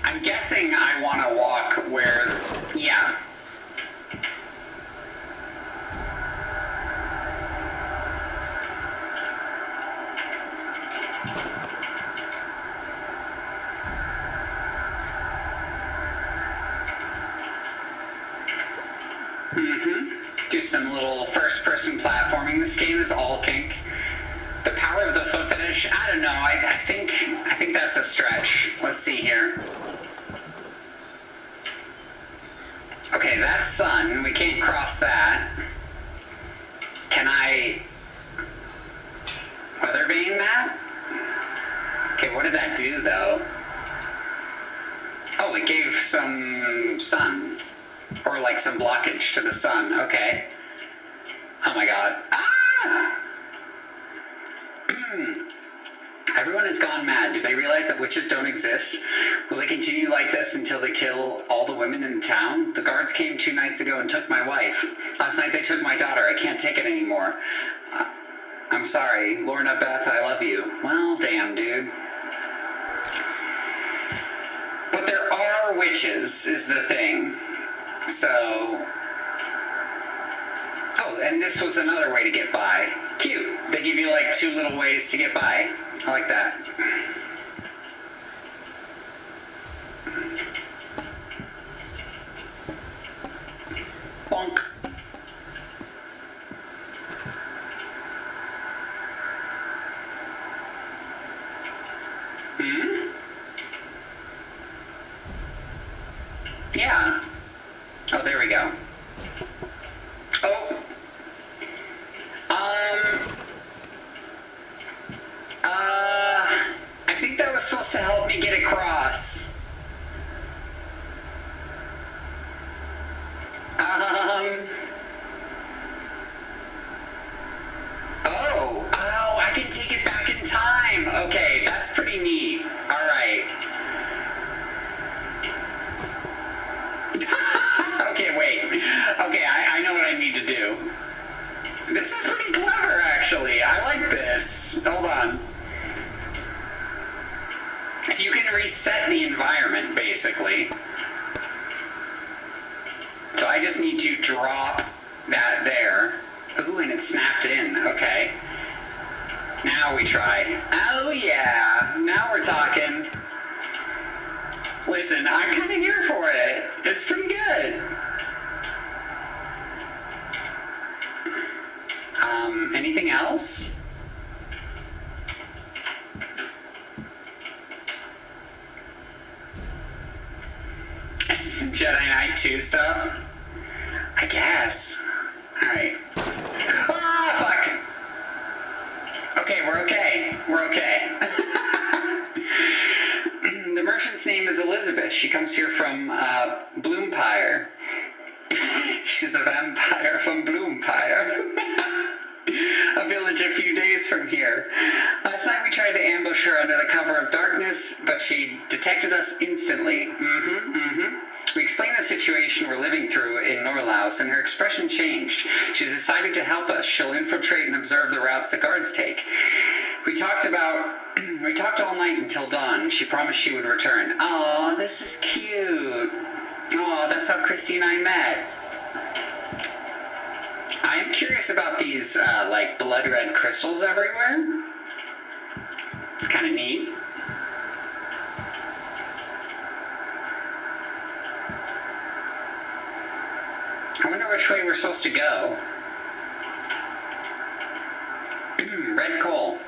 I'm guessing I want to walk where... Yeah. Do some little first-person platforming. This game is all kink. The power of the foot fetish? I don't know. I think that's a stretch. Let's see here. Okay, that's sun. We can't cross that. Can I weather vane that? Okay, what did that do though? Oh, it gave some sun. Or like some blockage to the sun. Okay. Oh my god. Ah! Everyone has gone mad. Do they realize that witches don't exist? Will they continue like this until they kill all the women in the town? The guards came 2 nights ago and took my wife. Last night they took my daughter. I can't take it anymore. I'm sorry. Lorna Beth, I love you. Well, damn, dude. But there are witches, is the thing. So... Oh, and this was another way to get by. Cute. They give you like 2 little ways to get by. I like that. Bonk. Yeah. Oh, there we go. Oh. I think that was supposed to help me get across. Oh, I can take it back in time. Okay, that's pretty neat. All right. Okay, wait. Okay, I know what I need to do. This is pretty clever, actually. I like this. Hold on. So you can reset the environment, basically. So I just need to drop that there. Ooh, and it snapped in. Okay. Now we try. Oh, yeah. Now we're talking. Listen, I'm kind of here for it. It's pretty good. Anything else? This is some Jedi Knight 2 stuff. I guess. Alright. Ah, fuck! Okay, we're okay. We're okay. The merchant's name is Elizabeth. She comes here from, Bloompire. She's a vampire from Bloompire. A village a few days from here. Last night we tried to ambush her under the cover of darkness, but she detected us instantly. We explained the situation we're living through in Norlaus, and her expression changed. She's decided to help us. She'll infiltrate and observe the routes the guards take. We talked all night until dawn. She promised she would return. Aw, this is cute. Aw, that's how Christy and I met. I'm curious about these, like, blood red crystals everywhere. It's kind of neat. I wonder which way we're supposed to go. Red coal.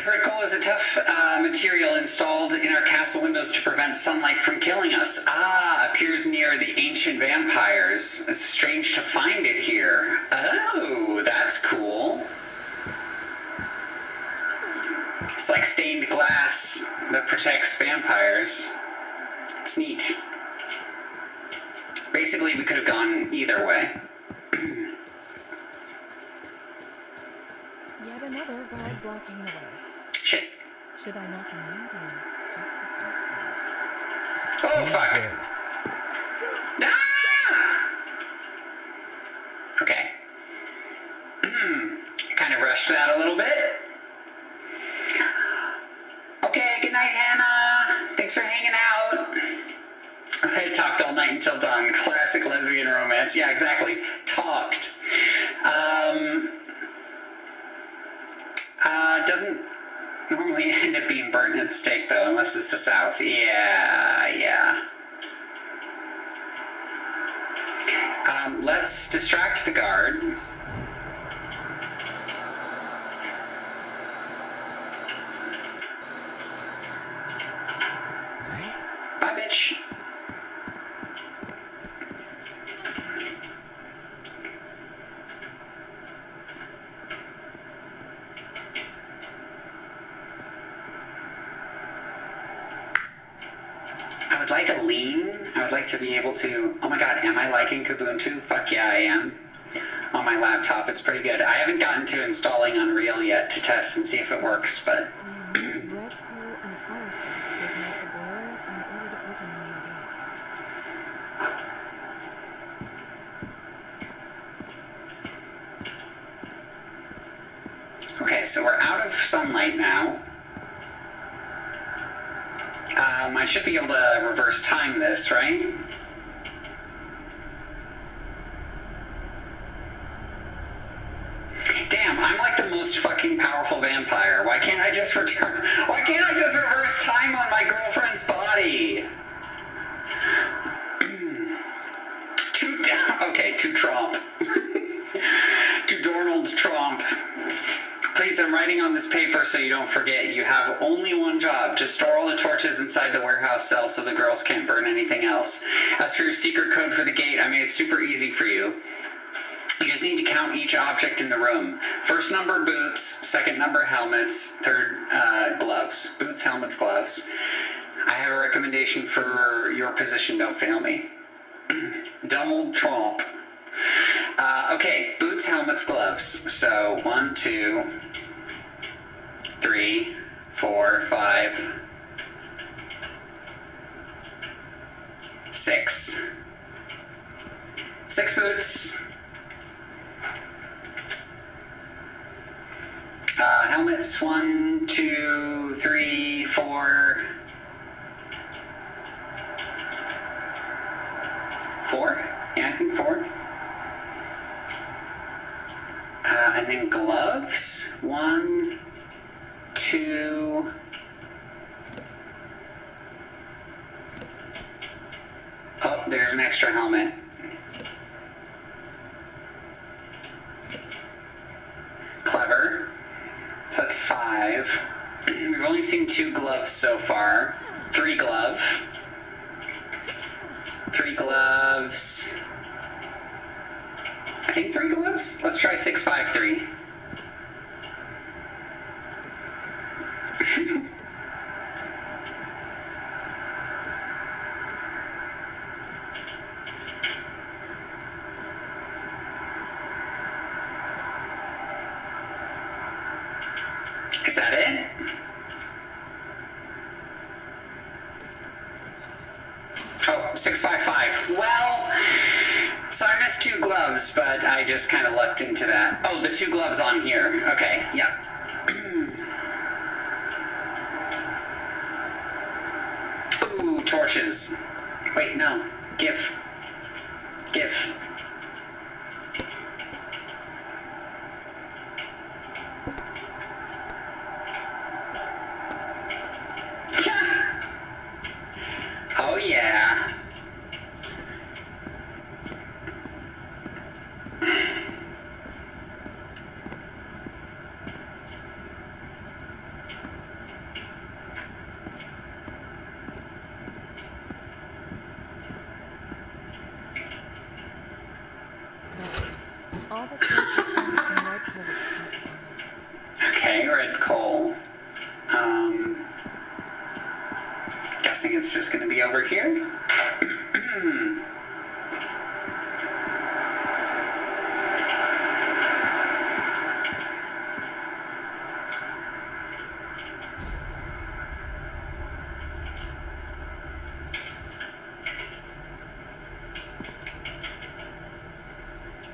Red coal is a tough material installed in our castle windows to prevent sunlight from killing us. Appears near the ancient vampires. It's strange to find it here. Oh, that's cool. It's like stained glass that protects vampires. It's neat. Basically, we could have gone either way. yet another guard blocking the way. Shit. Should I knock him out or just distract him? Oh, fuck. There. Ah! Okay. Kind of rushed that a little bit. Okay, good night, Hannah. Thanks for hanging out. I talked all night until dawn. Classic lesbian romance. Yeah, exactly. Talked. Doesn't normally end up being burnt at the stake, though, unless it's the South. Yeah. Let's distract the guard. Bye, bitch. I would like a lean. I would like to be able to... Oh my god, am I liking Kubuntu? Fuck yeah, I am. On my laptop, it's pretty good. I haven't gotten to installing Unreal yet to test and see if it works, but... I need red coal and a fire source to ignite the boiler in order to open the main gate. Okay, so we're out of sunlight now. I should be able to reverse time this, right? Damn, I'm like the most fucking powerful vampire. Why can't I just reverse time on my girlfriend's body? To Trump. To Donald Trump. Please, I'm writing on this paper so you don't forget. You have only one job. Just store all the torches inside the warehouse cell so the girls can't burn anything else. As for your secret code for the gate, I made it super easy for you. You just need to count each object in the room. First number, boots. Second number, helmets. Third, gloves. Boots, helmets, gloves. I have a recommendation for your position. Don't fail me. Donald Trump. Okay, boots, helmets, gloves. So 1, 2, 3, 4, 5, 6. 6 boots. Helmets, 1, 2, 3, 4. 4? Yeah, I think 4. And then gloves. 1, 2. Oh, there's an extra helmet. Clever. So that's 5. We've only seen 2 gloves so far. 3 glove. 3 gloves. I think 3 gloves? Let's try 6, 5, 3. Is that it? Oh, 6, 5, 5. Well, so I missed 2 gloves, but I just kind of lucked into that. Oh, the 2 gloves on here. Okay, yeah. Ooh, torches. Wait, no. Give. Oh, yeah. All that's left is some red coal to start the boiler. Okay, red coal. Guessing it's just gonna be over here.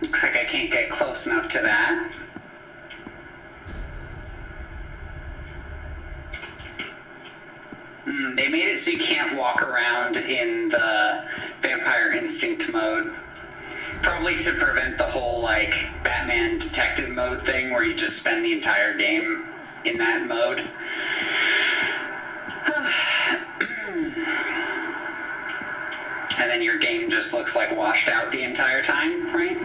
Looks like I can't get close enough to that. They made it so you can't walk around in the Vampire Instinct mode. Probably to prevent the whole, like, Batman detective mode thing where you just spend the entire game in that mode. And then your game just looks like washed out the entire time, right?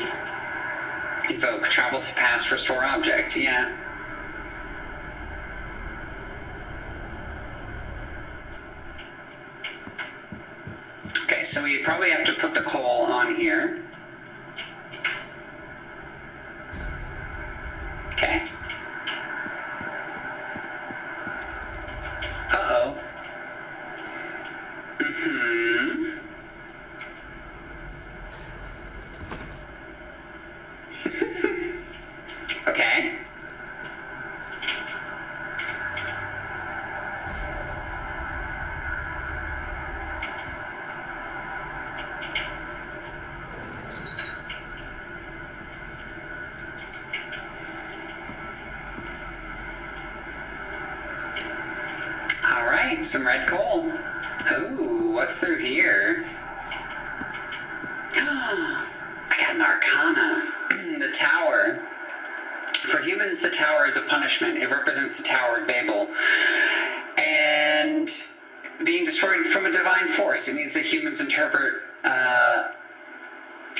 Invoke, travel to past, restore object, yeah. Okay, so we probably have to put the coal on here. Okay. Uh-oh. Okay. All right, some red coal. Ooh, what's through here? I got an arcana. The tower. For humans, the tower is a punishment. It represents the Tower of Babel. And being destroyed from a divine force, it means that humans interpret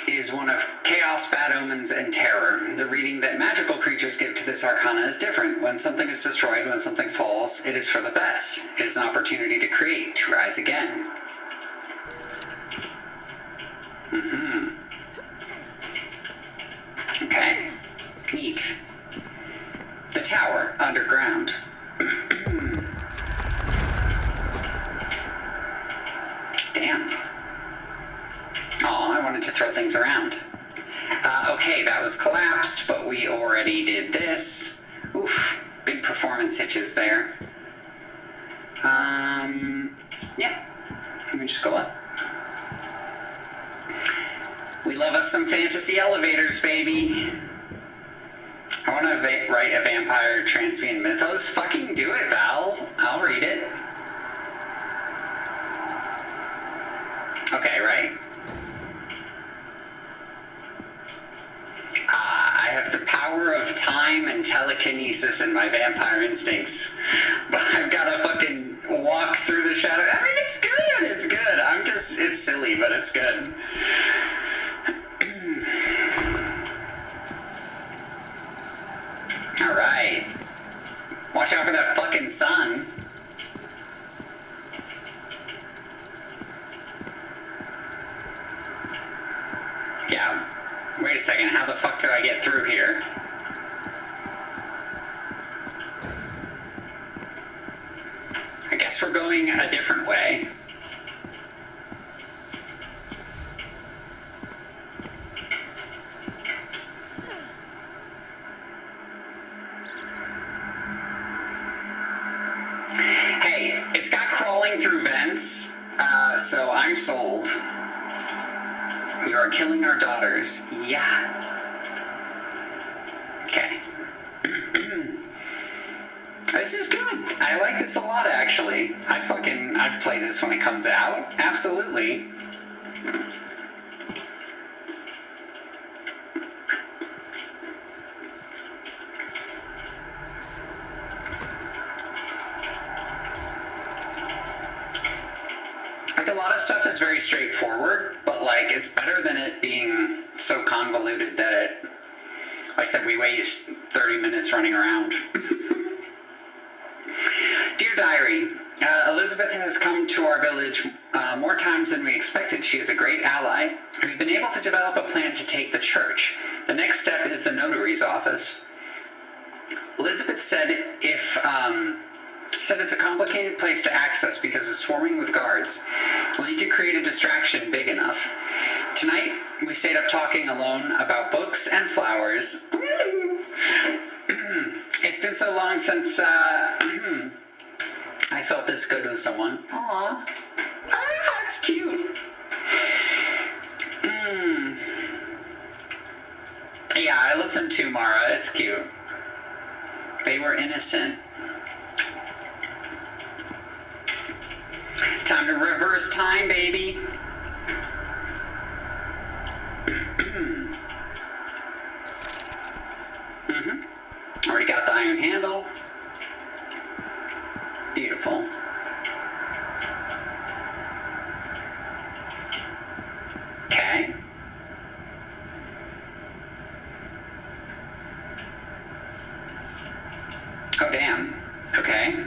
is one of chaos, bad omens, and terror. The reading that magical creatures give to this arcana is different. When something is destroyed, when something falls, it is for the best. It is an opportunity to create, to rise again. Okay. Neat. The tower, underground. Damn. Oh, I wanted to throw things around. Okay, that was collapsed, but we already did this. Oof, big performance hitches there. Yeah. Let me just go up. We love us some fantasy elevators, baby. I want to write a vampire transient mythos. Fucking do it, Val. I'll read it. Okay, right. I have the power of time and telekinesis in my vampire instincts. But I've got to fucking walk through the shadow. I mean, it's good. It's good. It's silly, but it's good. Alright. Watch out for that fucking sun. Yeah. Wait a second, how the fuck do I get through here? I guess we're going a different way. Hey, it's got crawling through vents, so I'm sold. We are killing our daughters. Yeah. Okay. This is good. I like this a lot, actually. I'd play this when it comes out. Absolutely. Like, a lot of stuff is very straightforward, but, like, it's better than it being so convoluted that we waste 30 minutes running around. Dear Diary, Elizabeth has come to our village more times than we expected. She is a great ally. We've been able to develop a plan to take the church. The next step is the notary's office. Elizabeth said it's a complicated place to access because it's swarming with guards. We'll need to create a distraction big enough. Tonight, we stayed up talking alone about books and flowers. It's been so long since I felt this good with someone. Aww. That's cute. Yeah, I love them too, Mara. It's cute. They were innocent. Time to reverse time, baby. Already got the iron handle. Beautiful. Okay. Oh, damn. Okay.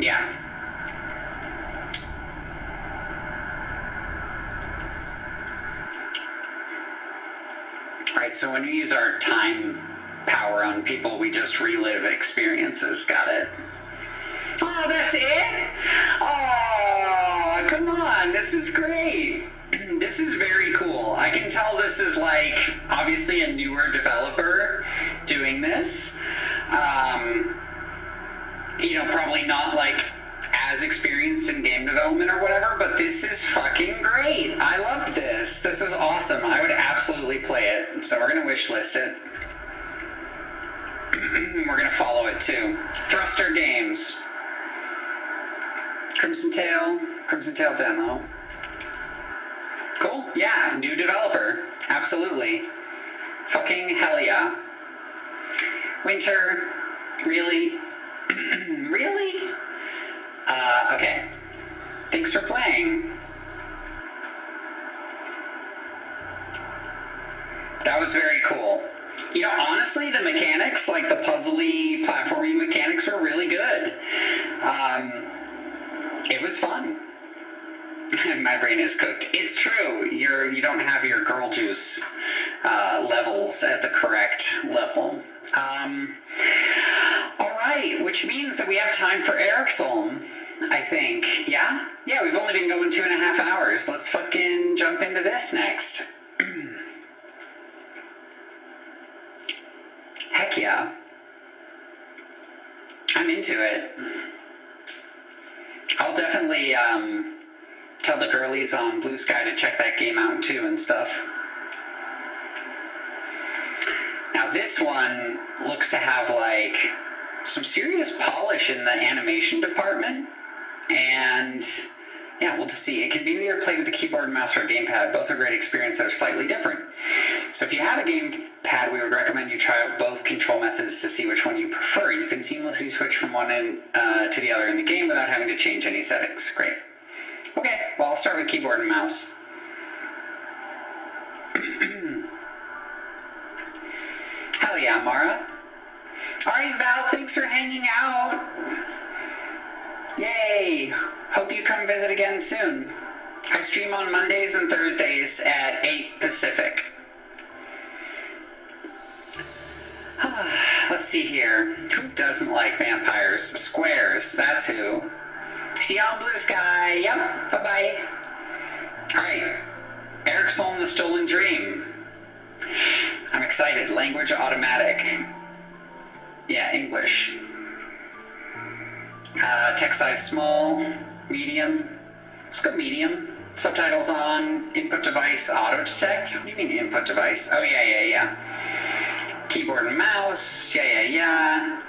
Yeah. Right, so when we use our time power on people, we just relive experiences. Got it. Oh, that's it? Oh, come on. This is great. This is very cool. I can tell this is like obviously a newer developer doing this. You know, probably not like as experienced in game development or whatever, but this is fucking great. I loved this. This was awesome. I would absolutely play it. So we're gonna wish list it. We're gonna follow it too. Thruster Games. Crimson Tail demo. Cool. Yeah, new developer. Absolutely. Fucking hell yeah. Winter. Really? Really? Okay. Thanks for playing. That was very cool. You know, honestly, the mechanics, like the puzzly platforming mechanics were really good. It was fun. My brain is cooked. It's true. You don't have your girl juice levels at the correct level. All right, which means that we have time for Eric's-Holm, I think. Yeah? Yeah, we've only been going 2.5 hours. Let's fucking jump into this next. Heck yeah. I'm into it. I'll definitely tell the girlies on Blue Sky to check that game out too and stuff. Now this one looks to have like some serious polish in the animation department, and yeah, we'll just see. It can be either played with the keyboard and mouse or a gamepad. Both are great experiences that are slightly different. So if you have a gamepad, we would recommend you try out both control methods to see which one you prefer. You can seamlessly switch from one end to the other in the game without having to change any settings. Great. Okay, well, I'll start with keyboard and mouse. Hell yeah, Mara. Alright, Val, thanks for hanging out. Yay. Hope you come visit again soon. I stream on Mondays and Thursdays at 8 Pacific. Let's see here. Who doesn't like vampires? Squares, that's who. See you on Blue Sky. Yep, bye-bye. Alright. Eric's-Holm, The Stolen Dream. I'm excited. Language automatic. Yeah, English. Text size small, medium. Let's go medium. Subtitles on, input device auto detect. What do you mean input device? Oh yeah. Keyboard and mouse. Yeah.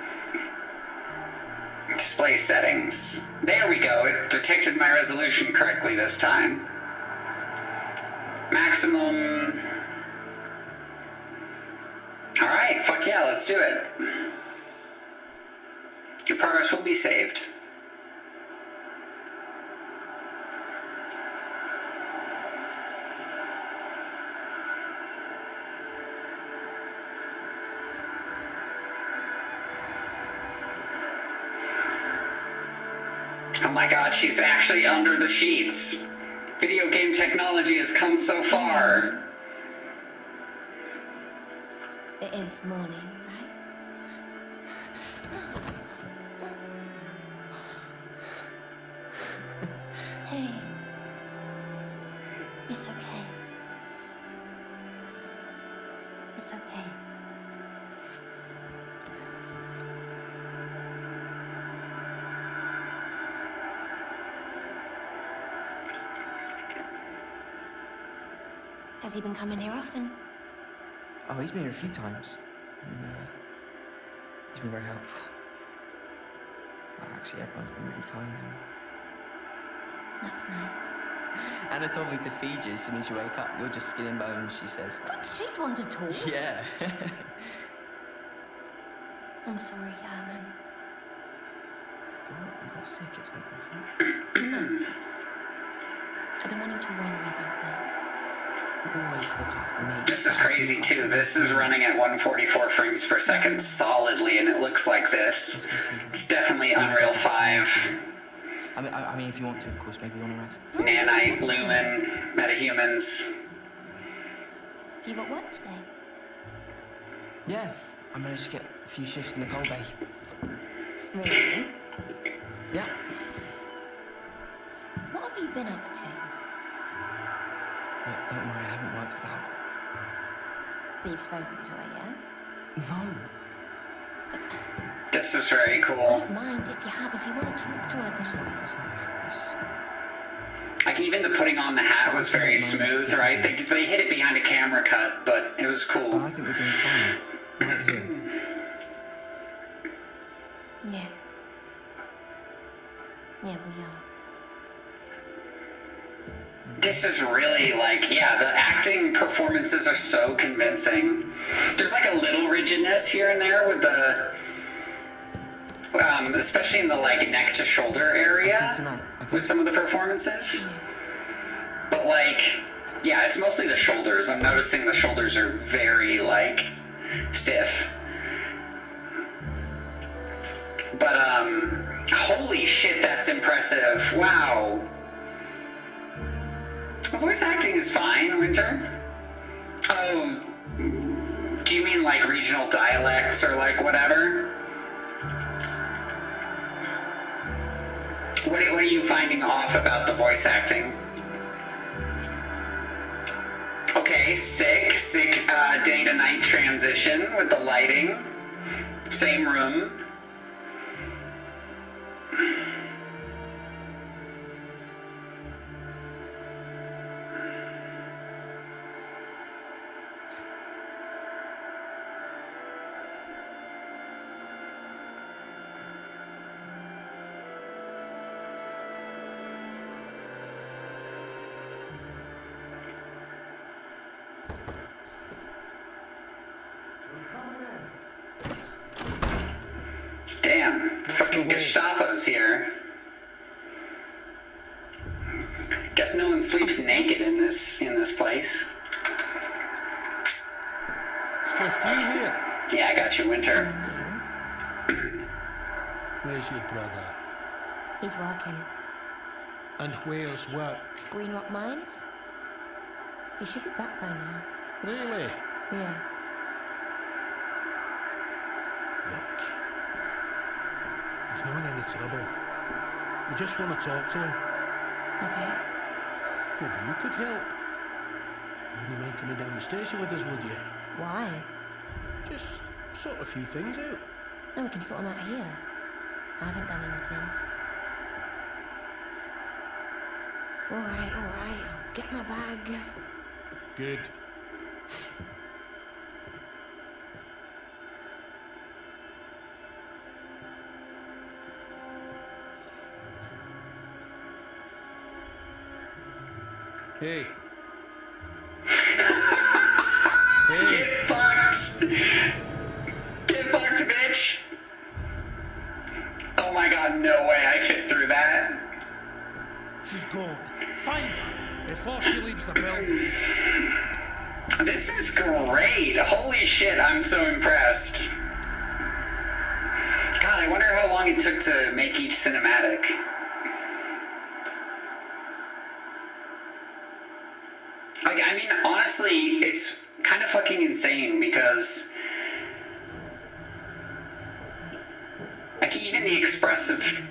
Display settings. There we go. It detected my resolution correctly this time. Maximum. Alright, fuck yeah, let's do it. Your progress will be saved. Oh my god, she's actually under the sheets. Video game technology has come so far. It is morning, right? Hey. It's okay. It's okay. Has he been coming here often? Oh, he's been here a few times. And, he's been very helpful. Well, actually, everyone's been really kind to him. That's nice. Anna told me to feed you as soon as you wake up. You're just skin and bones, she says. But she's one to talk. Yeah. I'm sorry, Herman. You got sick, it's not your fault. No. I don't want you to worry about me. You always look after me. This is crazy too. This is running at 144 frames per second solidly, and it looks like this. It's definitely Unreal 5. I mean, if you want to, of course, maybe you want to rest. Nanite, Lumen, Metahumans. You got work today? Yeah, I managed to get a few shifts in the coal bay. Really? Yeah. What have you been up to? Don't worry, I haven't worked without her. But you've spoken to her, yeah? No. This is very I cool. don't mind if you have. If you want to talk to her, That's then... not it's just... Like even the putting on the hat was very smooth, right? They hit it behind a camera cut, but it was Oh, cool. I think we're doing fine. Right here. Yeah. Yeah, we are. This is really like, yeah, the acting performances are so convincing. There's like a little rigidness here and there with the, especially in the like neck to shoulder area I'll see you tonight, okay? with some of the performances. But like, yeah, it's mostly the shoulders. I'm noticing the shoulders are very like stiff. But holy shit, that's impressive. Wow. The voice acting is fine, Winter. Oh, do you mean like regional dialects or like whatever? What are you finding off about the voice acting? Okay, sick day to night transition with the lighting. Same room. Damn, fucking Gestapo's here. Guess no one sleeps naked in this place. It's just you here. Yeah, I got you, Winter. Where's your brother? He's working. And where's work? Green Rock Mines? He should be back by now. Really? Yeah. Look. He's not in any trouble. We just want to talk to him. Okay. Maybe you could help. You wouldn't mind coming down the station with us, would you? Why? Just sort a few things out. No, we can sort him out here. I haven't done anything. Alright, I'll get my bag. Good. Hey. Hey. Get fucked! Get fucked, bitch! Oh my god, no way I fit through that. She's gone. Find her before she leaves the building. This is great. Holy shit, I'm so impressed. God, I wonder how long it took to make each cinematic. Like, I mean, honestly, it's kind of fucking insane because, like, even the expressive.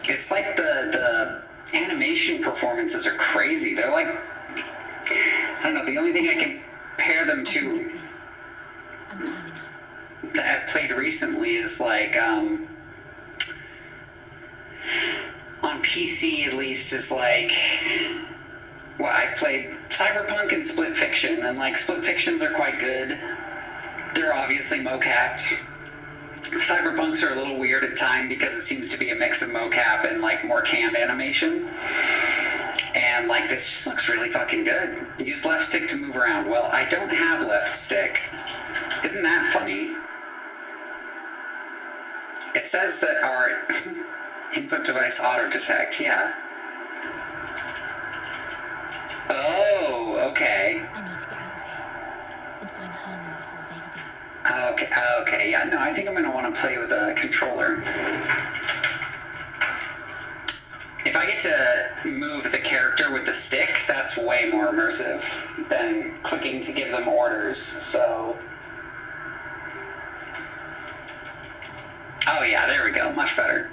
It's like the animation performances are crazy. They're like, I don't know, the only thing I can compare them to. I'm climbing out. I've played recently is like, on PC at least, is like, well, I've played Cyberpunk and Split Fiction, and like Split Fictions are quite good. They're obviously mocapped. Cyberpunks are a little weird at time because it seems to be a mix of mocap and like more canned animation. And like this just looks really fucking good. Use left stick to move around. Well, I don't have left stick. Isn't that funny? It says that our input device auto detect, yeah. Oh, okay. I need to get out of here and find Herman before they do. Okay, yeah, no, I think I'm gonna want to play with a controller. If I get to move the character with the stick, that's way more immersive than clicking to give them orders, so... Oh yeah, there we go, much better.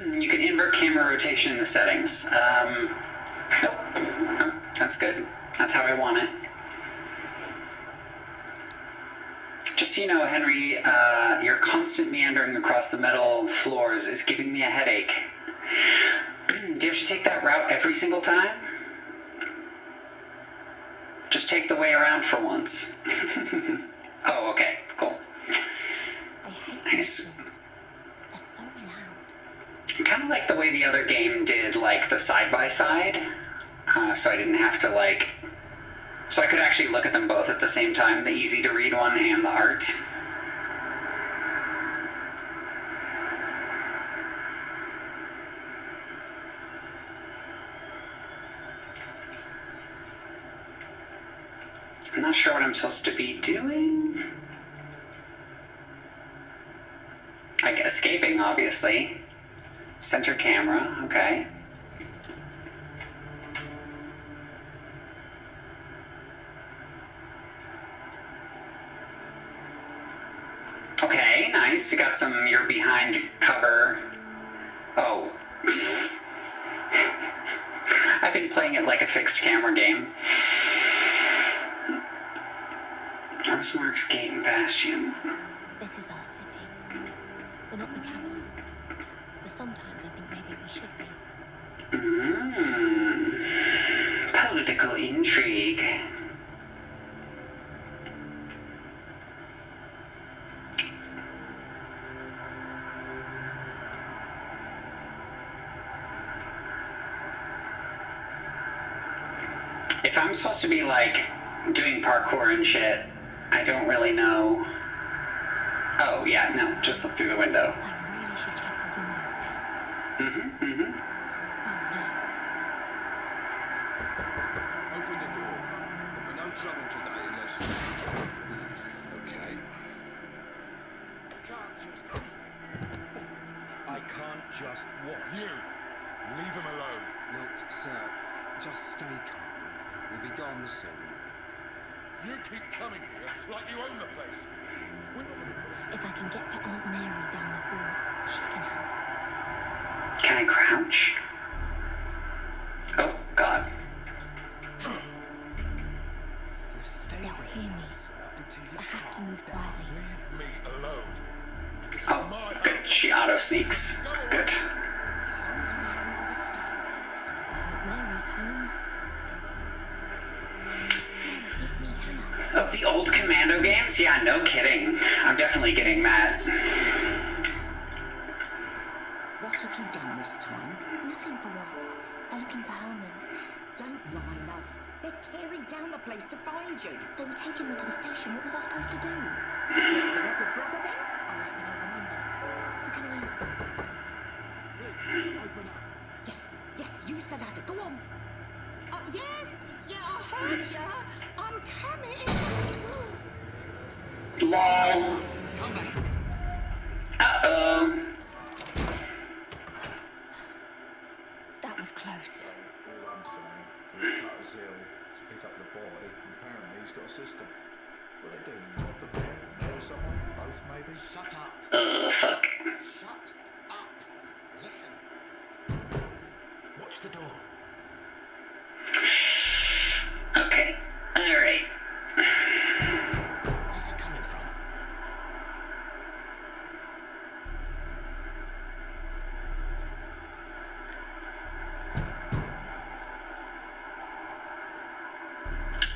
You can invert camera rotation in the settings. Nope, that's good. That's how I want it. Just so you know, Henry, your constant meandering across the metal floors is giving me a headache. Do you have to take that route every single time? Just take the way around for once. Oh, okay, cool. I hate Nice. those things. They're so loud. Kind of like the way the other game did, like, the side-by-side. So I didn't have to, like... So I could actually look at them both at the same time, the easy-to-read one and the art. I'm not sure what I'm supposed to be doing. Like, escaping, obviously. Center camera, okay. Okay, nice. You got some you're behind cover. Oh. I've been playing it like a fixed camera game. Rosemark's Gate and Bastion. This is our city. We're not the capital. But sometimes I think maybe we should be. Political intrigue. If I'm supposed to be like doing parkour and shit, I don't really know. Oh yeah, no, just look through the window. I really should check the window first. Mm-hmm. Oh no. Open the door. There'll be no trouble today unless... Okay. I can't just what? You! Leave him alone. Look, sir, just stay calm. We'll be gone soon. You keep coming here like you own the place. If I can get to Aunt Mary down the hall, she can help. Can I crouch? Oh, God. They'll hear me. I have to move quietly. Leave me alone. Oh, good. She auto sneaks. Good. I hope Mary's home. Mary, it's me, Hannah. Of the old Commando games? Yeah, no kidding. I'm definitely getting that. What have you done this time? Nothing for once. They're looking for Herman. Don't lie, love. They're tearing down the place to find you. They were taking me to the station. What was I supposed to do? Is the your brother then? I'll let you know when I know. So can I... Yes, use the ladder. Go on. Yes, yeah, I heard ya. I'm coming. LOL. Come back. Uh-oh. That was close. All I'm saying, from Cutter's Hill to pick up the boy, apparently he's got a sister. What are they doing? Rob the bear? Nail someone? Both, maybe? Shut up. Fuck. Shut up. Listen. Watch the door. Okay. Alright. Where's it coming from?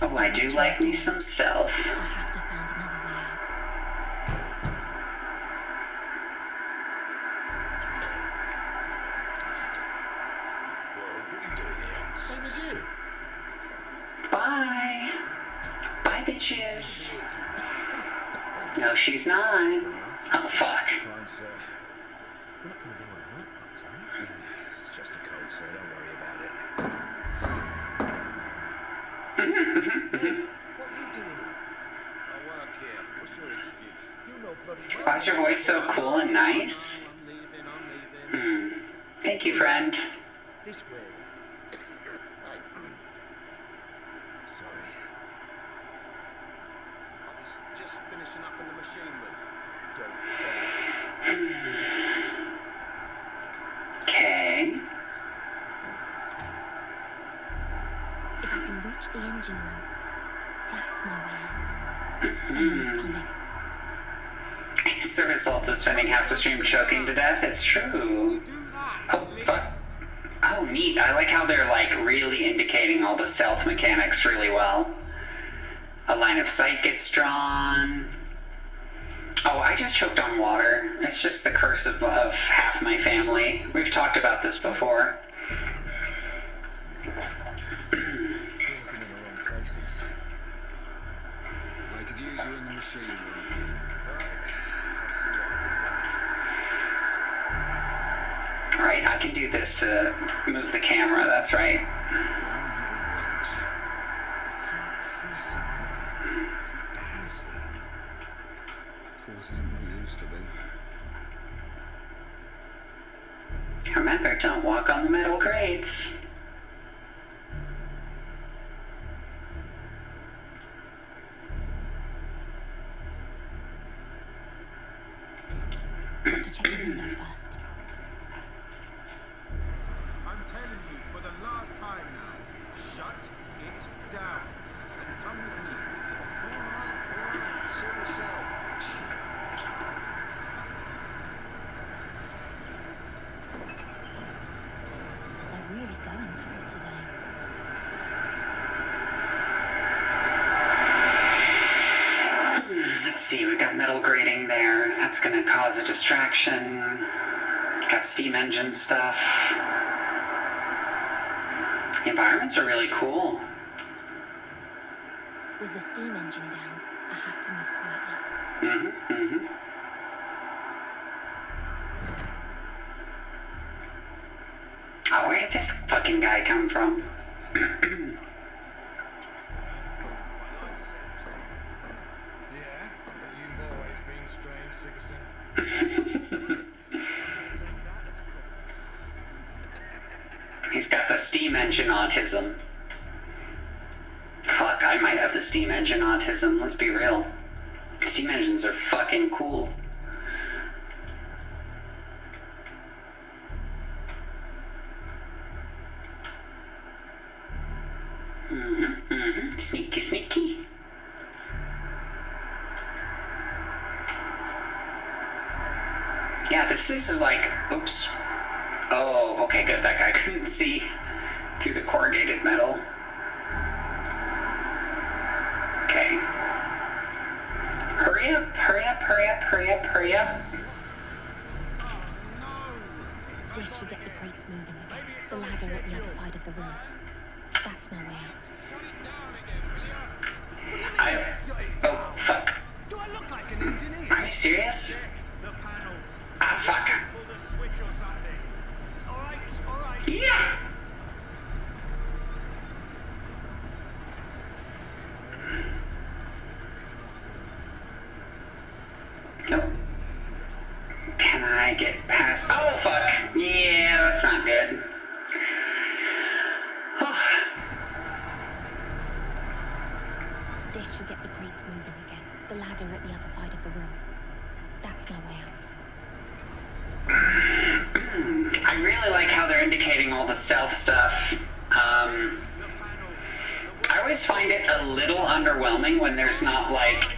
Oh, I do like me some stealth. I have to find another way out. Same as you. Bye. Bye, bitches. No, she's not. Oh, fuck. Fine, sir. We're not coming down with a heart box, are we? It's just a cold, sir. Don't worry about it. What are you doing here? I work here. What's your excuse? You know bloody well. Why is your voice so cool and nice? I'm leaving. Thank you, friend. This way. Hey. Sorry. I was just finishing up in the machine room. Don't Okay. If I can reach the engine room, that's my way out. Someone's coming. It's the result of spending half the stream choking to death. It's true. Oh, fuck. Oh, neat. I like how they're, like, really indicating all the stealth mechanics really well. A line of sight gets drawn. Oh, I just choked on water. It's just the curse of half my family. We've talked about this before. Looking in the wrong places. I could use you in the machine room. Right. I'll see what I can do. Right, I can do this to move the camera. That's right. One little wrench. It's hard precinct looking. It's embarrassing. Force isn't what it used to be. Remember, don't walk on the metal crates. Got to check the window first. I'm telling you for the last time now. Shut it down. And come with me. All right. Sort yourself. They're really going for it today. Let's see, we've got metal grating there. That's gonna cause a distraction. Got steam engine stuff. The environments are really cool. With the steam engine down, I have to move quietly. Oh, where did this fucking guy come from? Yeah, but you've always been strange, Sigerson. He's got the steam engine autism. Fuck, I might have the steam engine autism, let's be real. Steam engines are fucking cool. Sneaky, sneaky. Yeah, this is like, oops. Oh, okay, good. That guy couldn't see through the corrugated metal. Okay. Hurry up, hurry up, hurry up, hurry up, hurry up. This should get the crates moving again. The ladder at the other side of the room. That's my way out. Oh, fuck. Do I look like an engineer? Are you serious? The panels. Ah, fuck. Pull the switch or something. All right. Yeah! Nope. Can I get past? Oh, fuck. Yeah, that's not good. This should get the crates moving again. The ladder at the other side of the room. That's my way out. I really like how they're indicating all the stealth stuff. I always find it a little underwhelming when there's not, like,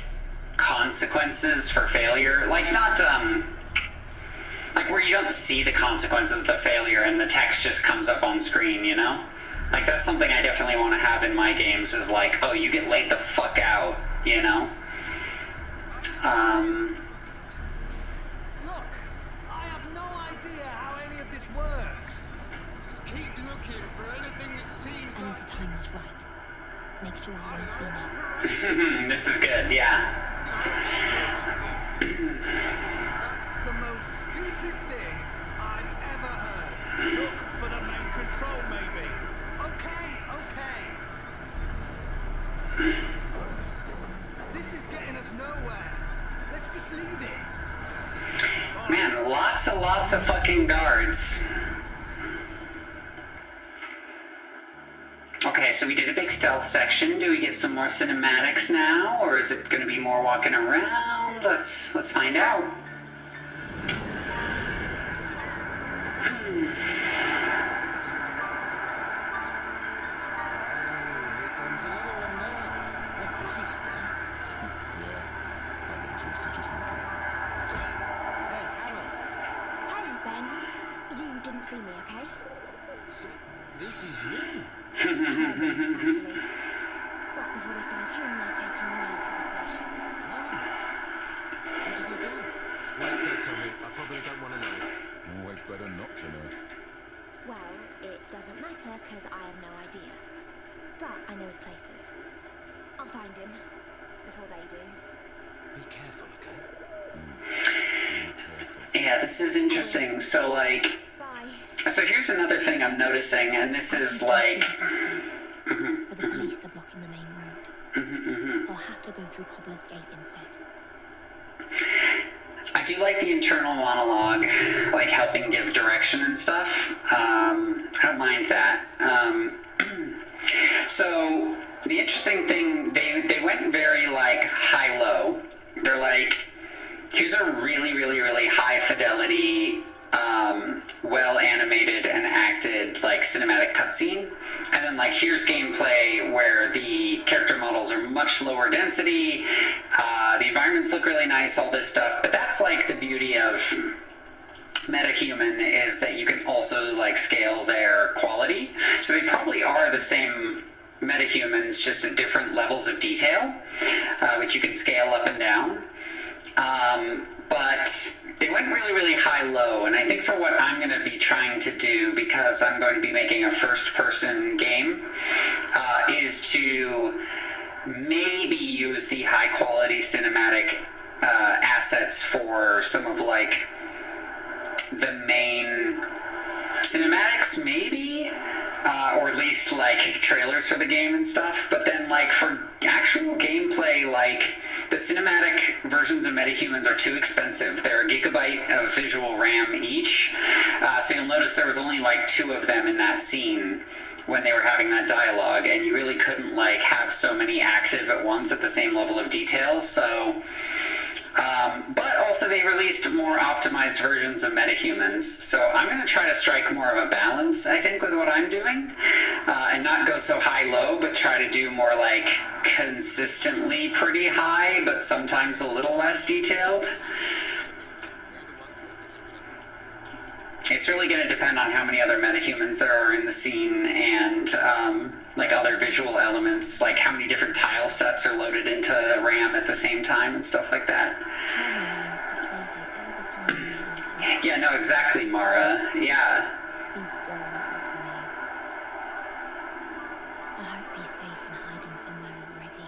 consequences for failure. Like, not, Like where you don't see the consequences of the failure and the text just comes up on screen, you know? Like that's something I definitely want to have in my games is like, oh, you get laid the fuck out, you know? Look, I have no idea how any of this works. Just keep looking for anything that seems I need to time this right. Make sure he won't see me. This is good, yeah. That's the most stupid thing I've ever heard. Look for the main control, maybe. Okay. This is getting us nowhere. Let's just leave it. Man, lots of fucking guards. Okay, so we did a big stealth section. Do we get some more cinematics now, or is it going to be more walking around? Let's find out. Here comes another one now. They're busy today. Yeah, I get used to just looking at them. Hey, Harold. Hey, Ben. You didn't see me, okay? This is you. Actually. But before they find him, they're taking me to the station. What did you do? Well, don't tell me. I probably don't want to know. Always better not to know. Well, it doesn't matter because I have no idea. But I know his places. I'll find him before they do. Be careful, okay? Yeah, this is interesting. So, like... So here's another thing I'm noticing, and this is like... But the police are blocking the main road. So I'll have to go through Cobbler's Gate instead. I do like the internal monologue, like helping give direction and stuff. I don't mind that. So the interesting thing, they went very like high-low. They're like, here's a really high fidelity, well animated and acted like cinematic cutscene, and then like here's gameplay where the character models are much lower density, the environments look really nice, all this stuff. But that's like the beauty of MetaHuman, is that you can also like scale their quality. So they probably are the same metahumans, just at different levels of detail, which you can scale up and down. But they went really high-low, and I think for what I'm going to be trying to do, because I'm going to be making a first-person game, is to maybe use the high-quality cinematic assets for some of, like, the main cinematics, maybe? Or at least, like, trailers for the game and stuff. But then, like, for actual gameplay, like, the cinematic versions of MetaHumans are too expensive. They're a gigabyte of visual RAM each. So you'll notice there was only, like, 2 of them in that scene when they were having that dialogue, and you really couldn't, like, have so many active at once at the same level of detail. So... but also they released more optimized versions of MetaHumans, so I'm going to try to strike more of a balance, I think, with what I'm doing, and not go so high-low, but try to do more, like, consistently pretty high, but sometimes a little less detailed. It's really going to depend on how many other metahumans there are in the scene, and like other visual elements, like how many different tile sets are loaded into RAM at the same time and stuff like that. Yeah, no, exactly, Mara. Yeah. He's still little to me. I hope he's safe and hiding somewhere already.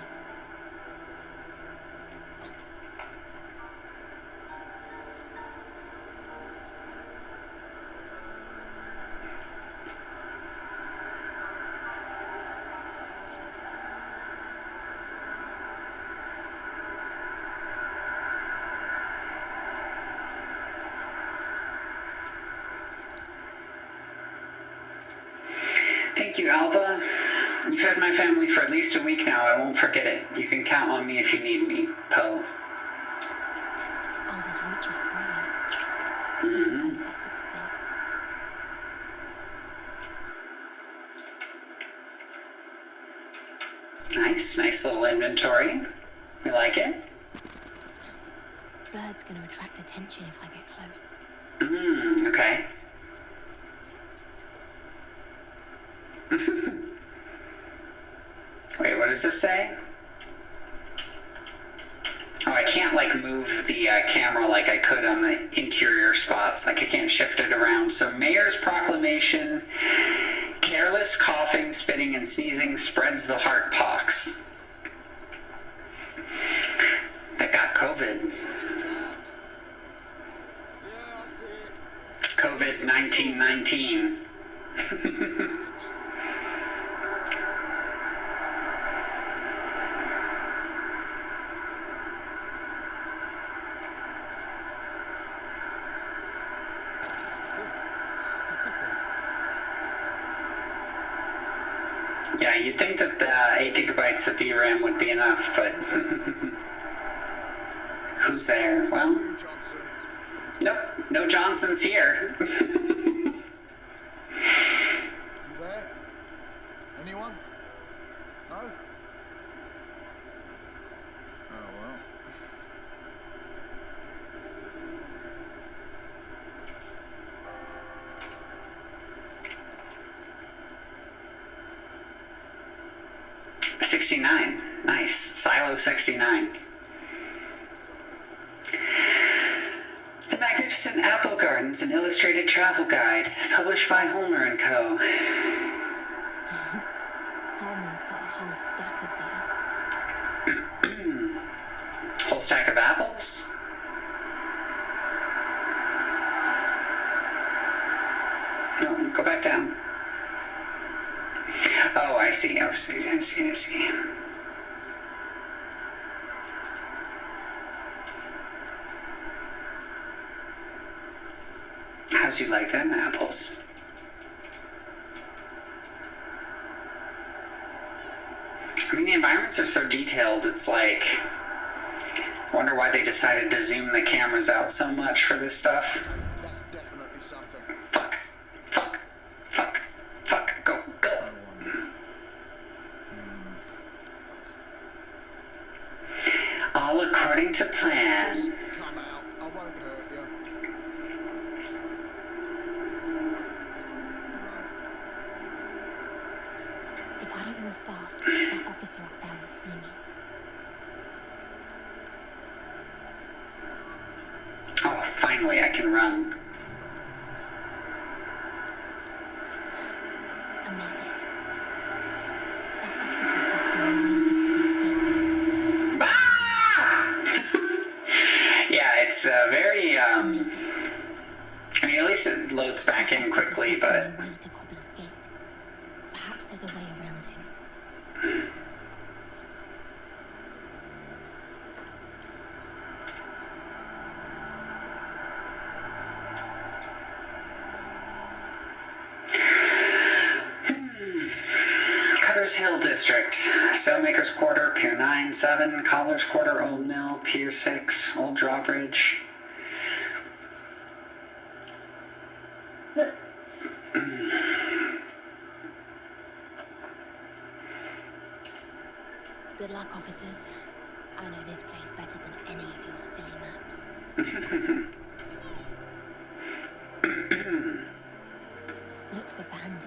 Thank you, Alva. You've had my family for at least a week now. I won't forget it. You can count on me if you need me, Poe. Alva's reach is growing. I suppose that's a good thing. Nice little inventory. You like it? Bird's gonna attract attention if I get close. Okay. Wait, what does this say? Oh, I can't like move the camera like I could on the interior spots. Like I can't shift it around. So mayor's proclamation, careless coughing, spitting, and sneezing spreads the heart pox. That got COVID. COVID 1919. Yeah, you'd think that the 8 gigabytes of VRAM would be enough, but who's there? Well, nope, no Johnson's here. You there? Anyone? No? Oh well. '69, nice. Silo 69. The Magnificent Apple Gardens, an illustrated travel guide, published by Homer and Co. Harmon's got a whole stack of these. Whole stack of apples? No, go back down. Oh, I see. I see. How's you like them apples? I mean, the environments are so detailed, it's like, I wonder why they decided to zoom the cameras out so much for this stuff. That's definitely something. Fuck, go. All according to plan. Just come out. I won't hurt you. If I don't move fast, that officer up there will see me. Oh, finally I can run. I made it. That officer's walking away to Cobbler's Gate. Yeah, it's very, I mean, at least it loads back in quickly, but... Way to Cobbler's Gate. Perhaps there's a way around him. Cutter's Hill District, Sailmaker's Quarter, Pier 9, 7, Cobbler's Quarter, Old Mill, Pier 6, Old Drawbridge. Good luck, officers. I know this place better than any of your silly maps. Looks abandoned.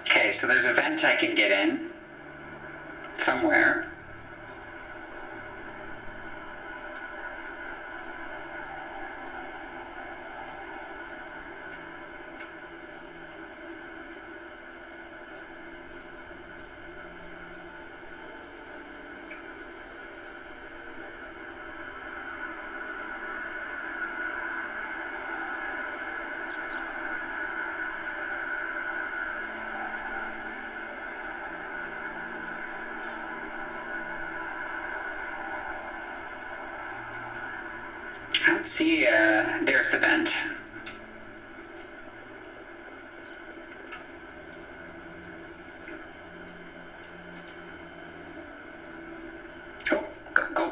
Okay, so there's a vent I can get in. Somewhere. I don't see, there's the vent. Oh, go.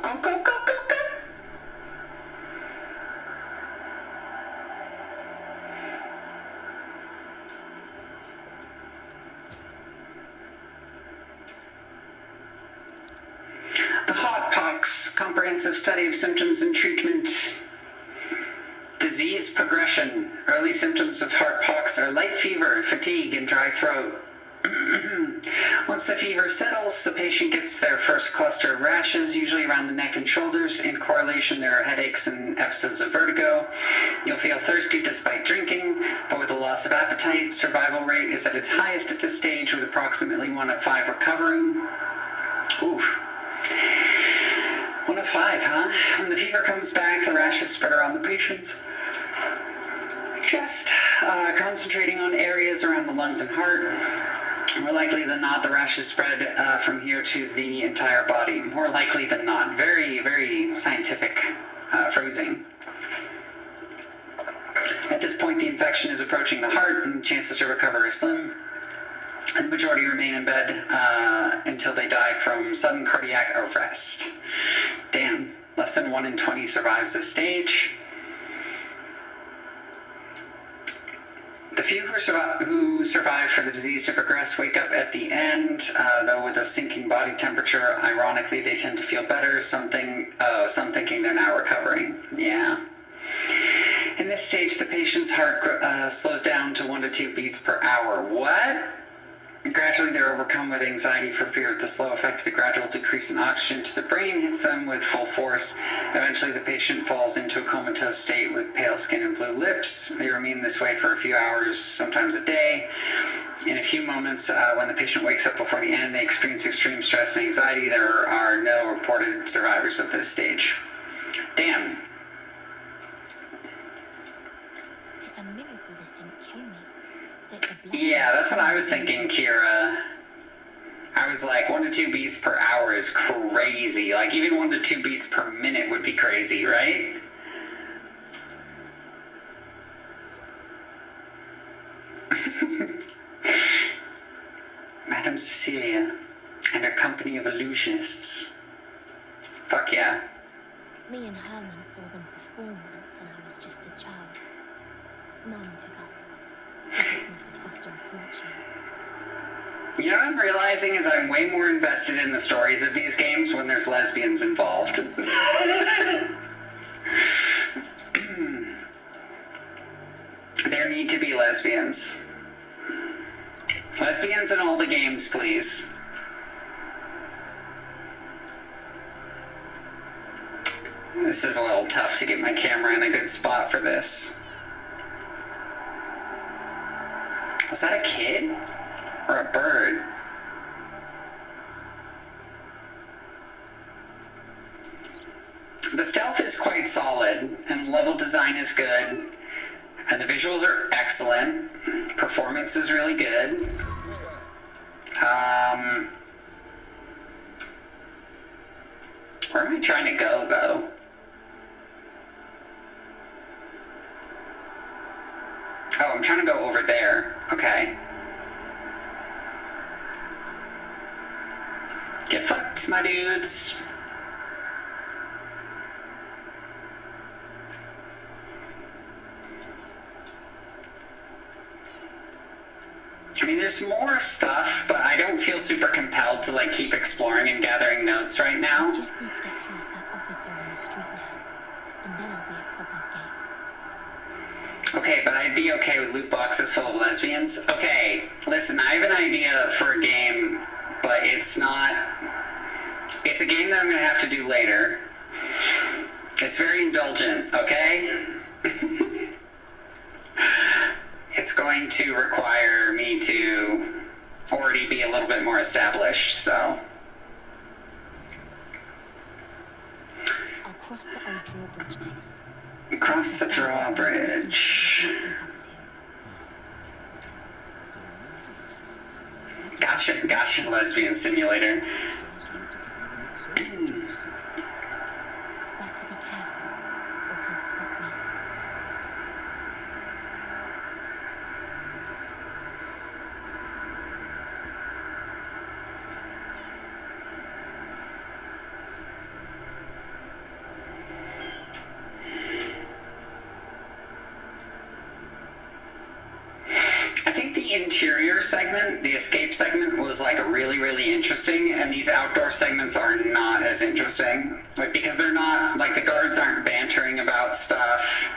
The hot comprehensive study of symptoms and treatment. Disease progression. Early symptoms of heart pox are light fever, fatigue, and dry throat. Once the fever settles, the patient gets their first cluster of rashes, usually around the neck and shoulders. In correlation, there are headaches and episodes of vertigo. You'll feel thirsty despite drinking, but with a loss of appetite. Survival rate is at its highest at this stage, with approximately 1 of 5 recovering. Oof. 1 of 5, huh? When the fever comes back, the rashes spread around the patient's chest, concentrating on areas around the lungs and heart. More likely than not, the rashes spread from here to the entire body. More likely than not. Very, very scientific phrasing. At this point, the infection is approaching the heart, and chances to recover are slim. And the majority remain in bed until they die from sudden cardiac arrest. Damn, less than 1 in 20 survives this stage. The few who survive for the disease to progress wake up at the end, though with a sinking body temperature. Ironically, they tend to feel better, some thinking they're now recovering. Yeah. In this stage, the patient's heart slows down to 1 to 2 beats per hour. What? Gradually, they're overcome with anxiety for fear of the slow effect of the gradual decrease in oxygen to the brain hits them with full force. Eventually, the patient falls into a comatose state with pale skin and blue lips. They remain this way for a few hours, sometimes a day. In a few moments, when the patient wakes up before the end, they experience extreme stress and anxiety. There are no reported survivors of this stage. Damn. It's a miracle this didn't kill me. Yeah, that's what I was thinking, Kira. I was like, 1 to 2 beats per hour is crazy. Like, even 1 to 2 beats per minute would be crazy, right? Madame Cecilia and her company of illusionists. Fuck yeah. Me and Herman saw them perform once when I was just a child. Mum took us. Tickets must have cost her a fortune. You know what I'm realizing is I'm way more invested in the stories of these games when there's lesbians involved. There need to be lesbians. Lesbians in all the games, please. This is a little tough to get my camera in a good spot for this. Was that a kid? Or a bird? The stealth is quite solid, and level design is good, and the visuals are excellent. Performance is really good. Where am I trying to go, though? Oh, I'm trying to go over there. Okay. Get fucked, my dudes. I mean, there's more stuff, but I don't feel super compelled to, like, keep exploring and gathering notes right now. I just need to get past that officer on the street now, and then I'll be at Copper's Gate. Okay, but I'd be okay with loot boxes full of lesbians. Okay, listen, I have an idea for a game, but it's not... It's a game that I'm gonna have to do later. It's very indulgent, okay? It's going to require me to already be a little bit more established, so... I'll cross the old drawbridge next. Cross the drawbridge. Gotcha, lesbian simulator. Better be careful, or he'll spot me. I think the the interior segment, the escape segment, was like really, really interesting, and these outdoor segments are not as interesting. Like, because they're not, like, the guards aren't bantering about stuff,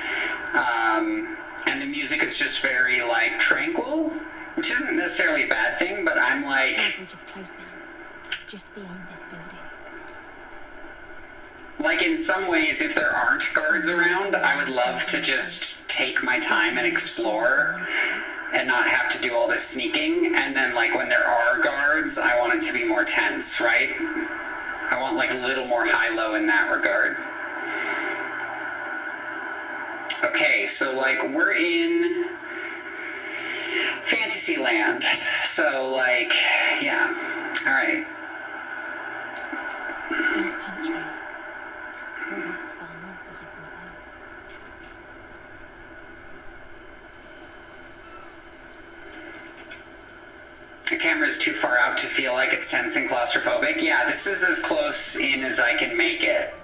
and the music is just very, like, tranquil, which isn't necessarily a bad thing, but I'm like... The bridge is close now. Just beyond this building. Like, in some ways, if there aren't guards around, I would love to just take my time and explore and not have to do all this sneaking. And then, like, when there are guards, I want it to be more tense, right? I want, like, a little more high-low in that regard. Okay, so, like, we're in Fantasyland. So, like, yeah. All right. Our country. We're as far north as you can go. The camera's too far out to feel like it's tense and claustrophobic. Yeah, this is as close in as I can make it.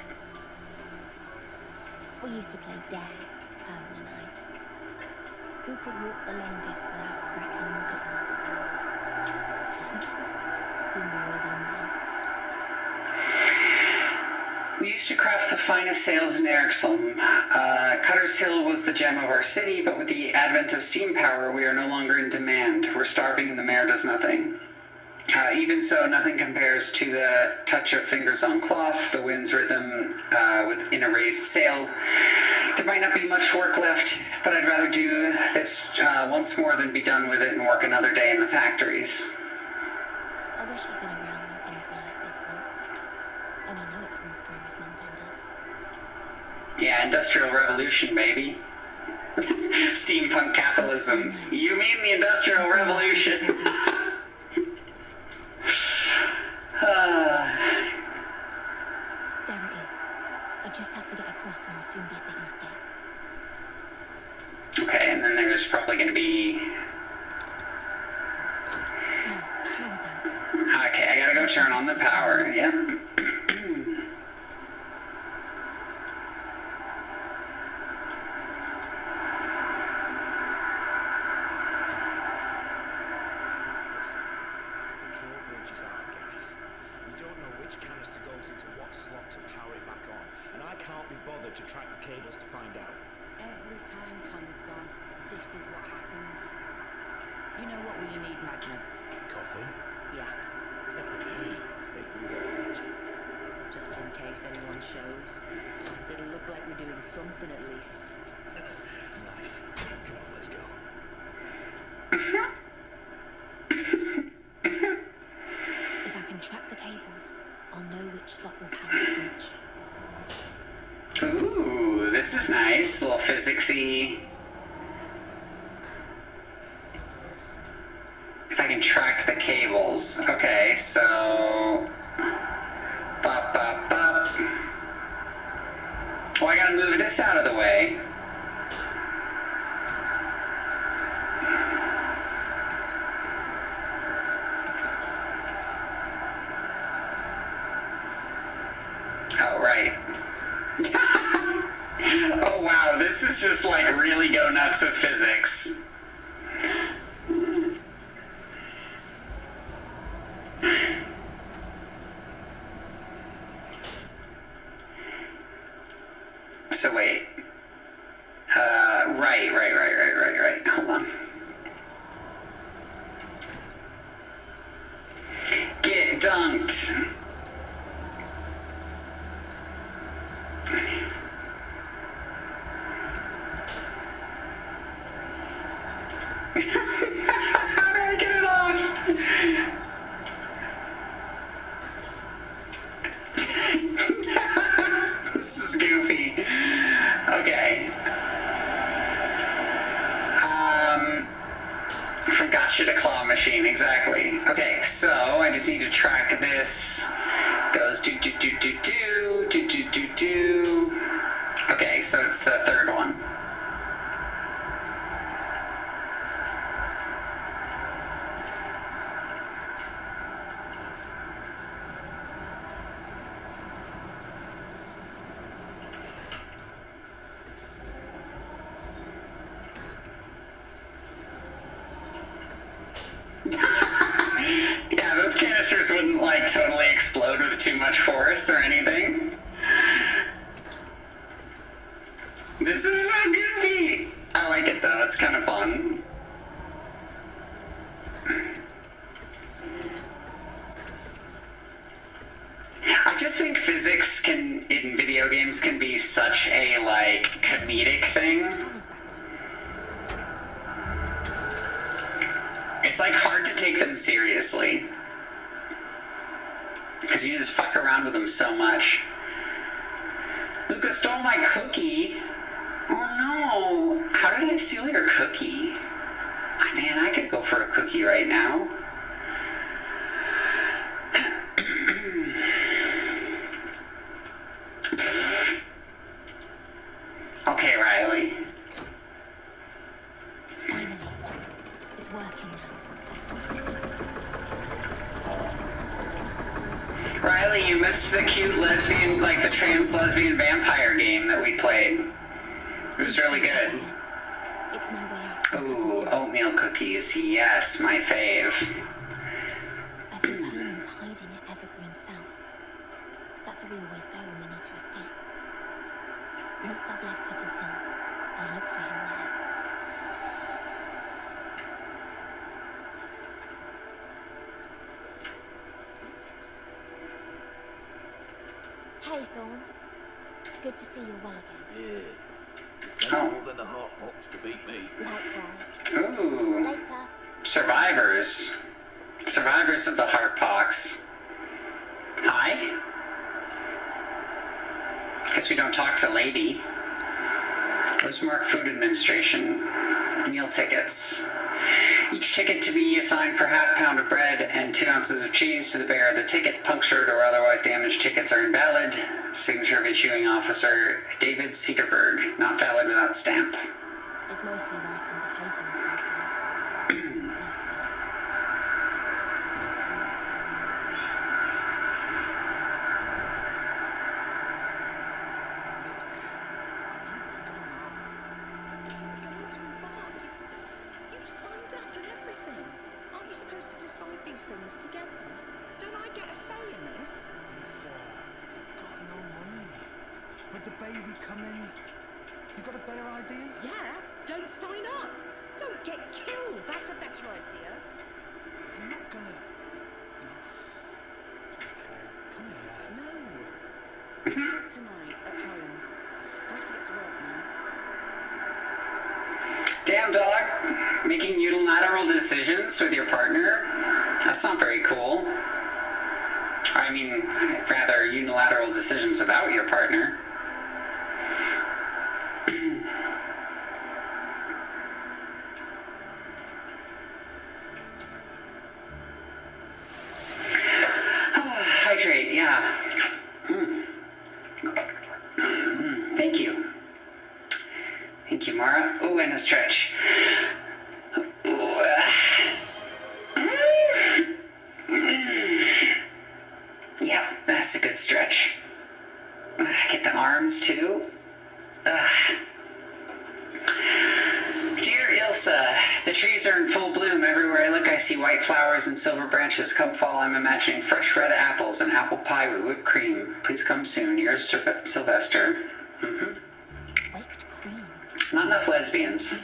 We used to play dare, Herman and I. Who could walk the longest without cracking the glass? Didn't always end well. We used to craft the finest sails in Ericslum. Cutter's Hill was the gem of our city, but with the advent of steam power, we are no longer in demand. We're starving and the mayor does nothing. Even so, nothing compares to the touch of fingers on cloth, the wind's rhythm in a raised sail. There might not be much work left, but I'd rather do this once more than be done with it and work another day in the factories. I wish I'd been around when things were like this once. Only know it from the stories Mum told us. Yeah, Industrial Revolution, baby. Steampunk capitalism. You mean the Industrial Revolution? There it is. I just have to get across and I'll soon be at the east gate. Okay, and then there's probably going to be... Oh, power's out. Okay, I gotta go turn on the power. Yep. Listen, the drawbridge is out of gas. We don't know which canister goes into what slot to power it back on, and I can't be bothered to track the cables to find out. Every time Tom is gone, this is what happens. You know what we need, Magnus? Coffee? Yeah. I think we've earned it. Just in case anyone shows. It'll look like we're doing something at least. Nice. Come on, let's go. If I can track the cables, I'll know which slot will power the bridge. Ooh, this is nice. A little physicsy. If I can track the cables. Okay, so... Bop, bop, bop. Oh, I gotta move this out of the way. Oh, right. Oh, wow, this is just like really go nuts with physics. So wait. Right. Hold on. Get dunked. How do I get it off? This is goofy. Okay. Forgot you to claw machine, exactly. Okay, so I just need to track this. Goes do. Okay, so it's the third one. canisters wouldn't like totally explode with too much force or anything. This is so goofy. I like it though, it's kind of fun. I just think physics in video games can be such a like comedic thing. It's like hard to take them seriously. Because you just fuck around with them so much. Luca stole my cookie. Oh no. How did I steal your cookie? Oh, man, I could go for a cookie right now. Okay, Riley. Finally. It's working now. Riley, you missed the cute lesbian, like the trans lesbian vampire game that we played. It was really good. It's my way out. Ooh, oatmeal cookies. Yes, my fave. I think Herman's hiding at Evergreen South. That's where we always go when we need to escape. Once I've left Cutter's Hill, I'll look for him there. Hey, Thorn. Good to see you're well again. Yeah. It takes more than a hot box to beat me. Likewise. Ooh. Later. Survivors. Survivors of the Heartpox. Hi. Guess we don't talk to Lady. Rosemark Food Administration. Meal tickets. Each ticket to be assigned for half pound of bread and 2 ounces of cheese to the bearer of the ticket. Punctured or otherwise damaged tickets are invalid. Signature of issuing officer David Cedarberg. Not valid without stamp. It's mostly rice and potatoes these days. These days. You've signed up and everything. Aren't we supposed to decide these things together? Don't I get a say in this? You've got no money. Would the baby come in? You got a better idea? Yeah, don't sign up. Don't get killed. That's a better idea. I'm not gonna. Okay, come here. No. We'll talk tonight at home. I have to get to work now. Damn, dog. Making unilateral decisions with your partner? That's not very cool. I mean, rather unilateral decisions about your partner. Hydrate, yeah. Thank you. Thank you, Mara. Ooh, and a stretch. Ooh. Yeah, that's a good stretch. Get the arms, too. Dear Ilsa, the trees are in full bloom. Everywhere I look, I see white flowers and silver branches. Come fall, I'm imagining fresh red apples and apple pie with whipped cream. Please come soon. Yours, Sylvester. Mm-hmm. Not enough lesbians.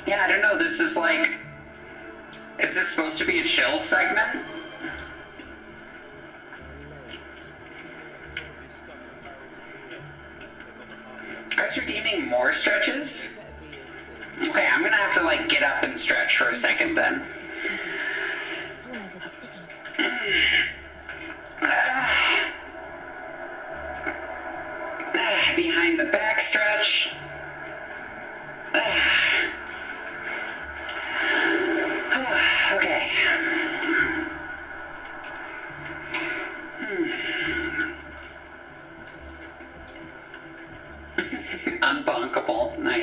Yeah, I don't know, this is like... Is this supposed to be a chill segment? Guys redeeming more stretches? Okay, I'm gonna have to like get up and stretch for a second then. It's all over the city. Behind the back stretch. Okay.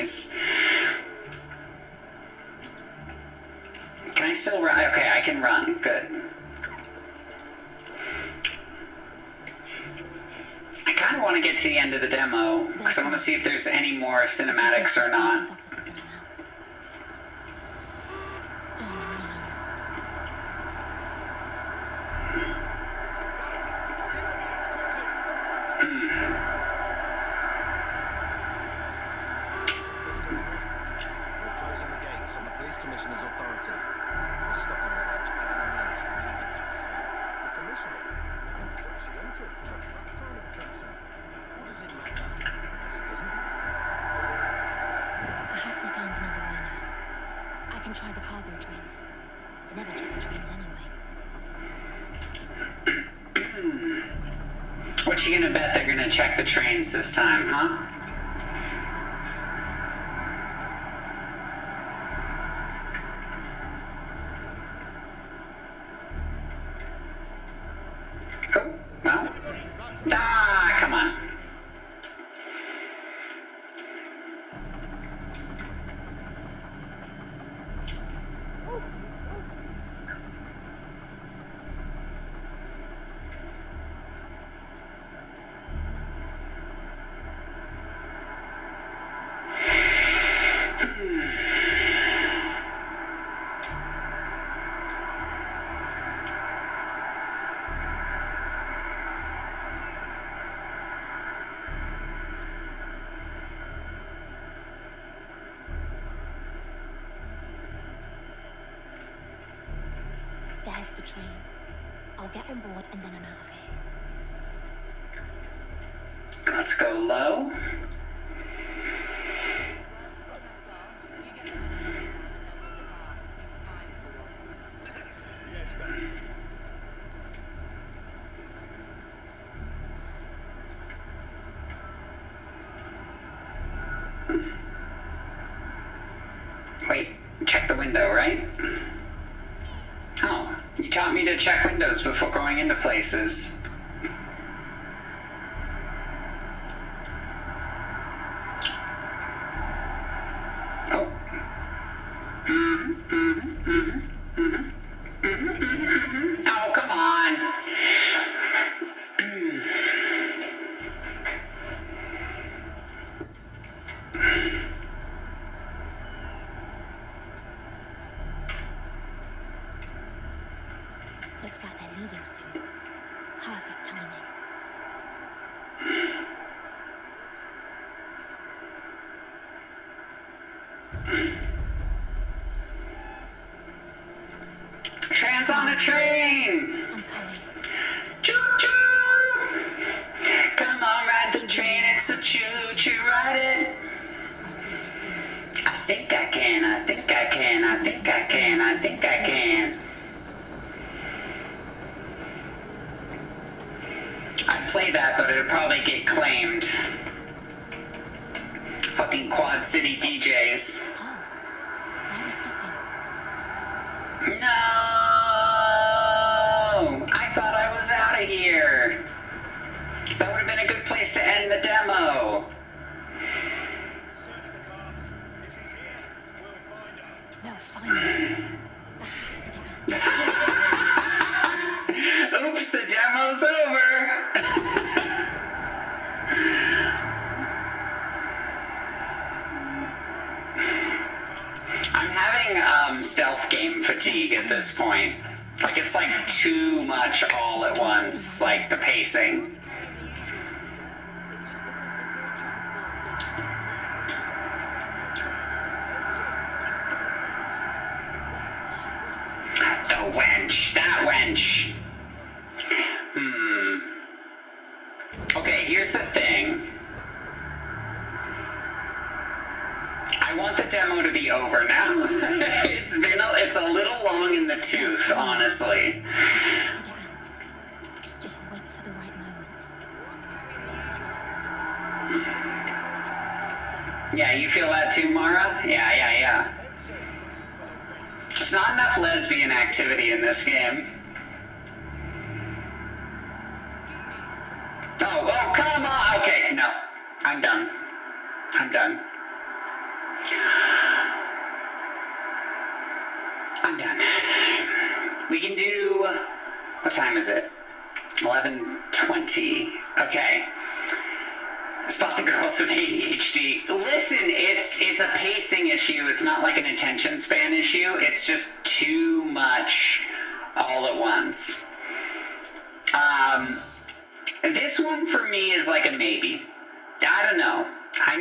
Nice. Can I still run? Okay, I can run. Good. I kind of want to get to the end of the demo, because I want to see if there's any more cinematics or not. We're closing the gates on the police commissioner's authority. We're stopping the ranch by any means from leaving Cotter's Hill. The commissioner? What's he done to attract that kind of attention? What does it matter? Yes, it doesn't. I have to find another way now. I can try the cargo trains. I never check the trains anyway. What you gonna bet they're gonna check the trains this time, huh? Oh, well. Ah, come on. There's the train. I'll get on board and then I'm out of here. Let's go low. Yes, ma'am. Wait, check the window, right? Oh, you taught me to check windows before going into places. Oh. Oh, come on. Looks like they're leaving soon. Perfect timing. Trans on a train! I'm coming. Choo-choo! Come on, ride the train, it's a choo-choo, ride it! I'll see you soon. I think I can, I think I can, I think I can, I think I can. I'd play that, but it'd probably get claimed. Fucking Quad City DJs. Oh, why are we stopping? No! I thought I was out of here. That would have been a good place to end the demo. Search the cars. If she's here, we'll find her. They'll find me. I have to get out. Oops, the demo's over. I'm having stealth game fatigue at this point. Like, it's like too much all at once, like the pacing. The wench, that wench. Okay, here's the thing. I want the demo to be over now. It's a little long in the tooth, honestly. I have to get out. Just wait for the right moment. Yeah, you feel that too, Mara? Yeah. Just not enough lesbian activity in this game. Oh, come on! Okay, no. I'm done. I'm done. We can do... What time is it? 11:20. Okay. Spot the girls with ADHD. Listen, it's a pacing issue. It's not like an attention span issue. It's just too much all at once. This one for me is like a maybe. I don't know. I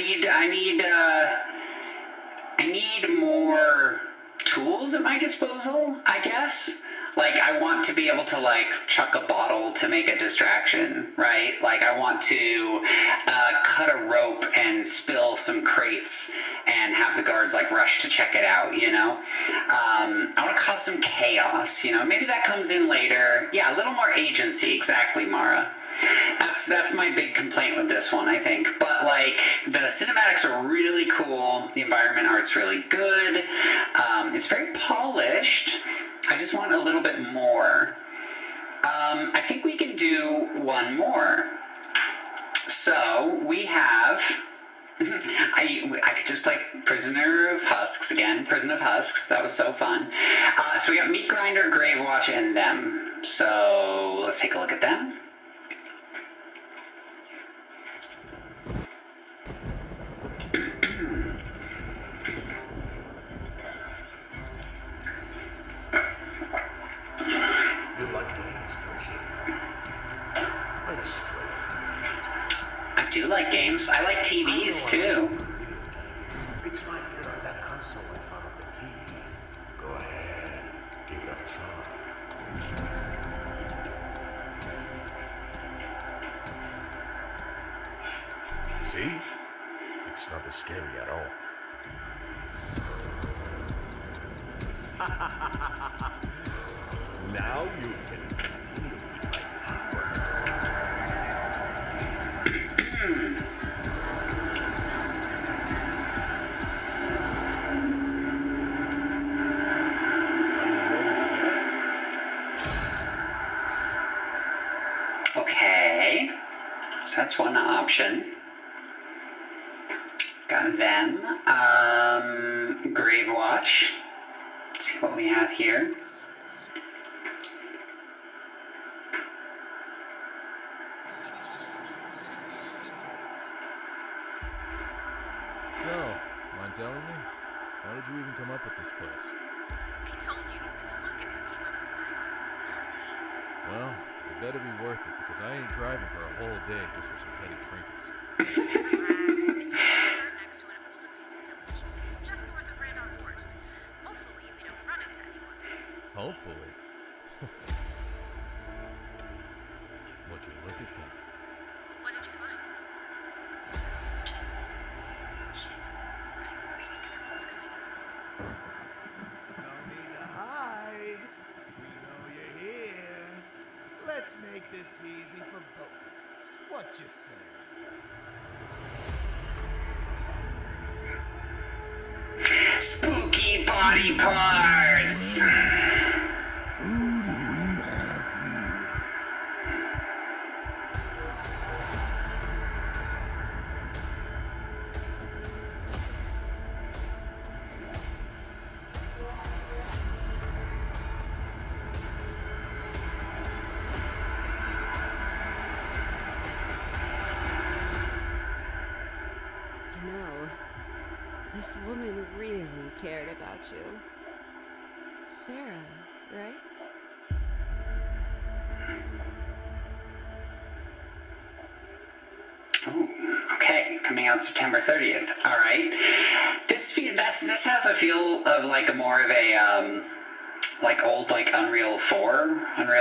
need more tools at my disposal, I guess. Like, I want to be able to, like, chuck a bottle to make a distraction, right? Like, I want to cut a rope and spill some crates and have the guards, like, rush to check it out, you know? I want to cause some chaos, you know? Maybe that comes in later. Yeah, a little more agency, exactly, Mara. That's my big complaint with this one, I think. But, like, the cinematics are really cool. The environment art's really good. It's very polished. I just want a little bit more. I think we can do one more. So, we have... I could just play Prisoner of Husks again. Prison of Husks. That was so fun. So we got Meat Grinder, Gravewatch, and them. So, let's take a look at them. I do like games. I like TVs too. It's right there on that console in front of the TV. Go ahead, give it a try. See? It's not as scary at all. Now you can continue with my Okay, so that's one option. Got them. Gravewatch. Let's see what we have here. So, mind telling me? How did you even come up with this place? I told you, it was Lucas who came up with this idea. Well, it better be worth it, because I ain't driving for a whole day just for some petty trinkets. Relax, it's right next to an old abandoned village. It's just north of Randolph Forest. Hopefully we don't run into anyone. Hopefully. Would you look at that? What did you find? Shit. I think someone's coming. No need to hide. We know you're here. Let's make this easy for both of us. What you say? Spooky body parts! You know, this woman really cared about you. Sarah, right? Oh, okay. Coming out September 30th. All right. This has a feel of like a more of a like old like Unreal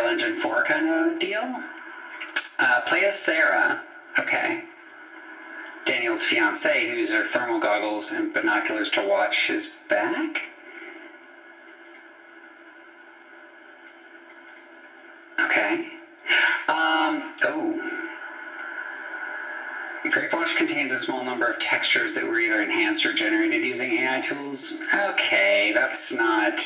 Engine 4 kind of deal. Play as Sarah. Okay. Daniel's fiance, who uses her thermal goggles and binoculars to watch his back. Okay. Gravewatch contains a small number of textures that were either enhanced or generated using AI tools. Okay, that's not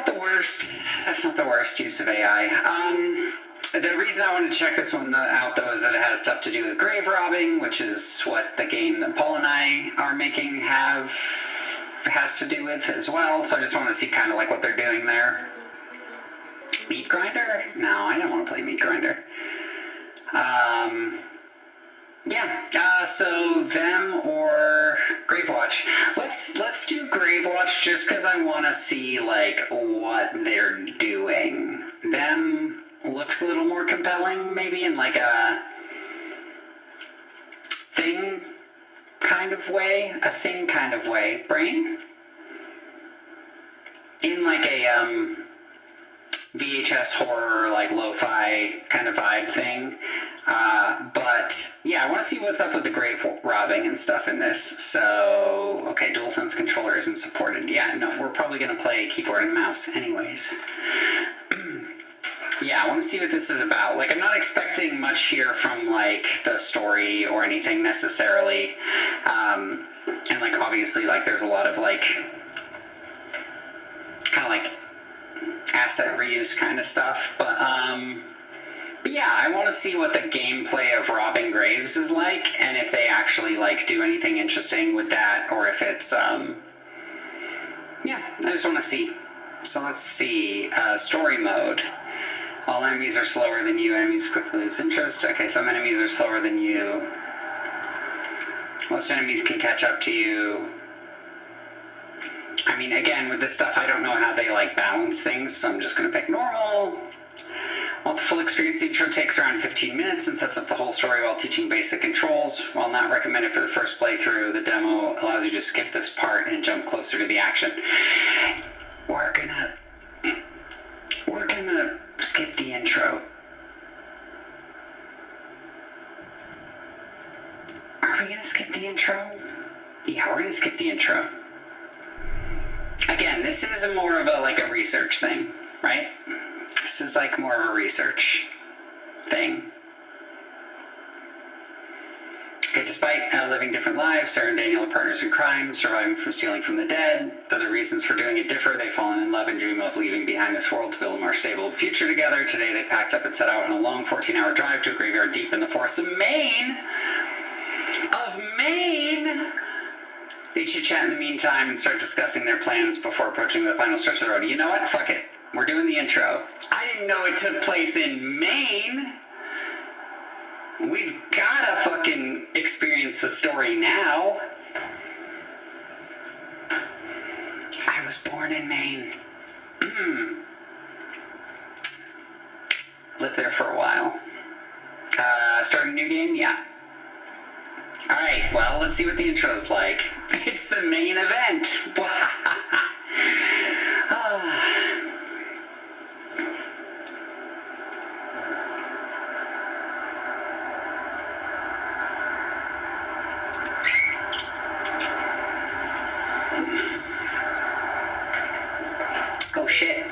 the worst. That's not the worst use of AI. The reason I wanted to check this one out, though, is that it has stuff to do with grave robbing, which is what the game that Paul and I are making has to do with as well. So I just want to see kind of like what they're doing there. Meat Grinder? No, I don't want to play Meat Grinder. So them or Gravewatch. Let's do Gravewatch just because I want to see like what they're doing. Them looks a little more compelling, maybe in like a thing kind of way. Brain? In like a VHS horror, like lo-fi kind of vibe thing. But yeah, I want to see what's up with the grave robbing and stuff in this. So, okay, DualSense controller isn't supported. Yeah, no, we're probably going to play keyboard and mouse anyways. Yeah, I want to see what this is about. Like, I'm not expecting much here from, like, the story or anything necessarily. And, like, obviously, like, there's a lot of, like, kind of, like, asset reuse kind of stuff. But yeah, I want to see what the gameplay of robbing graves is like, and if they actually, like, do anything interesting with that, or if it's, yeah, I just want to see. So let's see, story mode. All enemies are slower than you, enemies quickly lose interest. Okay, some enemies are slower than you. Most enemies can catch up to you. I mean, again, with this stuff, I don't know how they, like, balance things, so I'm just going to pick normal. While the full experience intro takes around 15 minutes and sets up the whole story while teaching basic controls. While not recommended for the first playthrough, the demo allows you to skip this part and jump closer to the action. We're gonna skip the intro. Are we gonna skip the intro? Yeah, we're gonna skip the intro. Again, this is more of a, like, a research thing, right? This is, like, more of a research thing. Okay, despite living different lives, Sarah and Daniel are partners in crime, surviving from stealing from the dead. Though the reasons for doing it differ, they've fallen in love and dream of leaving behind this world to build a more stable future together. Today they packed up and set out on a long 14-hour drive to a graveyard deep in the forests of Maine. They chit-chat in the meantime and start discussing their plans before approaching the final stretch of the road. You know what? Fuck it. We're doing the intro. I didn't know it took place in Maine. We've gotta fucking experience the story now. I was born in Maine. Lived there for a while. Starting a new game? Yeah. Alright, well, let's see what the intro's like. It's the main event. Oh shit.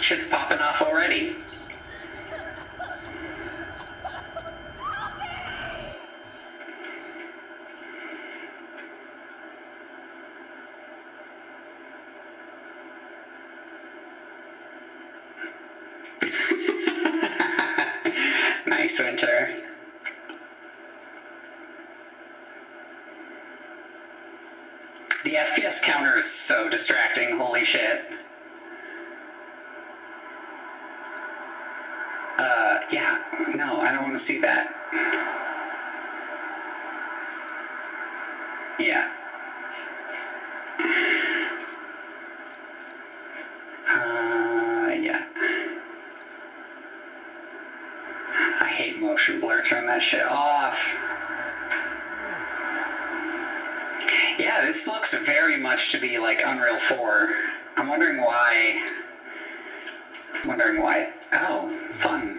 Shit's popping off already. Nice, Winter. The FPS counter is so distracting, holy shit. Yeah, no, I don't want to see that. Yeah. Yeah. I hate motion blur, turn that shit off. Yeah, this looks very much to be like Unreal 4. I'm wondering why. Oh, fun.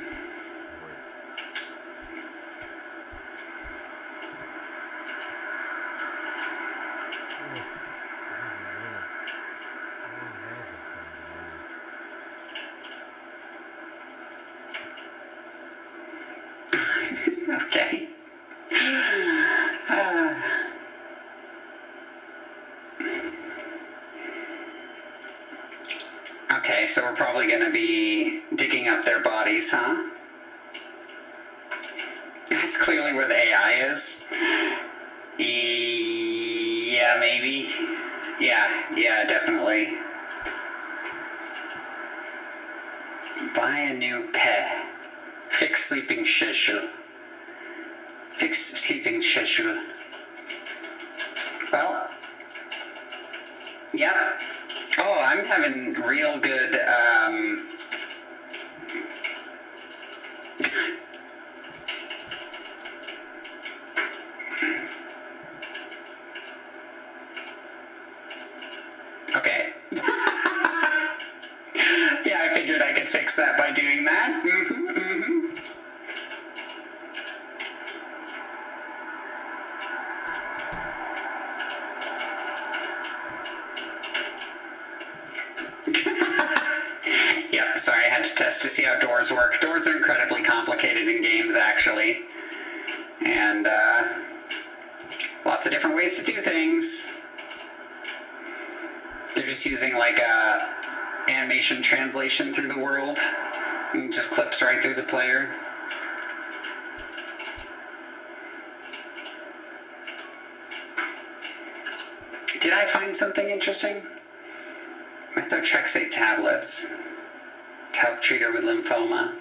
Okay. Okay, so we're probably gonna be digging up their bodies, huh? clearly where the AI is. Yeah, maybe. Yeah, definitely. Buy a new pet. Fix sleeping schedule. Well, yep. Oh, I'm having real good, okay. Yeah, I figured I could fix that by doing that. Yep, sorry, I had to test to see how doors work. Doors are incredibly complicated in games, actually. And, lots of different ways to do things. They're just using, like, animation translation through the world. And it just clips right through the player. Did I find something interesting? Methotrexate tablets to help treat her with lymphoma.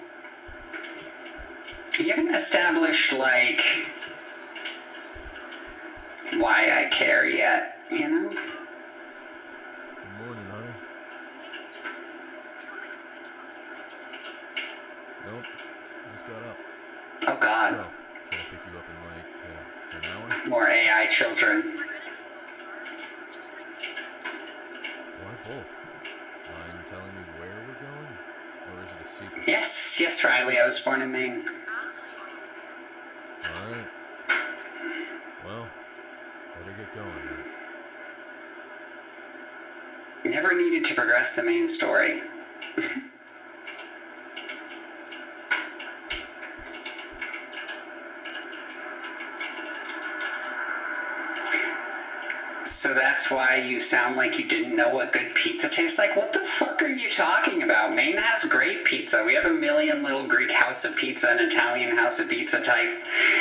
You haven't established, like, why I care yet, you know? Good morning, honey. Nope, just got up. Oh, God. So, can I pick you up in like an hour? More AI children. Why both? Mind telling me where we're going? Or is it a secret? Yes, Riley, I was born in Maine. Alright. Well, better get going, man. Never needed to progress the main story. So that's why you sound like you didn't know what good pizza tastes like? What the fuck are you talking about? Maine has great pizza. We have a million little Greek House of Pizza and Italian House of Pizza type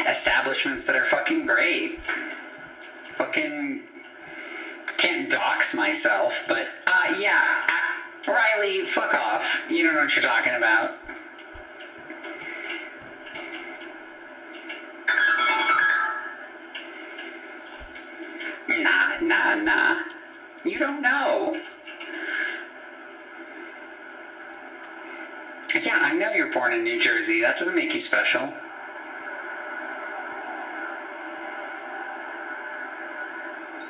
establishments that are fucking great. Fucking can't dox myself, but yeah, Riley, fuck off. You don't know what you're talking about. Nah. You don't know. Yeah, I know you're born in New Jersey. That doesn't make you special.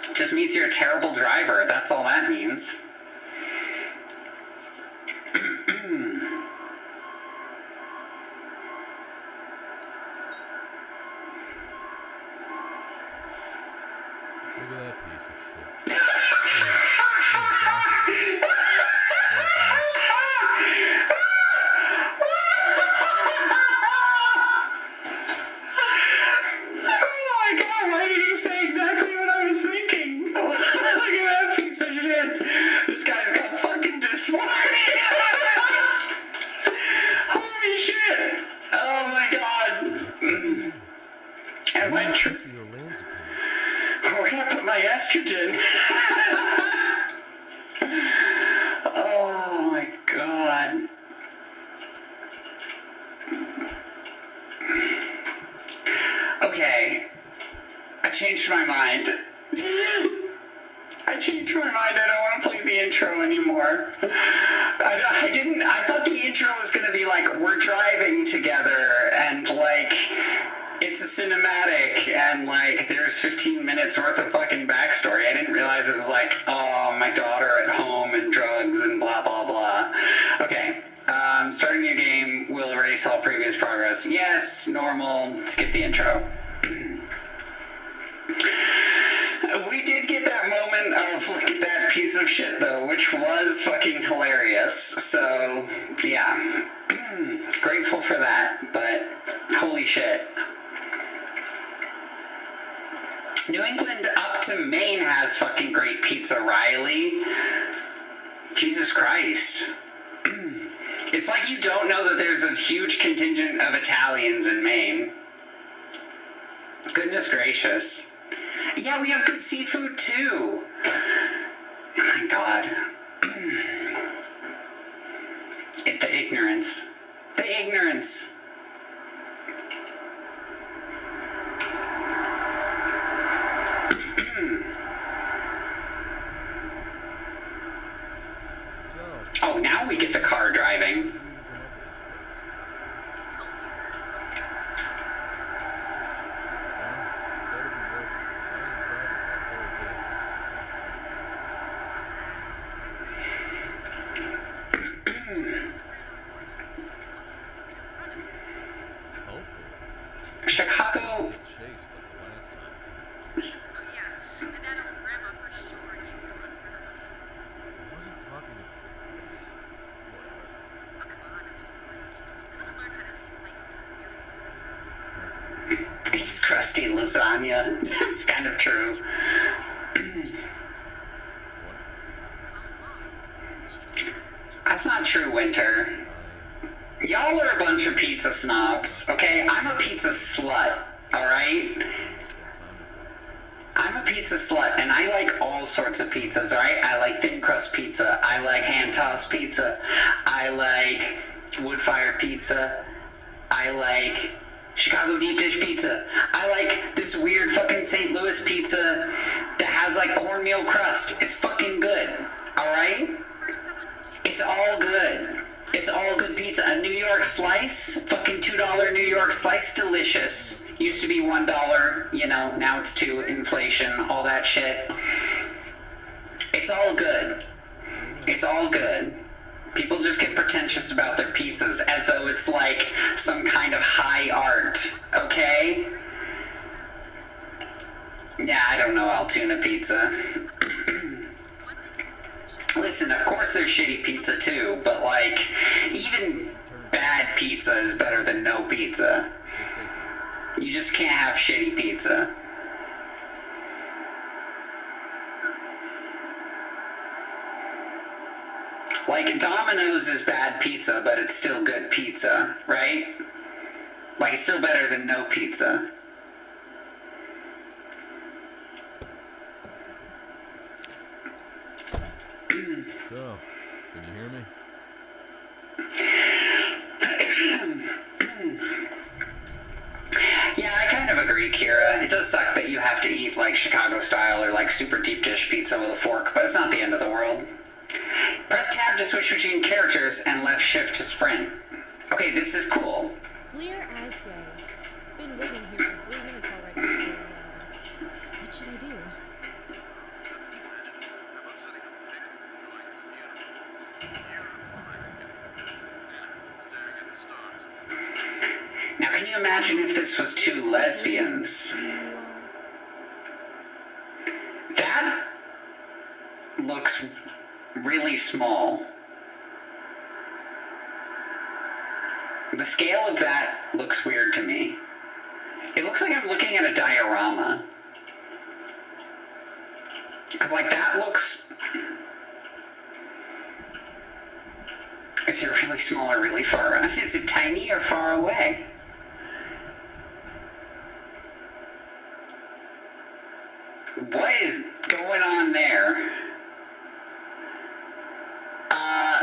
It just means you're a terrible driver. That's all that means. Look at that piece of shit. Where did I put my estrogen? Oh my god. Okay. I changed my mind. I don't want to play the intro anymore. I thought the intro was gonna be like, we're driving together and like, it's a cinematic and like there's 15 minutes worth of fucking backstory. I didn't realize it was like, oh, my daughter at home and drugs and blah blah blah. Okay, starting a new game will erase all previous progress. Yes, normal, skip the intro. We did get that moment of look at that piece of shit though, which was fucking hilarious. So yeah, grateful for that, but holy shit. New England up to Maine has fucking great pizza, Riley. Jesus Christ. It's like you don't know that there's a huge contingent of Italians in Maine. Goodness gracious. Yeah, we have good seafood too. Oh my god. The ignorance. The ignorance. Oh, now we get the car driving. Chicago. It's crusty lasagna. That's kind of true. That's not true, Winter. Y'all are a bunch of pizza snobs, okay? I'm a pizza slut, alright? I'm a pizza slut, and I like all sorts of pizzas, alright? I like thin crust pizza. I like hand-tossed pizza. I like wood-fired pizza. I like Chicago deep dish pizza. I like this weird fucking St. Louis pizza that has like cornmeal crust. It's fucking good, alright? It's all good. It's all good pizza. A New York slice, fucking $2 New York slice, delicious. Used to be $1, you know, now it's $2, inflation, all that shit. It's all good. It's all good. People just get pretentious about their pizzas as though it's like some kind of high art, okay? Yeah, I don't know Altoona pizza. Listen, of course there's shitty pizza too, but like, even bad pizza is better than no pizza. You just can't have shitty pizza. Like, Domino's is bad pizza, but it's still good pizza, right? Like, it's still better than no pizza. So, can you hear me? Yeah, I kind of agree, Kira. It does suck that you have to eat, like, Chicago style or, like, super deep dish pizza with a fork, but it's not the end of the world. Press tab to switch between characters and left shift to sprint. Okay, this is cool. Clear as day. Been waiting here for 3 minutes already, so, what should I do? Now, can you imagine if this was two lesbians? That looks really small. The scale of that looks weird to me. It looks like I'm looking at a diorama. Because, like, that looks... Is it really small or really far around? Is it tiny or far away? What is going on there?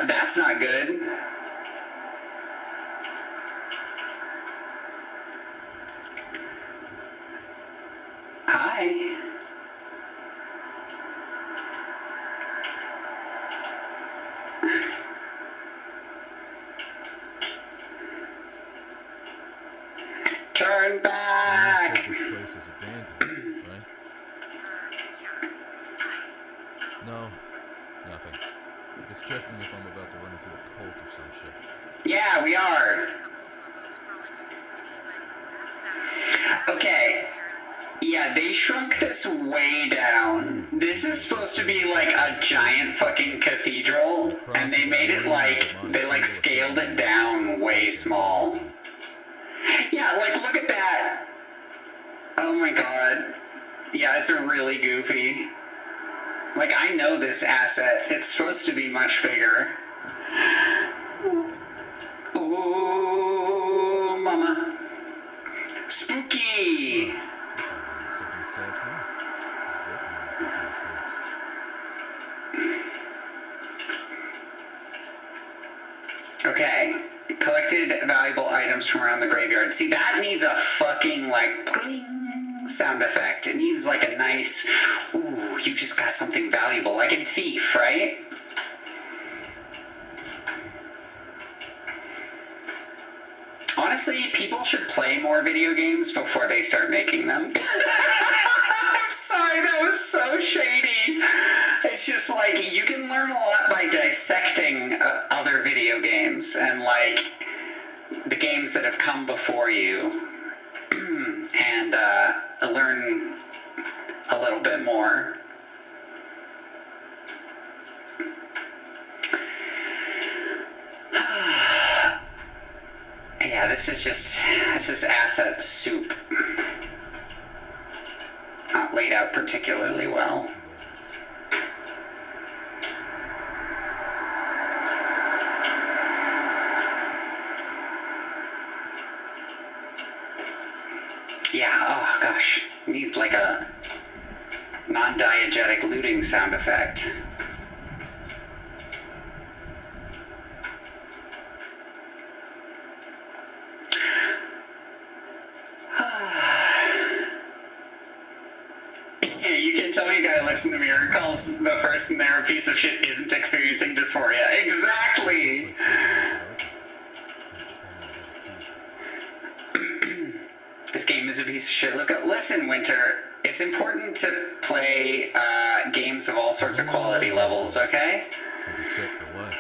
That's not good. Hi. Turn back! You said this place is abandoned, right? No, nothing. Just checking if I'm about to run into a cult or some shit. Yeah, we are. Okay. Yeah, they shrunk this way down. This is supposed to be like a giant fucking cathedral, and they made it like, they like scaled it down way small. Yeah, like look at that. Oh my god. Yeah, it's a really goofy. Like, I know this asset. It's supposed to be much bigger. Ooh, mama. Spooky! actually. He's working on it before he quits. Okay. Collected valuable items from around the graveyard. See, that needs a fucking, like, pling sound effect. It needs, like, a nice, ooh, you just got something valuable. Like in Thief, right? Honestly, people should play more video games before they start making them. I'm sorry, that was so shady. It's just like, you can learn a lot by dissecting other video games and like the games that have come before you and learn a little bit more. Yeah, this is asset soup. Not laid out particularly well. Yeah, oh gosh. Need like a non-diegetic looting sound effect. Tell me a guy looks in the mirror, calls the person there a piece of shit, isn't experiencing dysphoria. Exactly! This game is a piece of shit. Listen, Winter, it's important to play games of all sorts of quality levels, okay? I'll be set for life.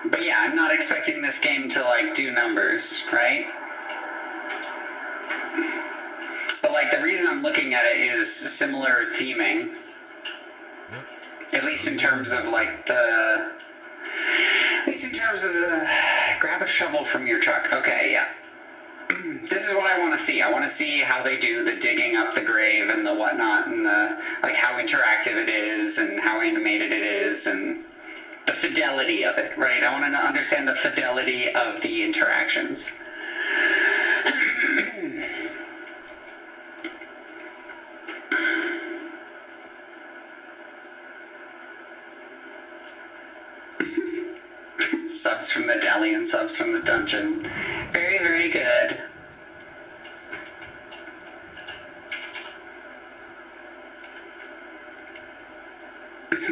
But yeah, I'm not expecting this game to, like, do numbers, right? But, like, the reason I'm looking at it is similar theming. At least in terms of, like, the... At least in terms of the... Grab a shovel from your truck. Okay, yeah. This is what I want to see. I want to see how they do the digging up the grave and the whatnot, and the, like, how interactive it is, and how animated it is, and the fidelity of it, right? I want to understand the fidelity of the interactions. Subs from the deli and subs from the dungeon. Very, very good.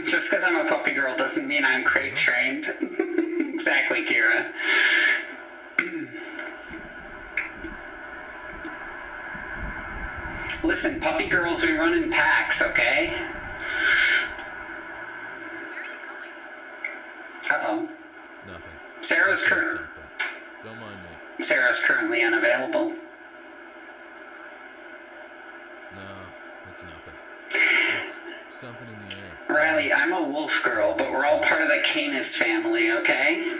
Just because I'm a puppy girl doesn't mean I'm crate trained. Exactly, Kira. Listen, puppy girls, we run in packs, okay? Uh-oh. Nothing. Sarah's Don't mind me. Sarah's currently unavailable. No, it's nothing. It's something in the air. Riley, I'm a wolf girl, but we're all part of the Canis family, okay?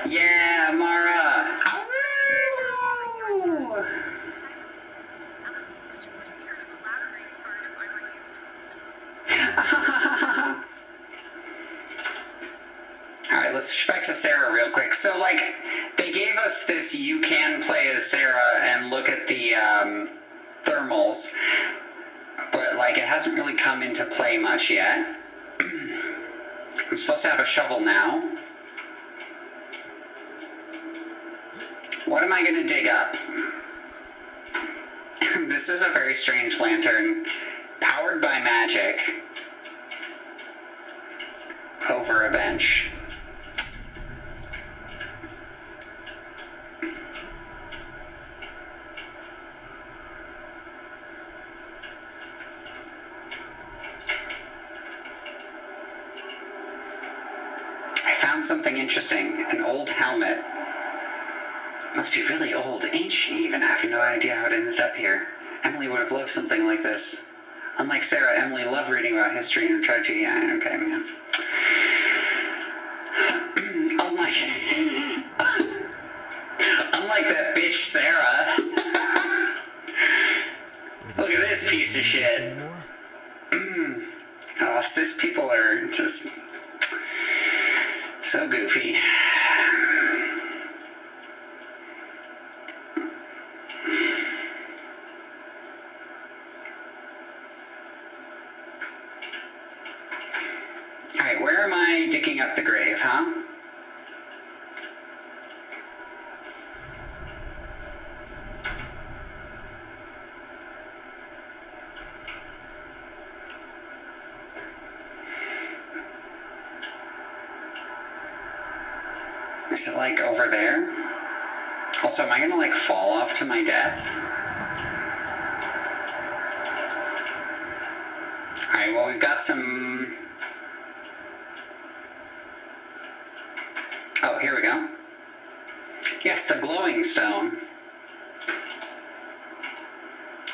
Yeah, Mara! Alright, let's switch back to Sarah real quick. So, like, they gave us this you can play as Sarah and look at the thermals, but, like, it hasn't really come into play much yet. I'm supposed to have a shovel now. What am I gonna dig up? This is a very strange lantern, powered by magic, over a bench. I found something interesting, an old helmet. Must be really old, ancient even. I have no idea how it ended up here. Emily would have loved something like this. Unlike Sarah, Emily loved reading about history and tried to... Yeah, okay, yeah. Unlike that bitch Sarah. Look at this piece of shit. Oh, cis people are just... So goofy. Alright, where am I digging up the grave, huh? Is it like over there? Also, am I gonna like fall off to my death? Alright, well, we've got some... Oh, here we go. Yes, the glowing stone.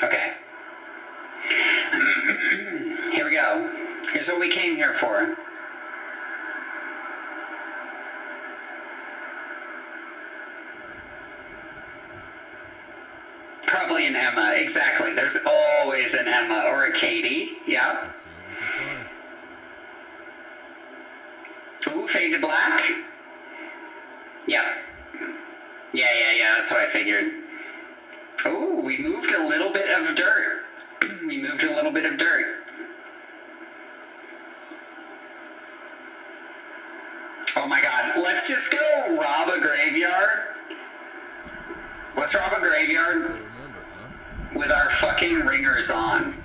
Okay. Here we go. Here's what we came here for. Probably an Emma, exactly. There's always an Emma or a Katie. Yep. Ooh, fade to black. Yep. Yeah, that's what I figured. Ooh, we moved a little bit of dirt. We moved a little bit of dirt. Oh my god, let's just go rob a graveyard. Let's rob a graveyard with our fucking ringers on.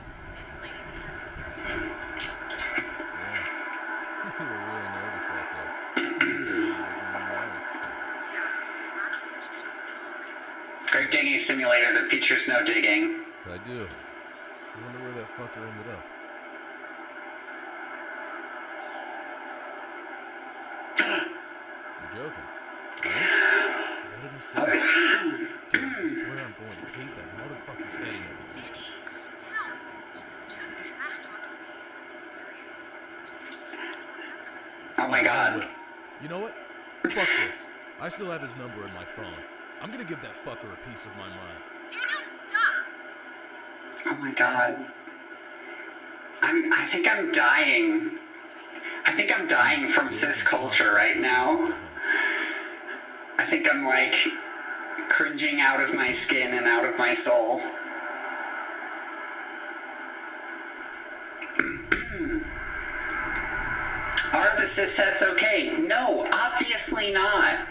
Grave digging simulator that features no digging. I do. I wonder where that fucker ended up. You're joking. Right? What did he say? Dude, I swear I'm going to hate that motherfucker's head and everything. Danny, calm down. He was just trash talking me. I'm serious. Oh my god. You know what? Fuck this. I still have his number in my phone. I'm gonna give that fucker a piece of my mind. Daniel, stop! Oh my god. I think I'm dying. I think I'm dying from cis culture right now. I think I'm like cringing out of my skin and out of my soul. Are the cis-hets okay? No, obviously not.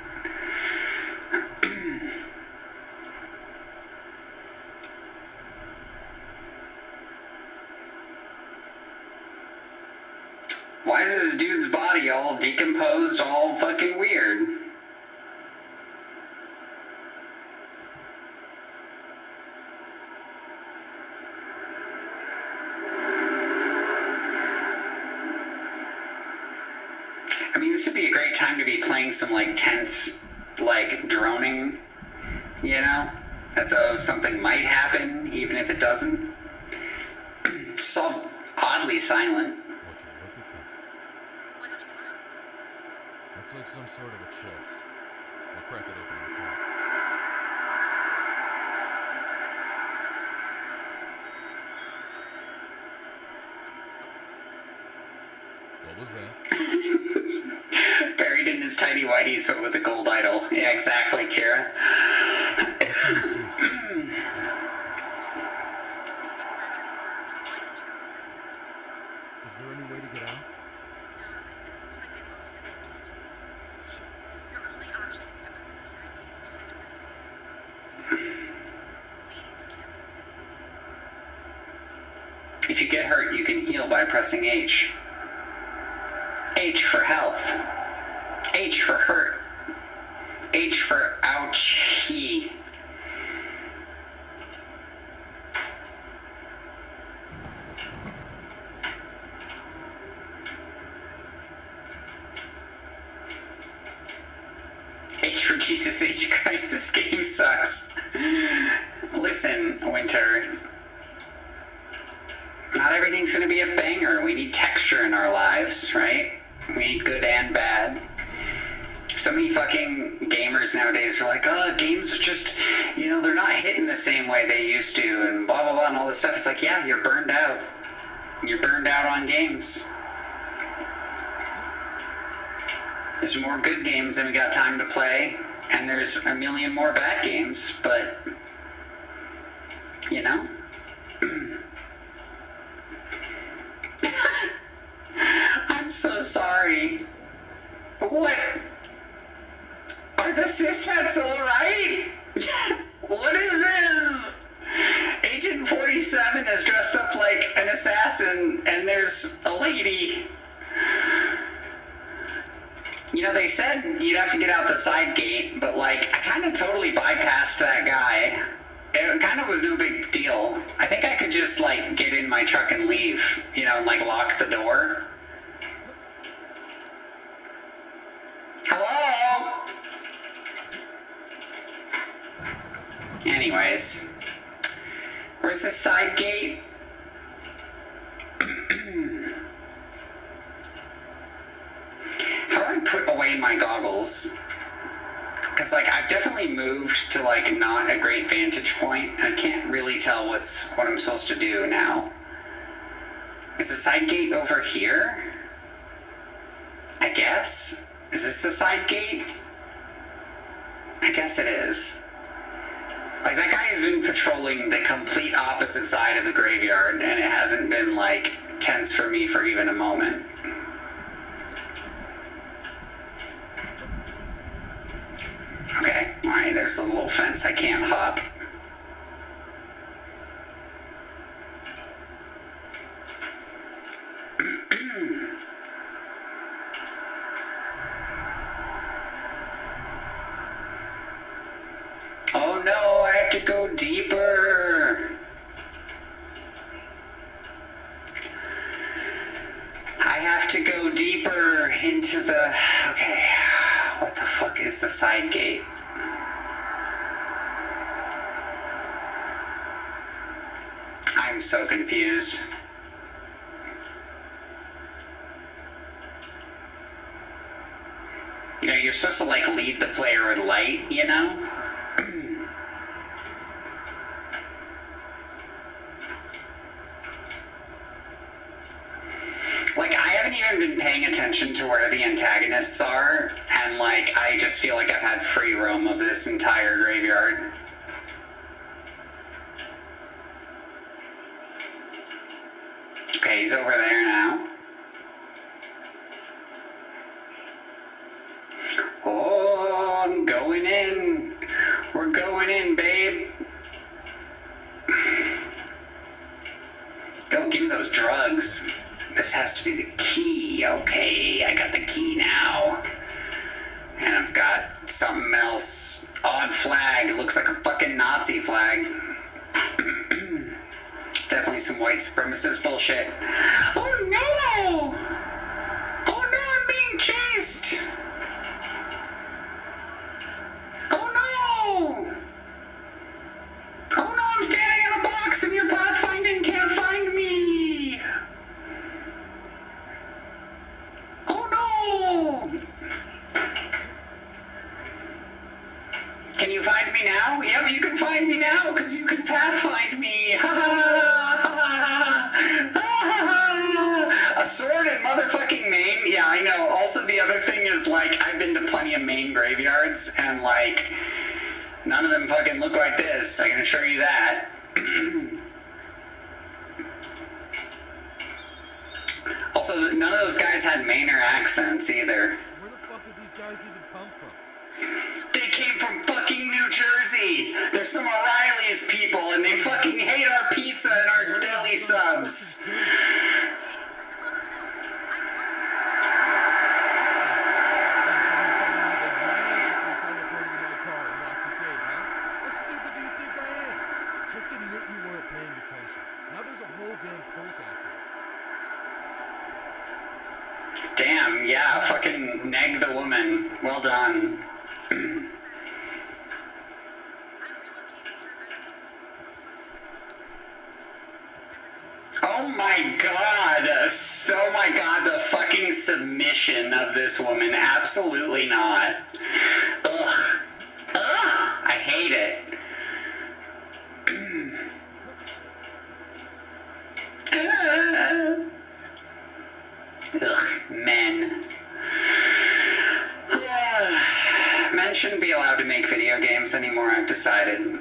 Why is this dude's body all decomposed, all fucking weird? I mean, this would be a great time to be playing some, like, tense, like, droning, you know? As though something might happen, even if it doesn't. Just all oddly silent. Looks like some sort of a chest. I'll crack it open in the car. What was that? Buried in his tiny whities, but with a gold idol. Yeah, exactly, Kira. Is there any way to get out? Looks like they lost the main gate. Your only option is to open the side gate and head towards the city. Please be careful. If you get hurt, you can heal by pressing H. H for health. H for hurt. H for ouchie. H for Jesus H Christ, this game sucks. Listen, Winter. Not everything's gonna be a banger. We need texture in our lives, right? We need good and bad. So many fucking gamers nowadays are like, oh, games are just, you know, they're not hitting the same way they used to, and blah, blah, blah, and all this stuff. It's like, yeah, you're burned out. You're burned out on games. There's more good games than we got time to play, and there's a million more bad games, but, you know? I'm so sorry. What? Are the syshets alright? What is this? Agent 47 is dressed up like an assassin, and there's a lady. You know, they said you'd have to get out the side gate, but like, I kind of totally bypassed that guy. It kind of was no big deal. I think I could just like get in my truck and leave, you know, and like lock the door. Hello? Anyways, where's the side gate? How do I put away my goggles? Because like I've definitely moved to like not a great vantage point. I can't really tell what I'm supposed to do now. Is the side gate over here? I guess. Is this the side gate? I guess it is. Like that guy has been patrolling the complete opposite side of the graveyard, and it hasn't been like tense for me for even a moment. Okay, alright, there's the little fence I can't hop. Oh no, I have to go deeper. I have to go deeper into the... Okay, what the fuck is the side gate? I'm so confused. You know, you're supposed to like lead the player with light, you know? Like, I haven't even been paying attention to where the antagonists are, and like, I just feel like I've had free roam of this entire graveyard. Okay, he's over there now. Oh, I'm going in. We're going in, babe. Go, give me those drugs. This has to be the key. Okay, I got the key now. And I've got something else. Odd flag. It looks like a fucking Nazi flag. Definitely some white supremacist bullshit. Oh no! Oh no, I'm being chased! Oh no! Oh no, I'm standing in a box and your pathfinding can't find me! Oh no! Can you find me now? Yep, you can find me now because you can pathfind me! Ha ha ha! A sword in motherfucking Maine? Yeah, I know. Also, the other thing is, like, I've been to plenty of Maine graveyards, and, like, none of them fucking look like this. I can assure you that. Also, none of those guys had Mainer accents either. Where the fuck did these guys even come from? They came from fucking New Jersey! They're some O'Reilly's people, and they fucking hate our pizza and our deli subs! Just admit you weren't paying attention. Now there's a whole damn cult after this. Damn, yeah, fucking neg the woman. Well done. Oh my god! Oh my god, the fucking submission of this woman. Absolutely not. Ugh. Ugh! I hate it. Ugh, men. shouldn't be allowed to make video games anymore, I've decided.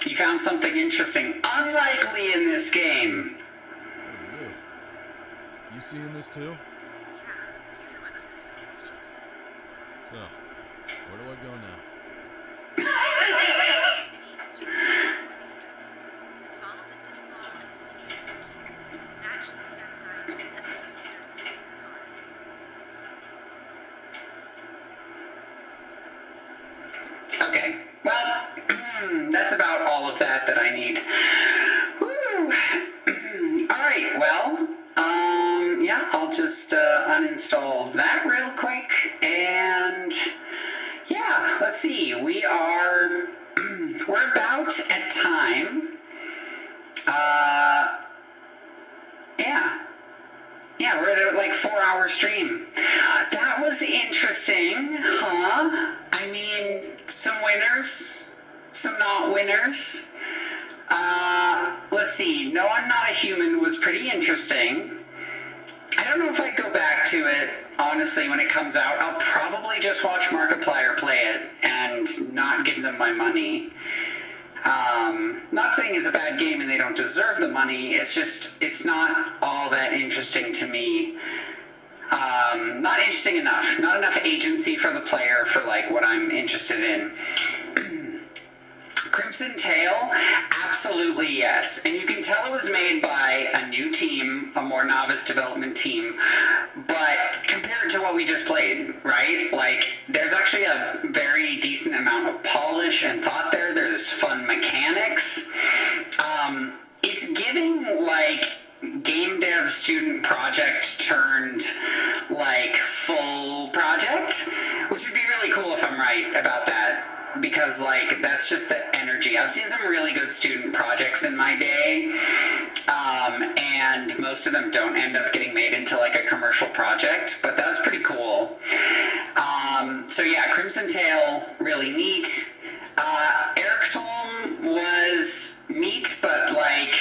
You found something interesting, unlikely in this game. You seeing this too? So, where do I go now? Follow the city wall until you get to the keep. That should lead outside just a few meters away from the car. Okay, well, that's about all of that I need. Woo. Alright, well, yeah, I'll just uninstall that real quick, and yeah, let's see, we're about at time. Yeah, we're at like 4-hour stream. That was interesting, huh? I mean, some winners, some not winners. Let's see, No, I'm Not a Human was pretty interesting. I don't know if I'd go back to it, honestly, when it comes out. I'll probably just watch Markiplier play it and not give them my money. Not saying it's a bad game and they don't deserve the money, it's just, it's not all that interesting to me. Not interesting enough. Not enough agency for the player for, like, what I'm interested in. Crimson Tail? Absolutely yes. And you can tell it was made by a new team, a more novice development team, but compared to what we just played, right? Like, there's actually a very decent amount of polish and thought there. There's fun mechanics. It's giving, like, game dev student project turned, like, full project, which would be really cool if I'm right about that. Because, like, that's just the energy. I've seen some really good student projects in my day, and most of them don't end up getting made into, like, a commercial project, but that was pretty cool. So yeah, Crimson Tail, really neat. Eric's Home was neat, but, like,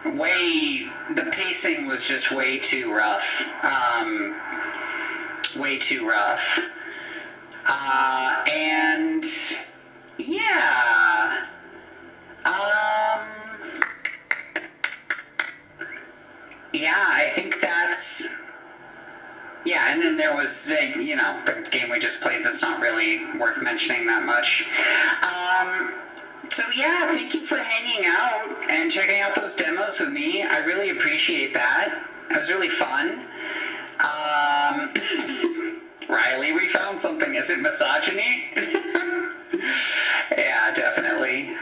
the pacing was just way too rough. Way too rough. And yeah, yeah, I think that's, yeah, and then there was, you know, the game we just played that's not really worth mentioning that much. So yeah, thank you for hanging out and checking out those demos with me. I really appreciate that. It was really fun. Riley, we found something. Is it misogyny? Yeah, definitely.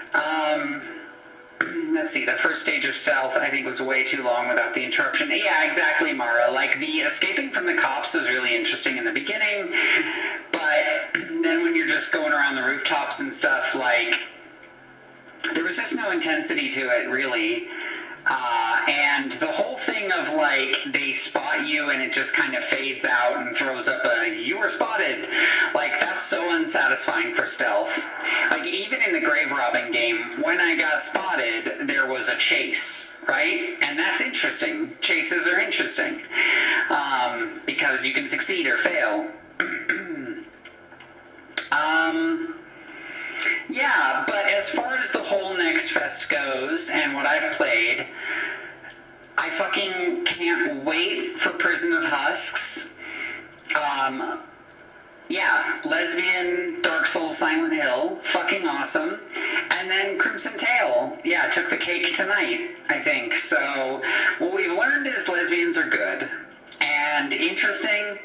Let's see, the first stage of stealth, I think, was way too long without the interruption. Yeah, exactly, Mara. Like, the escaping from the cops was really interesting in the beginning, but then when you're just going around the rooftops and stuff, like, there was just no intensity to it, really. And the whole thing of, like, they spot you and it just kind of fades out and throws up a, you were spotted. Like, that's so unsatisfying for stealth. Like, even in the grave robbing game, when I got spotted, there was a chase, right? And that's interesting. Chases are interesting. Because you can succeed or fail. Yeah, but as far as the whole Next Fest goes, and what I've played, I fucking can't wait for Prison of Husks. Yeah, Lesbian, Dark Souls, Silent Hill, fucking awesome. And then Crimson Tail, yeah, took the cake tonight, I think. So, what we've learned is lesbians are good, and interesting,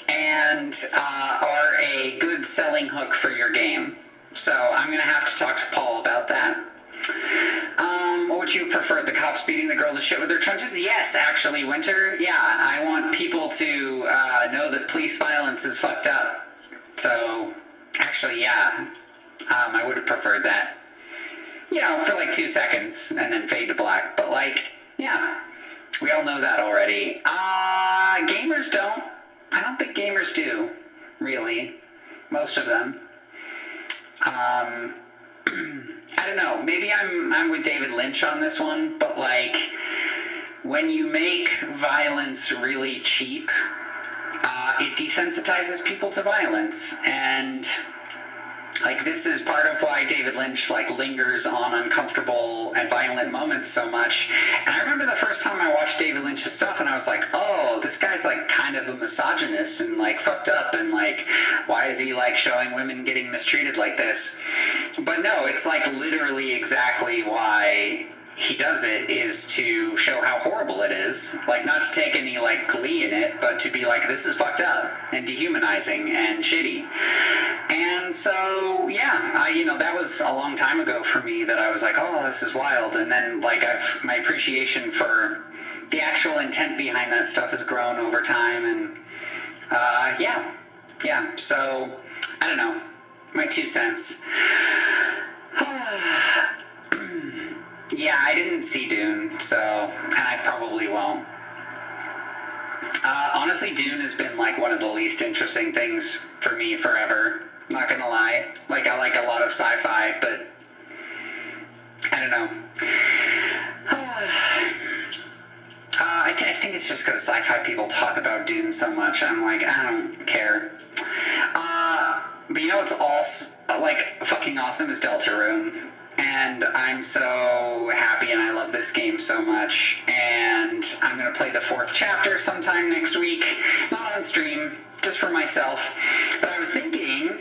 and are a good selling hook for your game. So I'm going to have to talk to Paul about that. What would you prefer? The cops beating the girl to shit with their truncheons? Yes, actually, Winter. Yeah, I want people to know that police violence is fucked up. So, actually, yeah, I would have preferred that. You know, for like 2 seconds and then fade to black. But, like, yeah, we all know that already. Gamers don't. I don't think gamers do, really. Most of them. I don't know, maybe I'm with David Lynch on this one, but, like, when you make violence really cheap it desensitizes people to violence, and like this is part of why David Lynch like lingers on uncomfortable and violent moments so much. And I remember the first time I watched David Lynch's stuff and I was like, oh, this guy's like kind of a misogynist and like fucked up, and like why is he like showing women getting mistreated like this? But no, it's like literally exactly why he does it, is to show how horrible it is. Like, not to take any like glee in it, but to be like, this is fucked up and dehumanizing and shitty. And so yeah, that was a long time ago for me that I was like, oh, this is wild. And then like my appreciation for the actual intent behind that stuff has grown over time. And yeah, so I don't know, my 2 cents. Yeah, I didn't see Dune, and I probably won't. Honestly, Dune has been like one of the least interesting things for me forever. Not gonna lie. Like, I like a lot of sci-fi, but I don't know. I think it's just because sci-fi people talk about Dune so much. I'm like, I don't care. But you know what's also like fucking awesome is Deltarune. And I'm so happy and I love this game so much. And I'm going to play the 4th chapter sometime next week. Not on stream, just for myself. But I was thinking,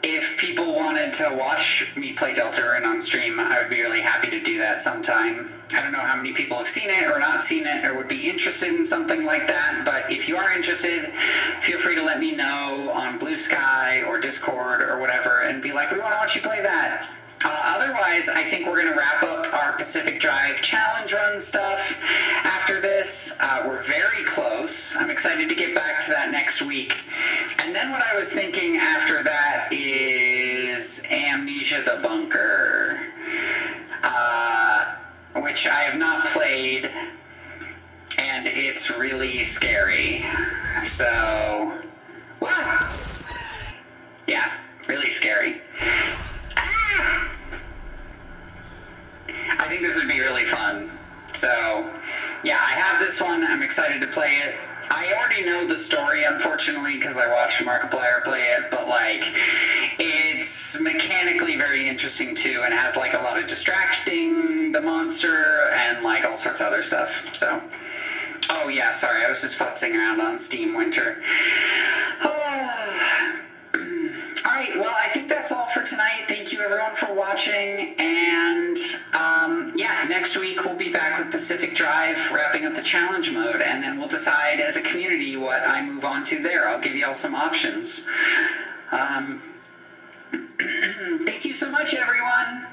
if people wanted to watch me play Deltarune on stream, I would be really happy to do that sometime. I don't know how many people have seen it or not seen it or would be interested in something like that. But if you are interested, feel free to let me know on Blue Sky or Discord or whatever and be like, we want to watch you play that. Otherwise, I think we're going to wrap up our Pacific Drive challenge run stuff after this. We're very close. I'm excited to get back to that next week. And then what I was thinking after that is Amnesia the Bunker, which I have not played, and it's really scary. So, wow. Yeah, really scary. I think this would be really fun. So, yeah, I have this one. I'm excited to play it. I already know the story, unfortunately, because I watched Markiplier play it, but, like, it's mechanically very interesting, too, and has, like, a lot of distracting the monster and, like, all sorts of other stuff. So, oh, yeah, sorry, I was just futzing around on Steam Winter. Alright, well, I think that's all for tonight. Thank you, everyone, for watching, and, yeah, next week we'll be back with Pacific Drive, wrapping up the challenge mode, and then we'll decide as a community what I move on to there. I'll give you all some options. Thank you so much, everyone.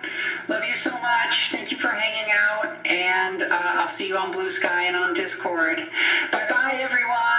Love you so much. Thank you for hanging out, and I'll see you on Blue Sky and on Discord. Bye-bye, everyone.